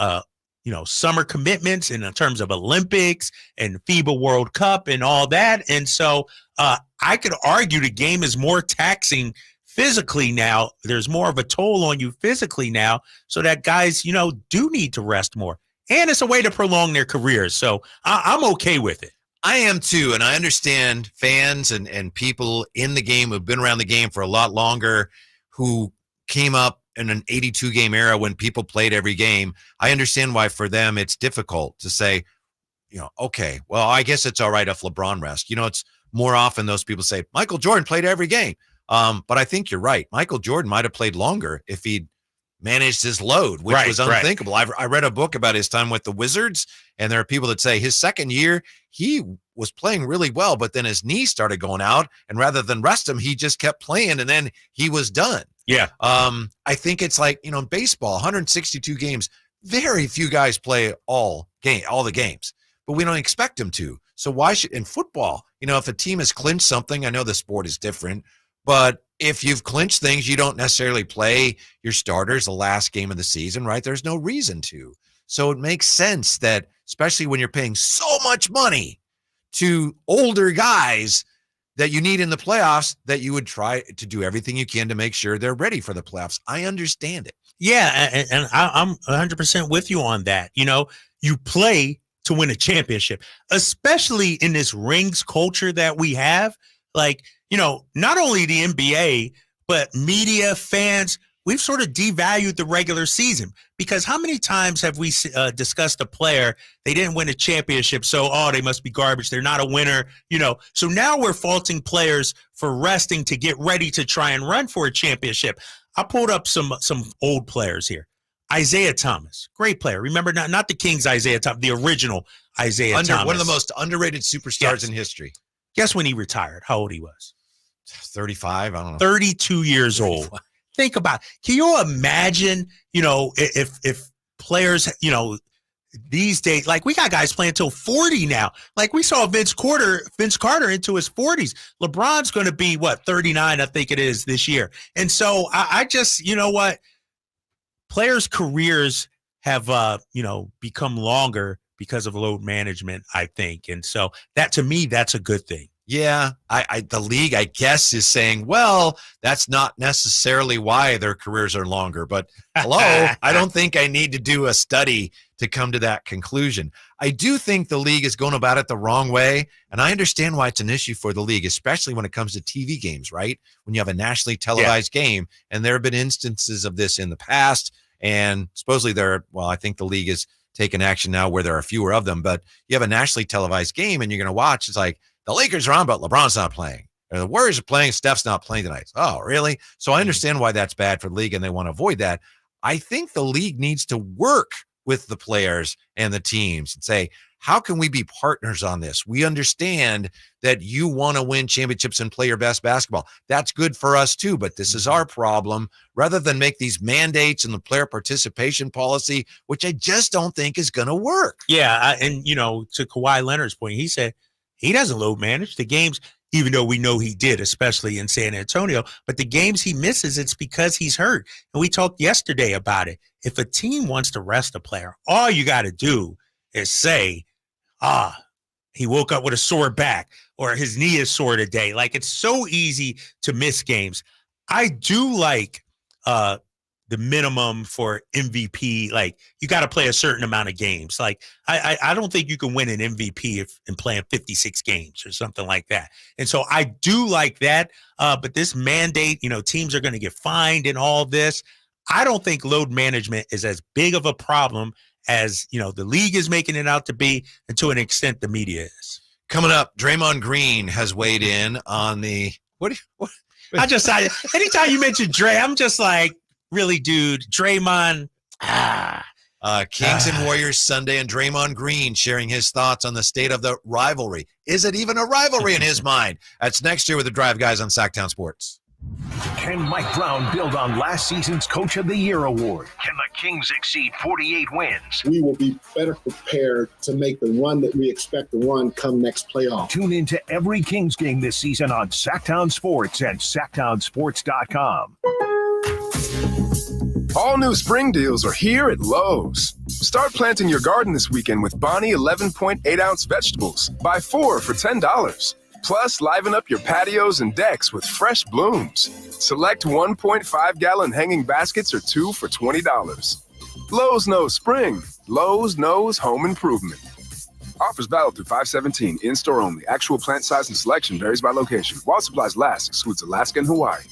summer commitments in terms of Olympics and FIBA World Cup and all that. And so I could argue the game is more taxing physically now. There's more of a toll on you physically now, so that guys, do need to rest more. And it's a way to prolong their careers. So I'm okay with it. I am too, and I understand fans and people in the game who've been around the game for a lot longer, who came up in an 82-game era when people played every game. I understand why for them it's difficult to say, okay, well, I guess it's all right if LeBron rests. It's more often those people say, Michael Jordan played every game. But I think you're right. Michael Jordan might have played longer if he'd managed his load, which was unthinkable. I read a book about his time with the Wizards, and there are people that say his second year, he was playing really well, but then his knee started going out, and rather than rest him, he just kept playing, and then he was done. Yeah. I think it's like, in baseball, 162 games, very few guys play all the games, but we don't expect them to. So why should, in football, if a team has clinched something, I know the sport is different, but if you've clinched things, you don't necessarily play your starters the last game of the season, right? There's no reason to. So it makes sense that, especially when you're paying so much money to older guys that you need in the playoffs, that you would try to do everything you can to make sure they're ready for the playoffs. I understand it. Yeah, and I'm 100% with you on that. You play to win a championship, especially in this rings culture that we have. Like, not only the NBA, but media, fans, we've sort of devalued the regular season, because how many times have we discussed a player, they didn't win a championship, so, they must be garbage. They're not a winner, So now we're faulting players for resting to get ready to try and run for a championship. I pulled up some old players here. Isaiah Thomas, great player. Remember, not the Kings Isaiah Thomas, the original Isaiah Thomas. One of the most underrated superstars in history. Guess when he retired, how old he was? 35, I don't know. 32 years old. Think about it. Can you imagine, if players, these days, like we got guys playing till 40 now. Like we saw Vince Carter into his 40s. LeBron's going to be 39, I think it is this year. And so I just, players' careers have, become longer because of load management, I think. And so that, to me, that's a good thing. Yeah, the league, I guess, is saying, well, that's not necessarily why their careers are longer. But hello, I don't think I need to do a study to come to that conclusion. I do think the league is going about it the wrong way, and I understand why it's an issue for the league, especially when it comes to TV games, right? When you have a nationally televised game, and there have been instances of this in the past, and supposedly I think the league is taking action now where there are fewer of them, but you have a nationally televised game, and you're going to watch, it's like, the Lakers are on, but LeBron's not playing. Or the Warriors are playing, Steph's not playing tonight. Oh, really? So I understand why that's bad for the league, and they want to avoid that. I think the league needs to work with the players and the teams and say, how can we be partners on this? We understand that you want to win championships and play your best basketball. That's good for us too, but this is our problem. Rather than make these mandates and the player participation policy, which I just don't think is going to work. Yeah, and, to Kawhi Leonard's point, he said, he doesn't load manage the games, even though we know he did, especially in San Antonio. But the games he misses, it's because he's hurt. And we talked yesterday about it. If a team wants to rest a player, all you got to do is say, he woke up with a sore back or his knee is sore today. Like, it's so easy to miss games. I do like the minimum for MVP. Like, you got to play a certain amount of games. Like, I don't think you can win an MVP in playing 56 games or something like that. And so I do like that. But this mandate, teams are going to get fined and all this. I don't think load management is as big of a problem as, the league is making it out to be, and to an extent the media is. Coming up, Draymond Green has weighed in on the anytime you mention Dre, I'm just like, really, dude, Draymond. Kings and Warriors Sunday, and Draymond Green sharing his thoughts on the state of the rivalry. Is it even a rivalry in his mind? That's next year with the Drive Guys on Sactown Sports. Can Mike Brown build on last season's Coach of the Year award? Can the Kings exceed 48 wins? We will be better prepared to make the run that we expect to run come next playoff. Tune into every Kings game this season on Sactown Sports and SactownSports.com. All new spring deals are here at Lowe's. Start planting your garden this weekend with Bonnie 11.8-ounce vegetables. Buy 4 for $10. Plus, liven up your patios and decks with fresh blooms. Select 1.5-gallon hanging baskets or 2 for $20. Lowe's knows spring. Lowe's knows home improvement. Offers valid through 5/17. In-store only. Actual plant size and selection varies by location. While supplies last, excludes Alaska and Hawaii.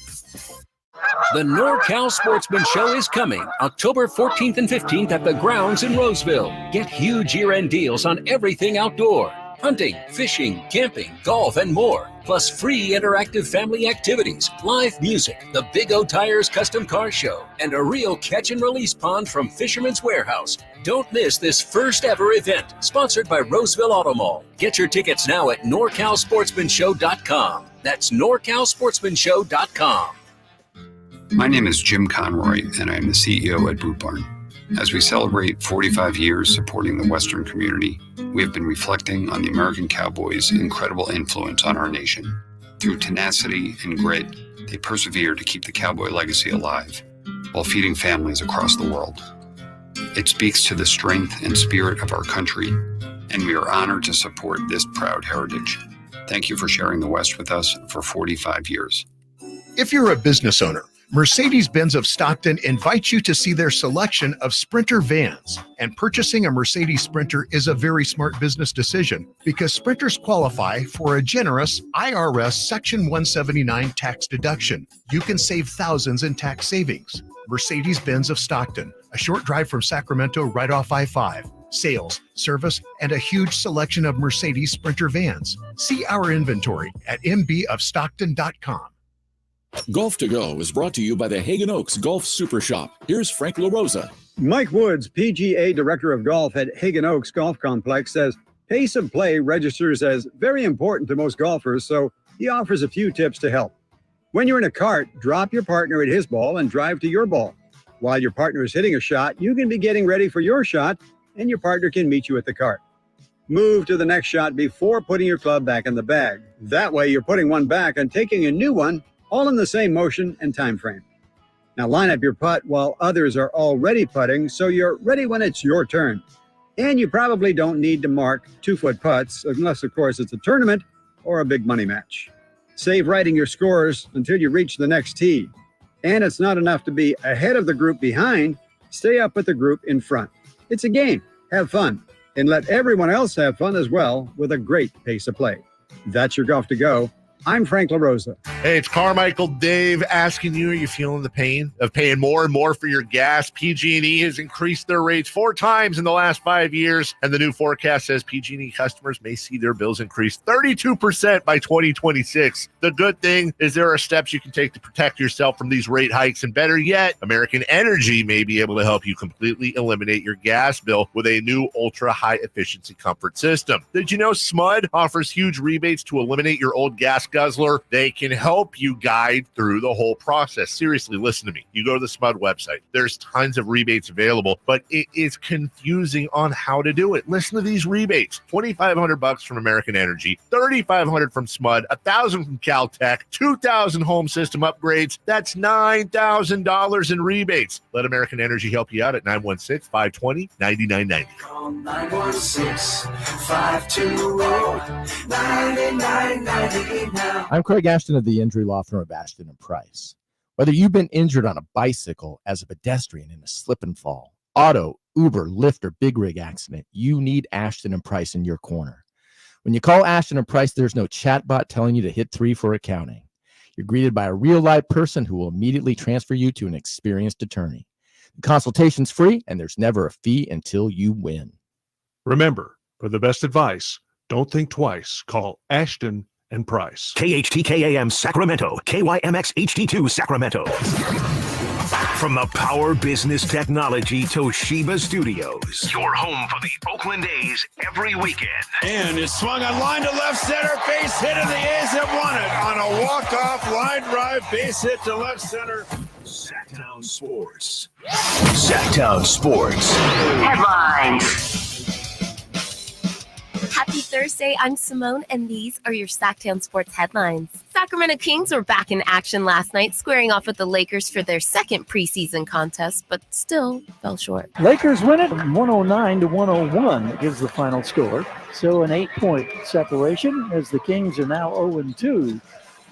The NorCal Sportsman Show is coming October 14th and 15th at the grounds in Roseville. Get huge year-end deals on everything outdoor. Hunting, fishing, camping, golf, and more. Plus free interactive family activities, live music, the Big O Tires Custom Car Show, and a real catch and release pond from Fisherman's Warehouse. Don't miss this first ever event, sponsored by Roseville Auto Mall. Get your tickets now at NorCalSportsmanShow.com. That's NorCalSportsmanShow.com. My name is Jim Conroy, and I am the CEO at Boot Barn. As we celebrate 45 years supporting the Western community, we have been reflecting on the American Cowboys' incredible influence on our nation. Through tenacity and grit, they persevere to keep the Cowboy legacy alive, while feeding families across the world. It speaks to the strength and spirit of our country, and we are honored to support this proud heritage. Thank you for sharing the West with us for 45 years. If you're a business owner, Mercedes-Benz of Stockton invites you to see their selection of Sprinter vans. And purchasing a Mercedes Sprinter is a very smart business decision because Sprinters qualify for a generous IRS Section 179 tax deduction. You can save thousands in tax savings. Mercedes-Benz of Stockton, a short drive from Sacramento right off I-5. Sales, service, and a huge selection of Mercedes Sprinter vans. See our inventory at mbofstockton.com. Golf to Go is brought to you by the Hagen Oaks Golf Super Shop. Here's Frank LaRosa. Mike Woods, PGA Director of Golf at Hagen Oaks Golf Complex, says pace of play registers as very important to most golfers, so he offers a few tips to help. When you're in a cart, drop your partner at his ball and drive to your ball. While your partner is hitting a shot, you can be getting ready for your shot, and your partner can meet you at the cart. Move to the next shot before putting your club back in the bag. That way, you're putting one back and taking a new one, all in the same motion and time frame. Now line up your putt while others are already putting, so you're ready when it's your turn. And you probably don't need to mark 2-foot putts, unless, of course, it's a tournament or a big money match. Save writing your scores until you reach the next tee. And it's not enough to be ahead of the group behind. Stay up with the group in front. It's a game. Have fun. And let everyone else have fun as well with a great pace of play. That's your Golf to Go. I'm Frank LaRosa. Hey, it's Carmichael Dave asking you, are you feeling the pain of paying more and more for your gas? PG&E has increased their rates 4 times in the last 5 years, and the new forecast says PG&E customers may see their bills increase 32% by 2026. The good thing is there are steps you can take to protect yourself from these rate hikes, and better yet, American Energy may be able to help you completely eliminate your gas bill with a new ultra-high efficiency comfort system. Did you know SMUD offers huge rebates to eliminate your old gas guzzler? They can help you guide through the whole process. Seriously, listen to me. You go to the SMUD website. There's tons of rebates available, but it is confusing on how to do it. Listen to these rebates. $2,500 from American Energy, $3,500 from SMUD, $1,000 from Caltech, $2,000 home system upgrades. That's $9,000 in rebates. Let American Energy help you out at 916-520-9990. Call 916-520-9990 now. I'm Craig Ashton of the injury law firm of Ashton & Price. Whether you've been injured on a bicycle, as a pedestrian in a slip and fall, auto, Uber, Lyft, or big rig accident, you need Ashton & Price in your corner. When you call Ashton & Price, there's no chatbot telling you to hit 3 for accounting. You're greeted by a real-life person who will immediately transfer you to an experienced attorney. The consultation's free, and there's never a fee until you win. Remember, for the best advice, don't think twice. Call Ashton and Price. KHTKAM Sacramento, KYMX HD2 Sacramento. From the Power Business Technology Toshiba Studios, your home for the Oakland A's every weekend. And it's swung on line to left center, base hit, and the A's have won it on a walk-off line drive, base hit to left center. Sactown Sports. Sactown Sports. Headlines. Happy Thursday, I'm Simone, and these are your Sactown Sports headlines. Sacramento Kings were back in action last night, squaring off with the Lakers for their second preseason contest, but still fell short. Lakers win it 109-101. That gives the final score. So an 8-point separation as the Kings are now 0-2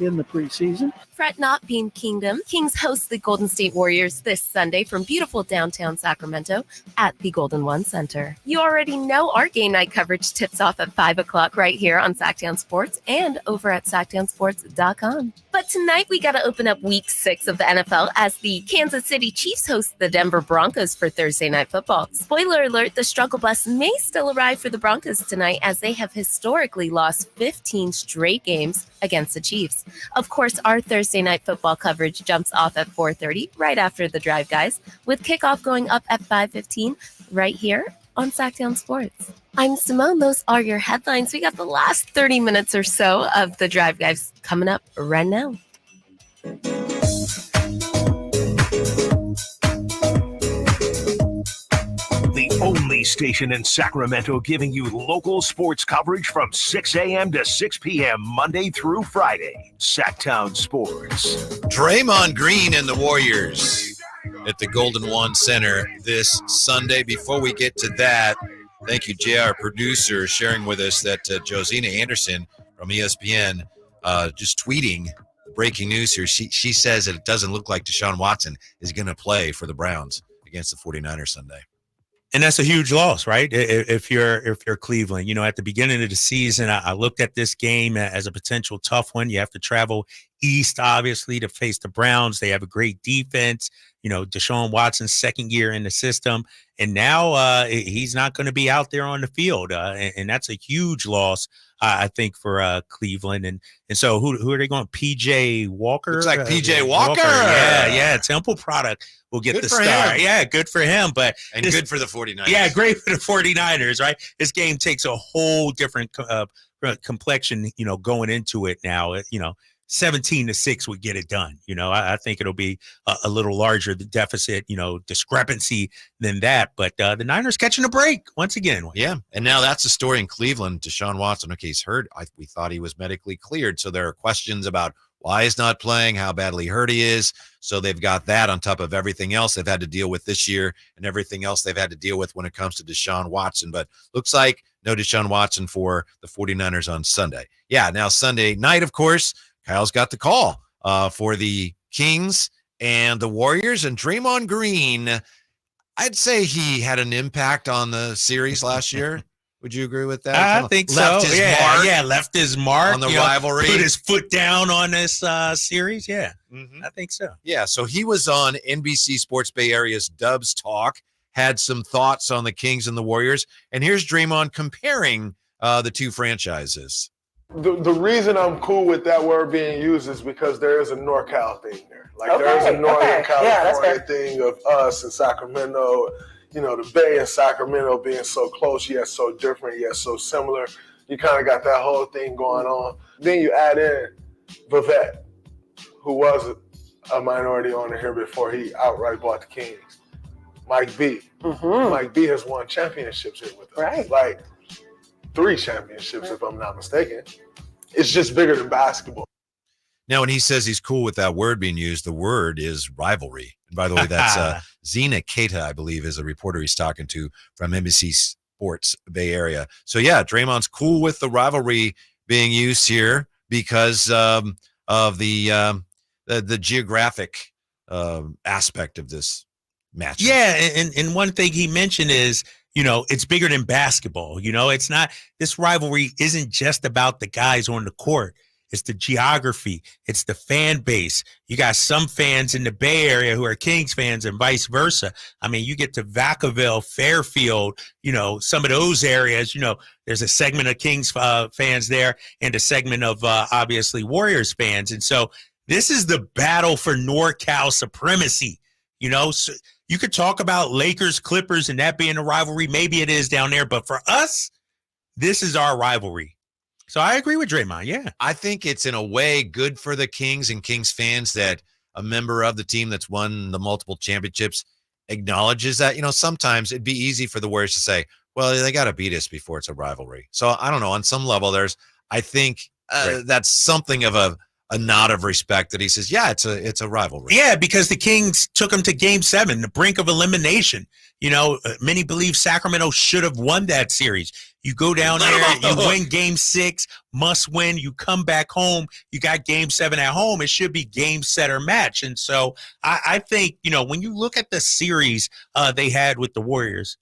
in the preseason. Fret not, Beam Kingdom. Kings host the Golden State Warriors this Sunday from beautiful downtown Sacramento at the Golden One Center. You already know our game night coverage tips off at 5 o'clock right here on Sactown Sports and over at SactownSports.com. But tonight we got to open up week 6 of the NFL as the Kansas City Chiefs host the Denver Broncos for Thursday Night Football. Spoiler alert, the struggle bus may still arrive for the Broncos tonight as they have historically lost 15 straight games against the Chiefs. Of course, our Thursday Night Football coverage jumps off at 4:30 right after the Drive Guys, with kickoff going up at 5:15 right here on Sactown Sports. I'm Simone. Those are your headlines. We got the last 30 minutes or so of the Drive Guys coming up right now. The only station in Sacramento giving you local sports coverage from 6 a.m. to 6 p.m. Monday through Friday. Sactown Sports. Draymond Green and the Warriors at the Golden One Center this Sunday. Before we get to that, thank you, JR, producer, sharing with us that Josina Anderson from ESPN just tweeting breaking news here. She says that it doesn't look like Deshaun Watson is going to play for the Browns against the 49ers Sunday. And that's a huge loss, right? If you're Cleveland, at the beginning of the season, I looked at this game as a potential tough one. You have to travel east, obviously, to face the Browns. They have a great defense. Deshaun Watson's second year in the system, and now he's not going to be out there on the field, and that's a huge loss, I think, for Cleveland. And so who are they going? PJ Walker. Looks like PJ Walker. Yeah. Temple product will get Good the for start. him. Yeah, good for him. But good for the 49ers. Yeah, great for the 49ers, right? This game takes a whole different complexion, going into it now. 17-6 would get it done. I think it'll be a little larger, the deficit, discrepancy than that. But the Niners catching a break once again. Yeah, and now that's the story in Cleveland. Deshaun Watson, okay, he's hurt. We thought he was medically cleared. So there are questions about why he's not playing, how badly hurt he is. So they've got that on top of everything else they've had to deal with this year and everything else they've had to deal with when it comes to Deshaun Watson. But looks like no Deshaun Watson for the 49ers on Sunday. Yeah, now Sunday night, of course, Kyle's got the call for the Kings and the Warriors. And Draymond Green, I'd say he had an impact on the series last year. Would you agree with that? I think left so. His mark left his mark on the rivalry. Put his foot down on this series. Yeah, I think so. Yeah, so he was on NBC Sports Bay Area's Dubs Talk, had some thoughts on the Kings and the Warriors. And here's Draymond comparing the two franchises. The reason I'm cool with that word being used is because there is a NorCal thing there. There's a Northern California thing of us in Sacramento, the Bay and Sacramento being so close, yet so different, yet so similar. You kind of got that whole thing going on. Then you add in Vivette, who was a minority owner here before he outright bought the Kings. Mike B. Mike B has won championships here with us. Right. 3 championships, if I'm not mistaken. It's just bigger than basketball. Now, when he says he's cool with that word being used, the word is rivalry. And by the way, that's Zena Keita, I believe, is a reporter he's talking to from NBC Sports Bay Area. So, yeah, Draymond's cool with the rivalry being used here because of the geographic aspect of this match. Yeah, and one thing he mentioned is, it's bigger than basketball. It's not, this rivalry isn't just about the guys on the court. It's the geography. It's the fan base. You got some fans in the Bay Area who are Kings fans and vice versa. I mean, you get to Vacaville, Fairfield, some of those areas, there's a segment of Kings fans there and a segment of obviously Warriors fans. And so this is the battle for NorCal supremacy. So you could talk about Lakers, Clippers, and that being a rivalry. Maybe it is down there. But for us, this is our rivalry. So I agree with Draymond, yeah. I think it's in a way good for the Kings and Kings fans that a member of the team that's won the multiple championships acknowledges that. Sometimes it'd be easy for the Warriors to say, well, they got to beat us before it's a rivalry. So I don't know. On some level, I think that's something of a nod of respect that he says, yeah, it's a rivalry. Yeah, because the Kings took them to Game 7, the brink of elimination. Many believe Sacramento should have won that series. You go down there, you win Game 6, must win. You come back home, you got Game 7 at home. It should be game, set, or match. And so I think, when you look at the series they had with the Warriors,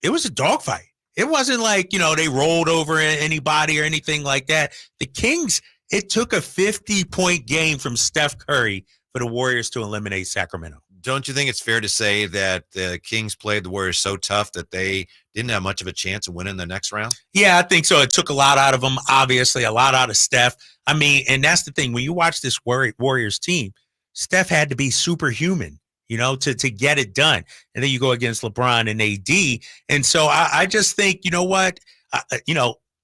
it was a dogfight. It wasn't like, they rolled over anybody or anything like that. The Kings, it took a 50-point game from Steph Curry for the Warriors to eliminate Sacramento. Don't you think it's fair to say that the Kings played the Warriors so tough that they didn't have much of a chance of winning the next round? Yeah, I think so. It took a lot out of them, obviously, a lot out of Steph. I mean, and that's the thing. When you watch this Warriors team, Steph had to be superhuman, to get it done. And then you go against LeBron and AD. And so I just think,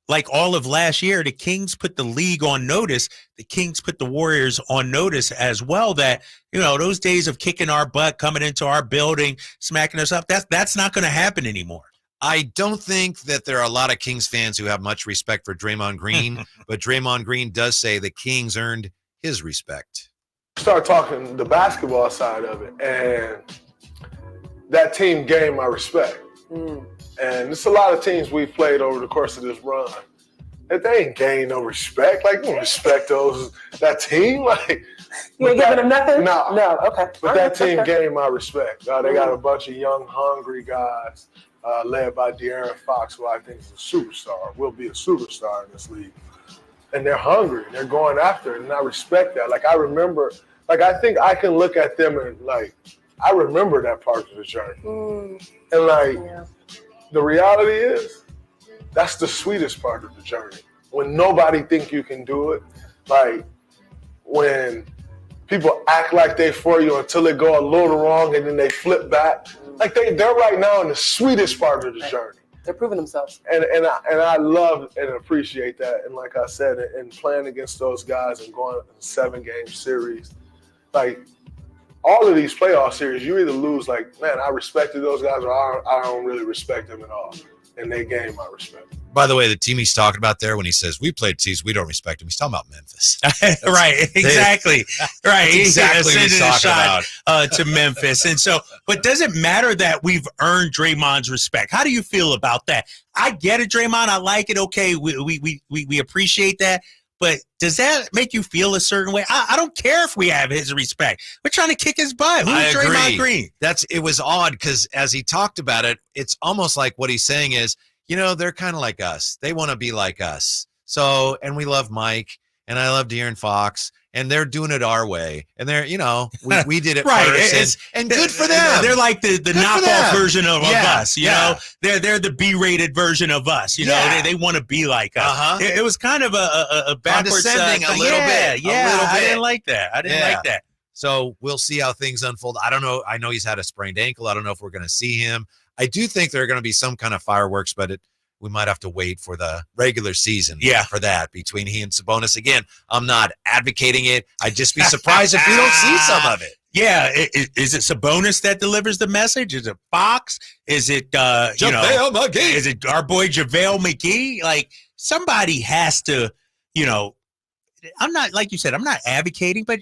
like all of last year, the Kings put the league on notice. The Kings put the Warriors on notice as well that, those days of kicking our butt, coming into our building, smacking us up, that's not going to happen anymore. I don't think that there are a lot of Kings fans who have much respect for Draymond Green, but Draymond Green does say the Kings earned his respect. Start talking the basketball side of it, and that team gained my respect. And it's a lot of teams we've played over the course of this run If they ain't gain no respect, like, you don't respect that team. Like, you ain't giving them nothing? No. Okay. But that team gained my respect. They got a bunch of young, hungry guys led by De'Aaron Fox, who I think is a superstar, will be a superstar in this league. And they're hungry. They're going after it, and I respect that. Like, I remember, like, I think I can look at them and, like, I remember that part of the journey. And, like, the reality is, that's the sweetest part of the journey. When nobody think you can do it, like, when people act like they for you until they go a little wrong and then they flip back. Like, they're right now in the sweetest part of the journey. They're proving themselves. And I love and appreciate that. And like I said, and playing against those guys and going a 7-game series, like, all of these playoff series, you either lose, like, man, I respected those guys, or I don't really respect them at all. And they gain my respect. By the way, the team he's talking about there, when he says we played teams, we don't respect him, he's talking about Memphis. Right, exactly. Right. Exactly what he's talking about. To Memphis. And so, but does it matter that we've earned Draymond's respect? How do you feel about that? I get it, Draymond. I like it. Okay, we appreciate that. But does that make you feel a certain way? I don't care if we have his respect. We're trying to kick his butt. Who's Draymond Green? It was odd because as he talked about it, it's almost like what he's saying is, they're kind of like us. They want to be like us. So, and we love Mike, and I love De'Aaron Fox, and they're doing it our way. And they're, we did it right. first, and good for them. They're like the knockoff version of us, you know? They're the B-rated version of us, you know? They want to be like us. It was kind of a backwards condescending a little bit. I didn't like that. So we'll see how things unfold. I don't know. I know he's had a sprained ankle. I don't know if we're going to see him. I do think there are going to be some kind of fireworks, but we might have to wait for the regular season for that between he and Sabonis. Again, I'm not advocating it. I'd just be surprised if we don't see some of it. Yeah. Is it Sabonis that delivers the message? Is it Fox? Is it JaVale McGee? Is it our boy JaVale McGee? Like, somebody has to, I'm not, like you said, I'm not advocating, but,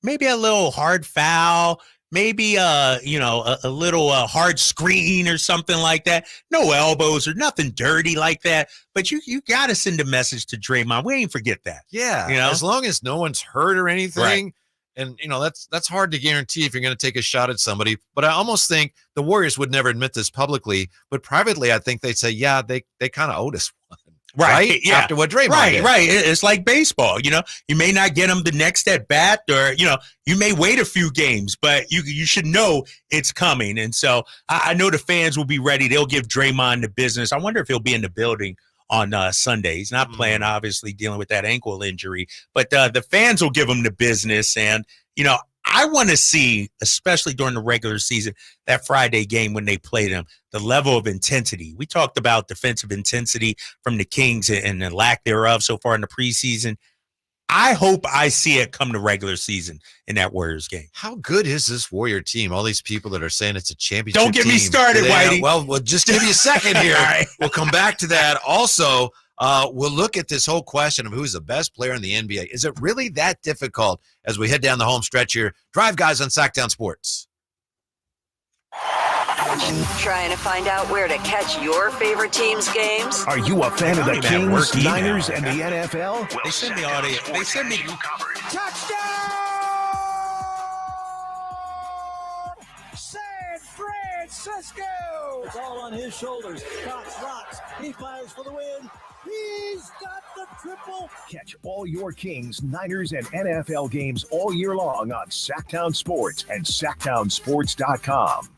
maybe a little hard foul, maybe a little hard screen or something like that. No elbows or nothing dirty like that. But you got to send a message to Draymond. We ain't forget that. Yeah. As long as no one's hurt or anything. Right. And, that's hard to guarantee if you're going to take a shot at somebody. But I almost think the Warriors would never admit this publicly. But privately, I think they'd say, yeah, they kind of owed us one. Right? Yeah. After what Draymond did. Right. It's like baseball. You may not get them the next at bat, or, you may wait a few games, but you should know it's coming. And so I know the fans will be ready. They'll give Draymond the business. I wonder if he'll be in the building on Sunday. He's not playing, obviously, dealing with that ankle injury, but the fans will give him the business. And, I want to see, especially during the regular season, that Friday game when they play them, the level of intensity. We talked about defensive intensity from the Kings and the lack thereof so far in the preseason. I hope I see it come to regular season in that Warriors game. How good is this Warrior team? All these people that are saying it's a championship Don't get team. me started, Whitey. Well, we'll just give you a second here. Right. We'll come back to that. Also, we'll look at this whole question of who's the best player in the NBA. Is it really that difficult as we head down the home stretch here? Drive Guys on Sactown Sports. Trying to find out where to catch your favorite team's games? Are you a fan of the Kings, Niners, and the NFL? They send the audio. They send me Touchdown! San Francisco! It's all on his shoulders. Cox rocks. He fires for the win. He's got the triple. Catch all your Kings, Niners, and NFL games all year long on Sactown Sports and SactownSports.com.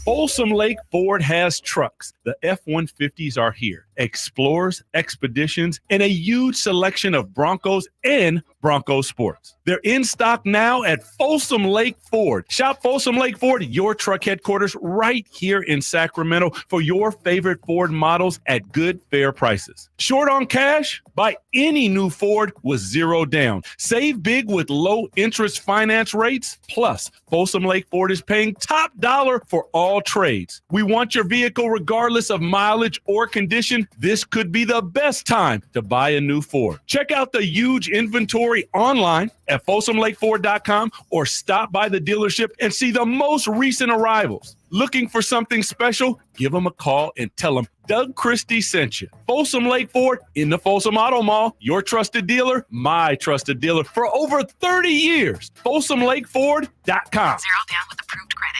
Folsom Lake Ford has trucks. The F-150s are here. Explorers, Expeditions, and a huge selection of Broncos and Bronco Sports. They're in stock now at Folsom Lake Ford. Shop Folsom Lake Ford, your truck headquarters, right here in Sacramento for your favorite Ford models at good, fair prices. Short on cash? Buy any new Ford with zero down. Save big with low interest finance rates. Plus, Folsom Lake Ford is paying top dollar for all trades. We want your vehicle regardless of mileage or condition. This could be the best time to buy a new Ford. Check out the huge inventory online at FolsomLakeFord.com or stop by the dealership and see the most recent arrivals. Looking for something special? Give them a call and tell them Doug Christie sent you. Folsom Lake Ford in the Folsom Auto Mall. Your trusted dealer, my trusted dealer for over 30 years. FolsomLakeFord.com. 0 down with approved credit.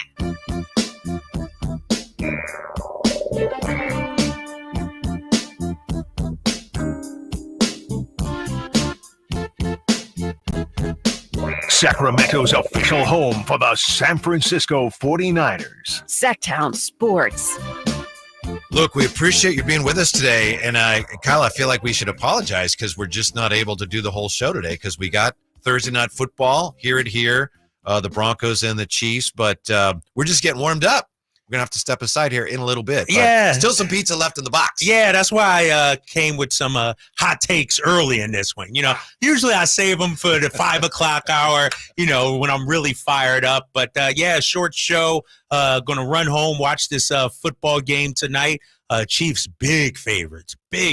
Sacramento's official home for the San Francisco 49ers. Sactown Sports. Look, we appreciate you being with us today. And Kyle, I feel like we should apologize because we're just not able to do the whole show today because we got Thursday night football here, the Broncos and the Chiefs, but we're just getting warmed up. We're going to have to step aside here in a little bit. Yeah. Still some pizza left in the box. Yeah, that's why I came with some hot takes early in this one. Usually I save them for the 5 o'clock hour, when I'm really fired up. But, short show. Going to run home, watch this football game tonight. Chiefs, big favorites. 10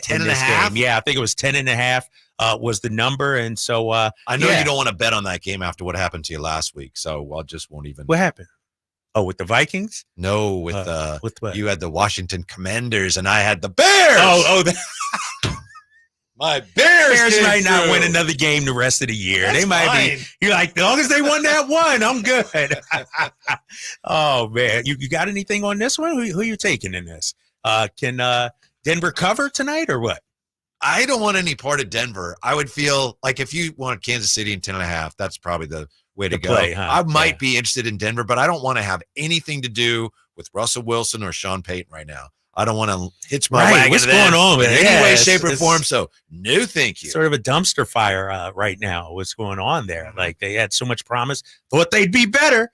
in this game. Yeah, I think it was 10.5 was the number. And so I know you don't want to bet on that game after what happened to you last week. So I just won't even. What happened? Oh, with the Vikings? No, with what? You had the Washington Commanders and I had the Bears. My Bears might not win another game the rest of the year. That's they might fine. be. You're like, as long as they won that one, I'm good. Oh man, you got anything on this one? Who you taking in this? Can Denver cover tonight or what? I don't want any part of Denver. I would feel like if you want Kansas City in 10.5, that's probably the way to go. Play, huh? I might be interested in Denver, but I don't want to have anything to do with Russell Wilson or Sean Payton right now. I don't want to hitch my wagon. What's to them going on, in man? any way, shape, or form. So no, thank you. Sort of a dumpster fire right now. What's going on there? Like they had so much promise, thought they'd be better,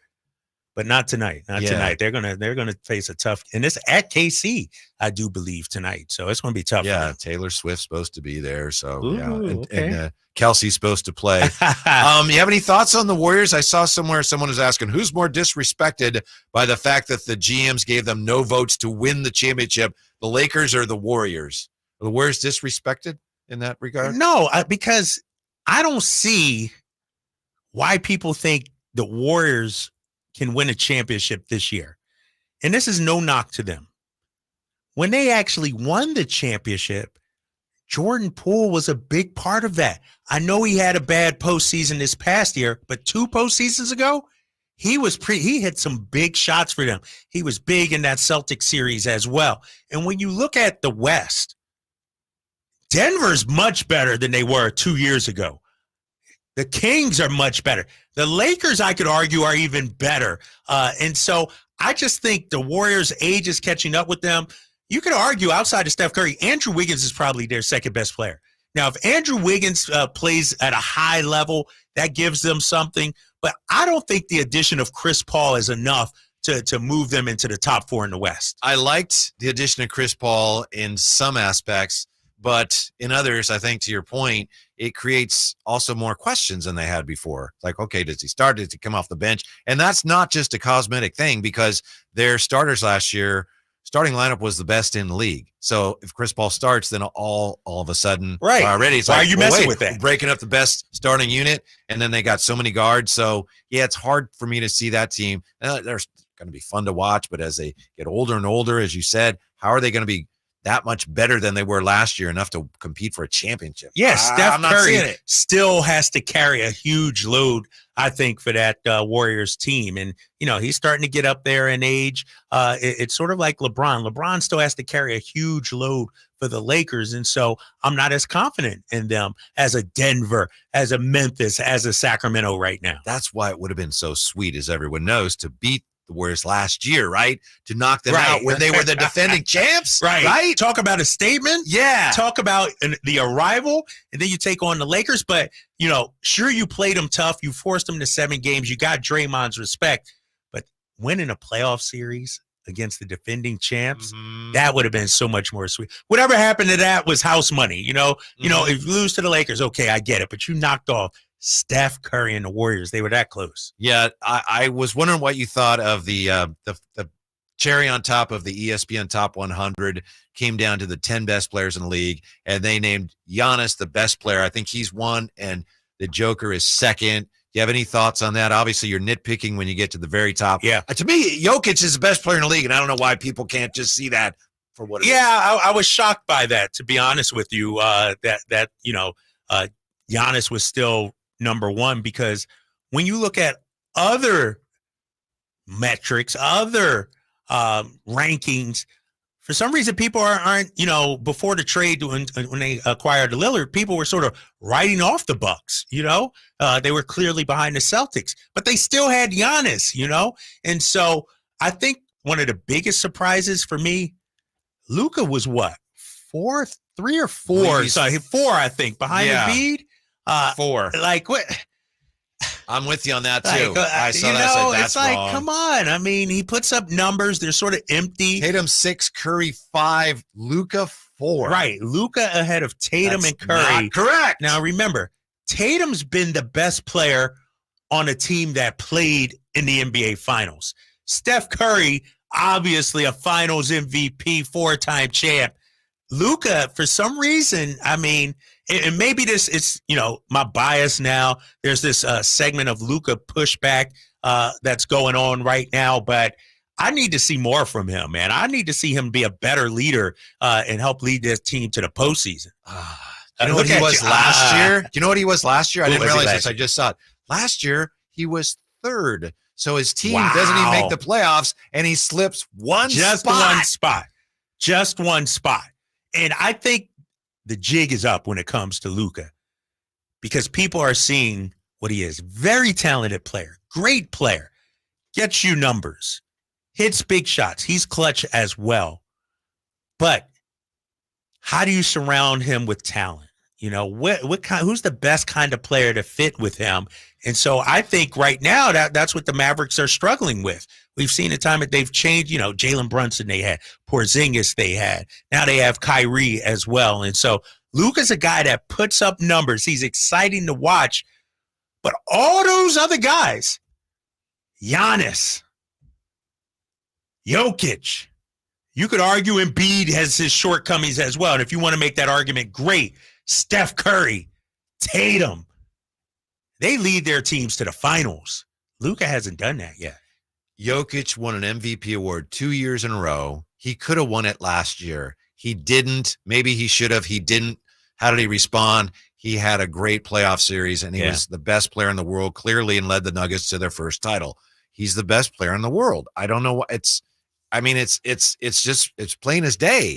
but not tonight. Not tonight. They're gonna face a tough, and it's at KC, I do believe tonight. So it's gonna be tough. Yeah, Taylor Swift's supposed to be there. So Ooh, and Kelsey's supposed to play. You have any thoughts on the Warriors? I saw somewhere someone was asking who's more disrespected by the fact that the GMs gave them no votes to win the championship, the Lakers or the Warriors? Are the Warriors disrespected in that regard? No, because I don't see why people think the Warriors can win a championship this year. And this is no knock to them. When they actually won the championship, Jordan Poole was a big part of that. I know he had a bad postseason this past year, but 2 postseasons ago, he hit some big shots for them. He was big in that Celtics series as well. And when you look at the West, Denver's much better than they were 2 years ago. The Kings are much better. The Lakers, I could argue, are even better. And so I just think the Warriors' age is catching up with them. You could argue outside of Steph Curry, Andrew Wiggins is probably their second best player. Now, if Andrew Wiggins plays at a high level, that gives them something. But I don't think the addition of Chris Paul is enough to move them into the top 4 in the West. I liked the addition of Chris Paul in some aspects, but in others, I think to your point, it creates also more questions than they had before. Like, okay, does he start? Does he come off the bench? And that's not just a cosmetic thing because their starters last year, starting lineup was the best in the league. So if Chris Paul starts, then all of a sudden, already it's why like, are you messing with that? Breaking up the best starting unit, and then they got so many guards. So yeah, it's hard for me to see that team. They're going to be fun to watch, but as they get older and older, as you said, how are they going to be that much better than they were last year, enough to compete for a championship? Yeah, Steph Curry Curry still has to carry a huge load, I think, for that Warriors team. And, he's starting to get up there in age. It's sort of like LeBron. LeBron still has to carry a huge load for the Lakers. And so I'm not as confident in them as a Denver, as a Memphis, as a Sacramento right now. That's why it would have been so sweet, as everyone knows, to beat the Warriors last year, right? To knock them out when they were the defending champs, right? Talk about a statement. Yeah. Talk about the arrival, and then you take on the Lakers. But, sure, you played them tough. You forced them to 7 games. You got Draymond's respect. But winning a playoff series against the defending champs, that would have been so much more sweet. Whatever happened to that was house money. If you lose to the Lakers, okay, I get it. But you knocked off Steph Curry and the Warriors. They were that close. Yeah, I was wondering what you thought of the cherry on top of the ESPN Top 100. Came down to the 10 best players in the league, and they named Giannis the best player. I think he's 1, and the Joker is 2nd. you have any thoughts on that? Obviously, you're nitpicking when you get to the very top. Yeah. To me, Jokic is the best player in the league, and I don't know why people can't just see that for what it is. Yeah, I was shocked by that, to be honest with you, that Giannis was still number one, because when you look at other metrics, other rankings, for some reason people aren't before the trade when they acquired Lillard, people were sort of writing off the Bucks. They were clearly behind the Celtics, but they still had Giannis. And so I think one of the biggest surprises for me, Luka was what, 3 or 4? Sorry, 4, I think, behind Embiid. 4. Like what? I'm with you on that too. I saw that. That's like, wrong. come on. I mean, he puts up numbers. They're sort of empty. Tatum 6, Curry 5, Luka 4. Right. Luka ahead of Tatum and Curry. Not correct. Now, remember, Tatum's been the best player on a team that played in the NBA Finals. Steph Curry, obviously a Finals MVP, 4-time champ. Luka, for some reason, I mean, and maybe this is, my bias now. There's this segment of Luka pushback that's going on right now, but I need to see more from him, man. I need to see him be a better leader and help lead this team to the postseason. You know what he was last year? You know what he was last year? I Who didn't was he realize last this. I just saw it. Last year, he was 3rd. So his team Wow. doesn't even make the playoffs, and he slips Just one spot. Just one spot. And I think the jig is up when it comes to Luka, because people are seeing what he is. Very talented player, great player, gets you numbers, hits big shots. He's clutch as well. But how do you surround him with talent? Who's the best kind of player to fit with him? And so I think right now that's what the Mavericks are struggling with. We've seen the time that they've changed, Jalen Brunson they had, Porzingis they had. Now they have Kyrie as well. And so Luka's a guy that puts up numbers. He's exciting to watch. But all those other guys, Giannis, Jokic, you could argue Embiid has his shortcomings as well. And if you want to make that argument, great. Steph Curry, Tatum, they lead their teams to the finals. Luka hasn't done that yet. Jokic won an MVP award 2 years in a row. He could have won it last year. He didn't. Maybe he should have. He didn't. How did he respond? He had a great playoff series, and he was the best player in the world, clearly, and led the Nuggets to their first title. He's the best player in the world. I don't know what it's plain as day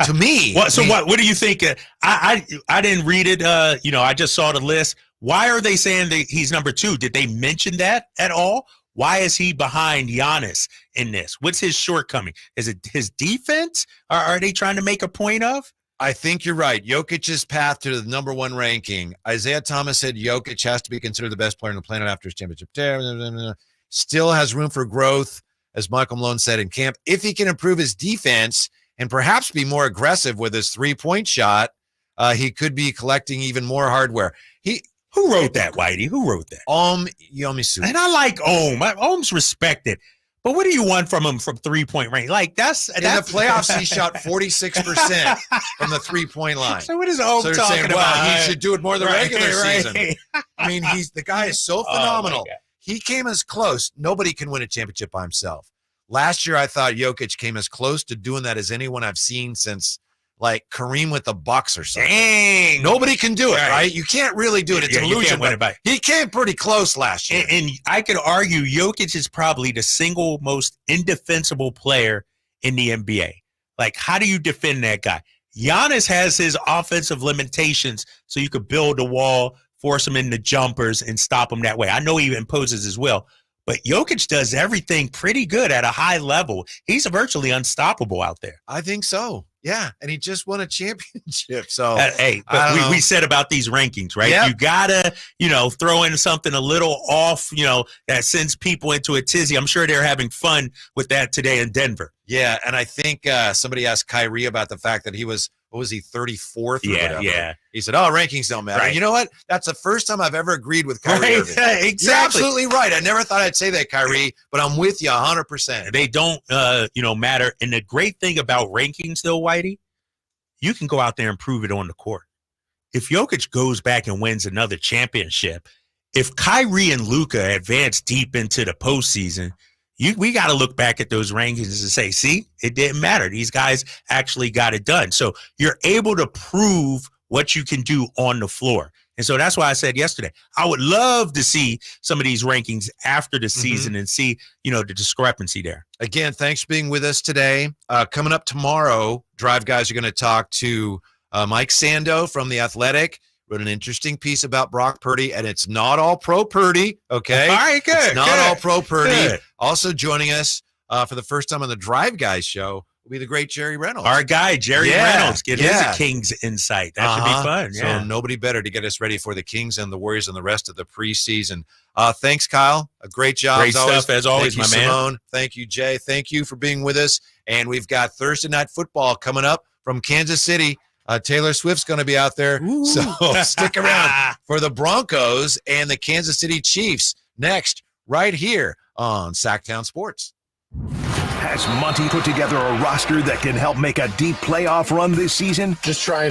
to me. What do you think? I didn't read it. I just saw the list. Why are they saying that he's number 2? Did they mention that at all? Why is he behind Giannis in this? What's his shortcoming? Is it his defense? Are they trying to make a point of? I think you're right. Jokic's path to the number 1 ranking. Isaiah Thomas said Jokic has to be considered the best player on the planet after his championship. Still has room for growth, as Michael Malone said in camp. If he can improve his defense and perhaps be more aggressive with his 3-point shot, he could be collecting even more hardware. Who wrote that, Whitey? Who wrote that? Yomisu. And I like Ohm. Ohm's respected. But what do you want from him from 3-point range? Like that's in the playoffs, he shot 46% from the 3-point line. So what is Ohm talking saying, about? Well, he should do it more the regular season. Right. I mean, the guy is so phenomenal. He came as close. Nobody can win a championship by himself. Last year, I thought Jokic came as close to doing that as anyone I've seen since like Kareem with the Bucks or something. Dang. Nobody can do it, right? You can't really do it. It's an illusion. But he came pretty close last year. And I could argue Jokic is probably the single most indefensible player in the NBA. Like, how do you defend that guy? Giannis has his offensive limitations, so you could build a wall, force him into jumpers, and stop him that way. I know he imposes as well. But Jokic does everything pretty good at a high level. He's virtually unstoppable out there. I think so. Yeah, and he just won a championship. So but we said about these rankings, right? Yep. You gotta, throw in something a little off, that sends people into a tizzy. I'm sure they're having fun with that today in Denver. Yeah, and I think somebody asked Kyrie about the fact that he was, 34th or whatever. Yeah. He said, rankings don't matter. Right. You know what? That's the first time I've ever agreed with Kyrie Irving. Exactly. You're absolutely right. I never thought I'd say that, Kyrie, but I'm with you 100%. They don't, matter. And the great thing about rankings, though, Whitey, you can go out there and prove it on the court. If Jokic goes back and wins another championship, if Kyrie and Luka advance deep into the postseason, we got to look back at those rankings and say, see, it didn't matter. These guys actually got it done. So you're able to prove what you can do on the floor. And so that's why I said yesterday, I would love to see some of these rankings after the season and see, the discrepancy there. Again, thanks for being with us today. Coming up tomorrow, Drive Guys are going to talk to Mike Sando from The Athletic. Wrote an interesting piece about Brock Purdy, and it's not all pro Purdy, okay? All right, good. It's not all pro Purdy. Good. Also joining us for the first time on the Drive Guys show will be the great Jerry Reynolds. Our guy, Jerry Reynolds, get his Kings insight. That should be fun. Yeah. So nobody better to get us ready for the Kings and the Warriors and the rest of the preseason. Thanks, Kyle. A great job. Great stuff as always, Thank you, my man. Simone. Thank you, Jay. Thank you for being with us. And we've got Thursday Night Football coming up from Kansas City. Taylor Swift's going to be out there. Ooh. So stick around for the Broncos and the Kansas City Chiefs next, right here on Sactown Sports. Has Monty put together a roster that can help make a deep playoff run this season? Just try and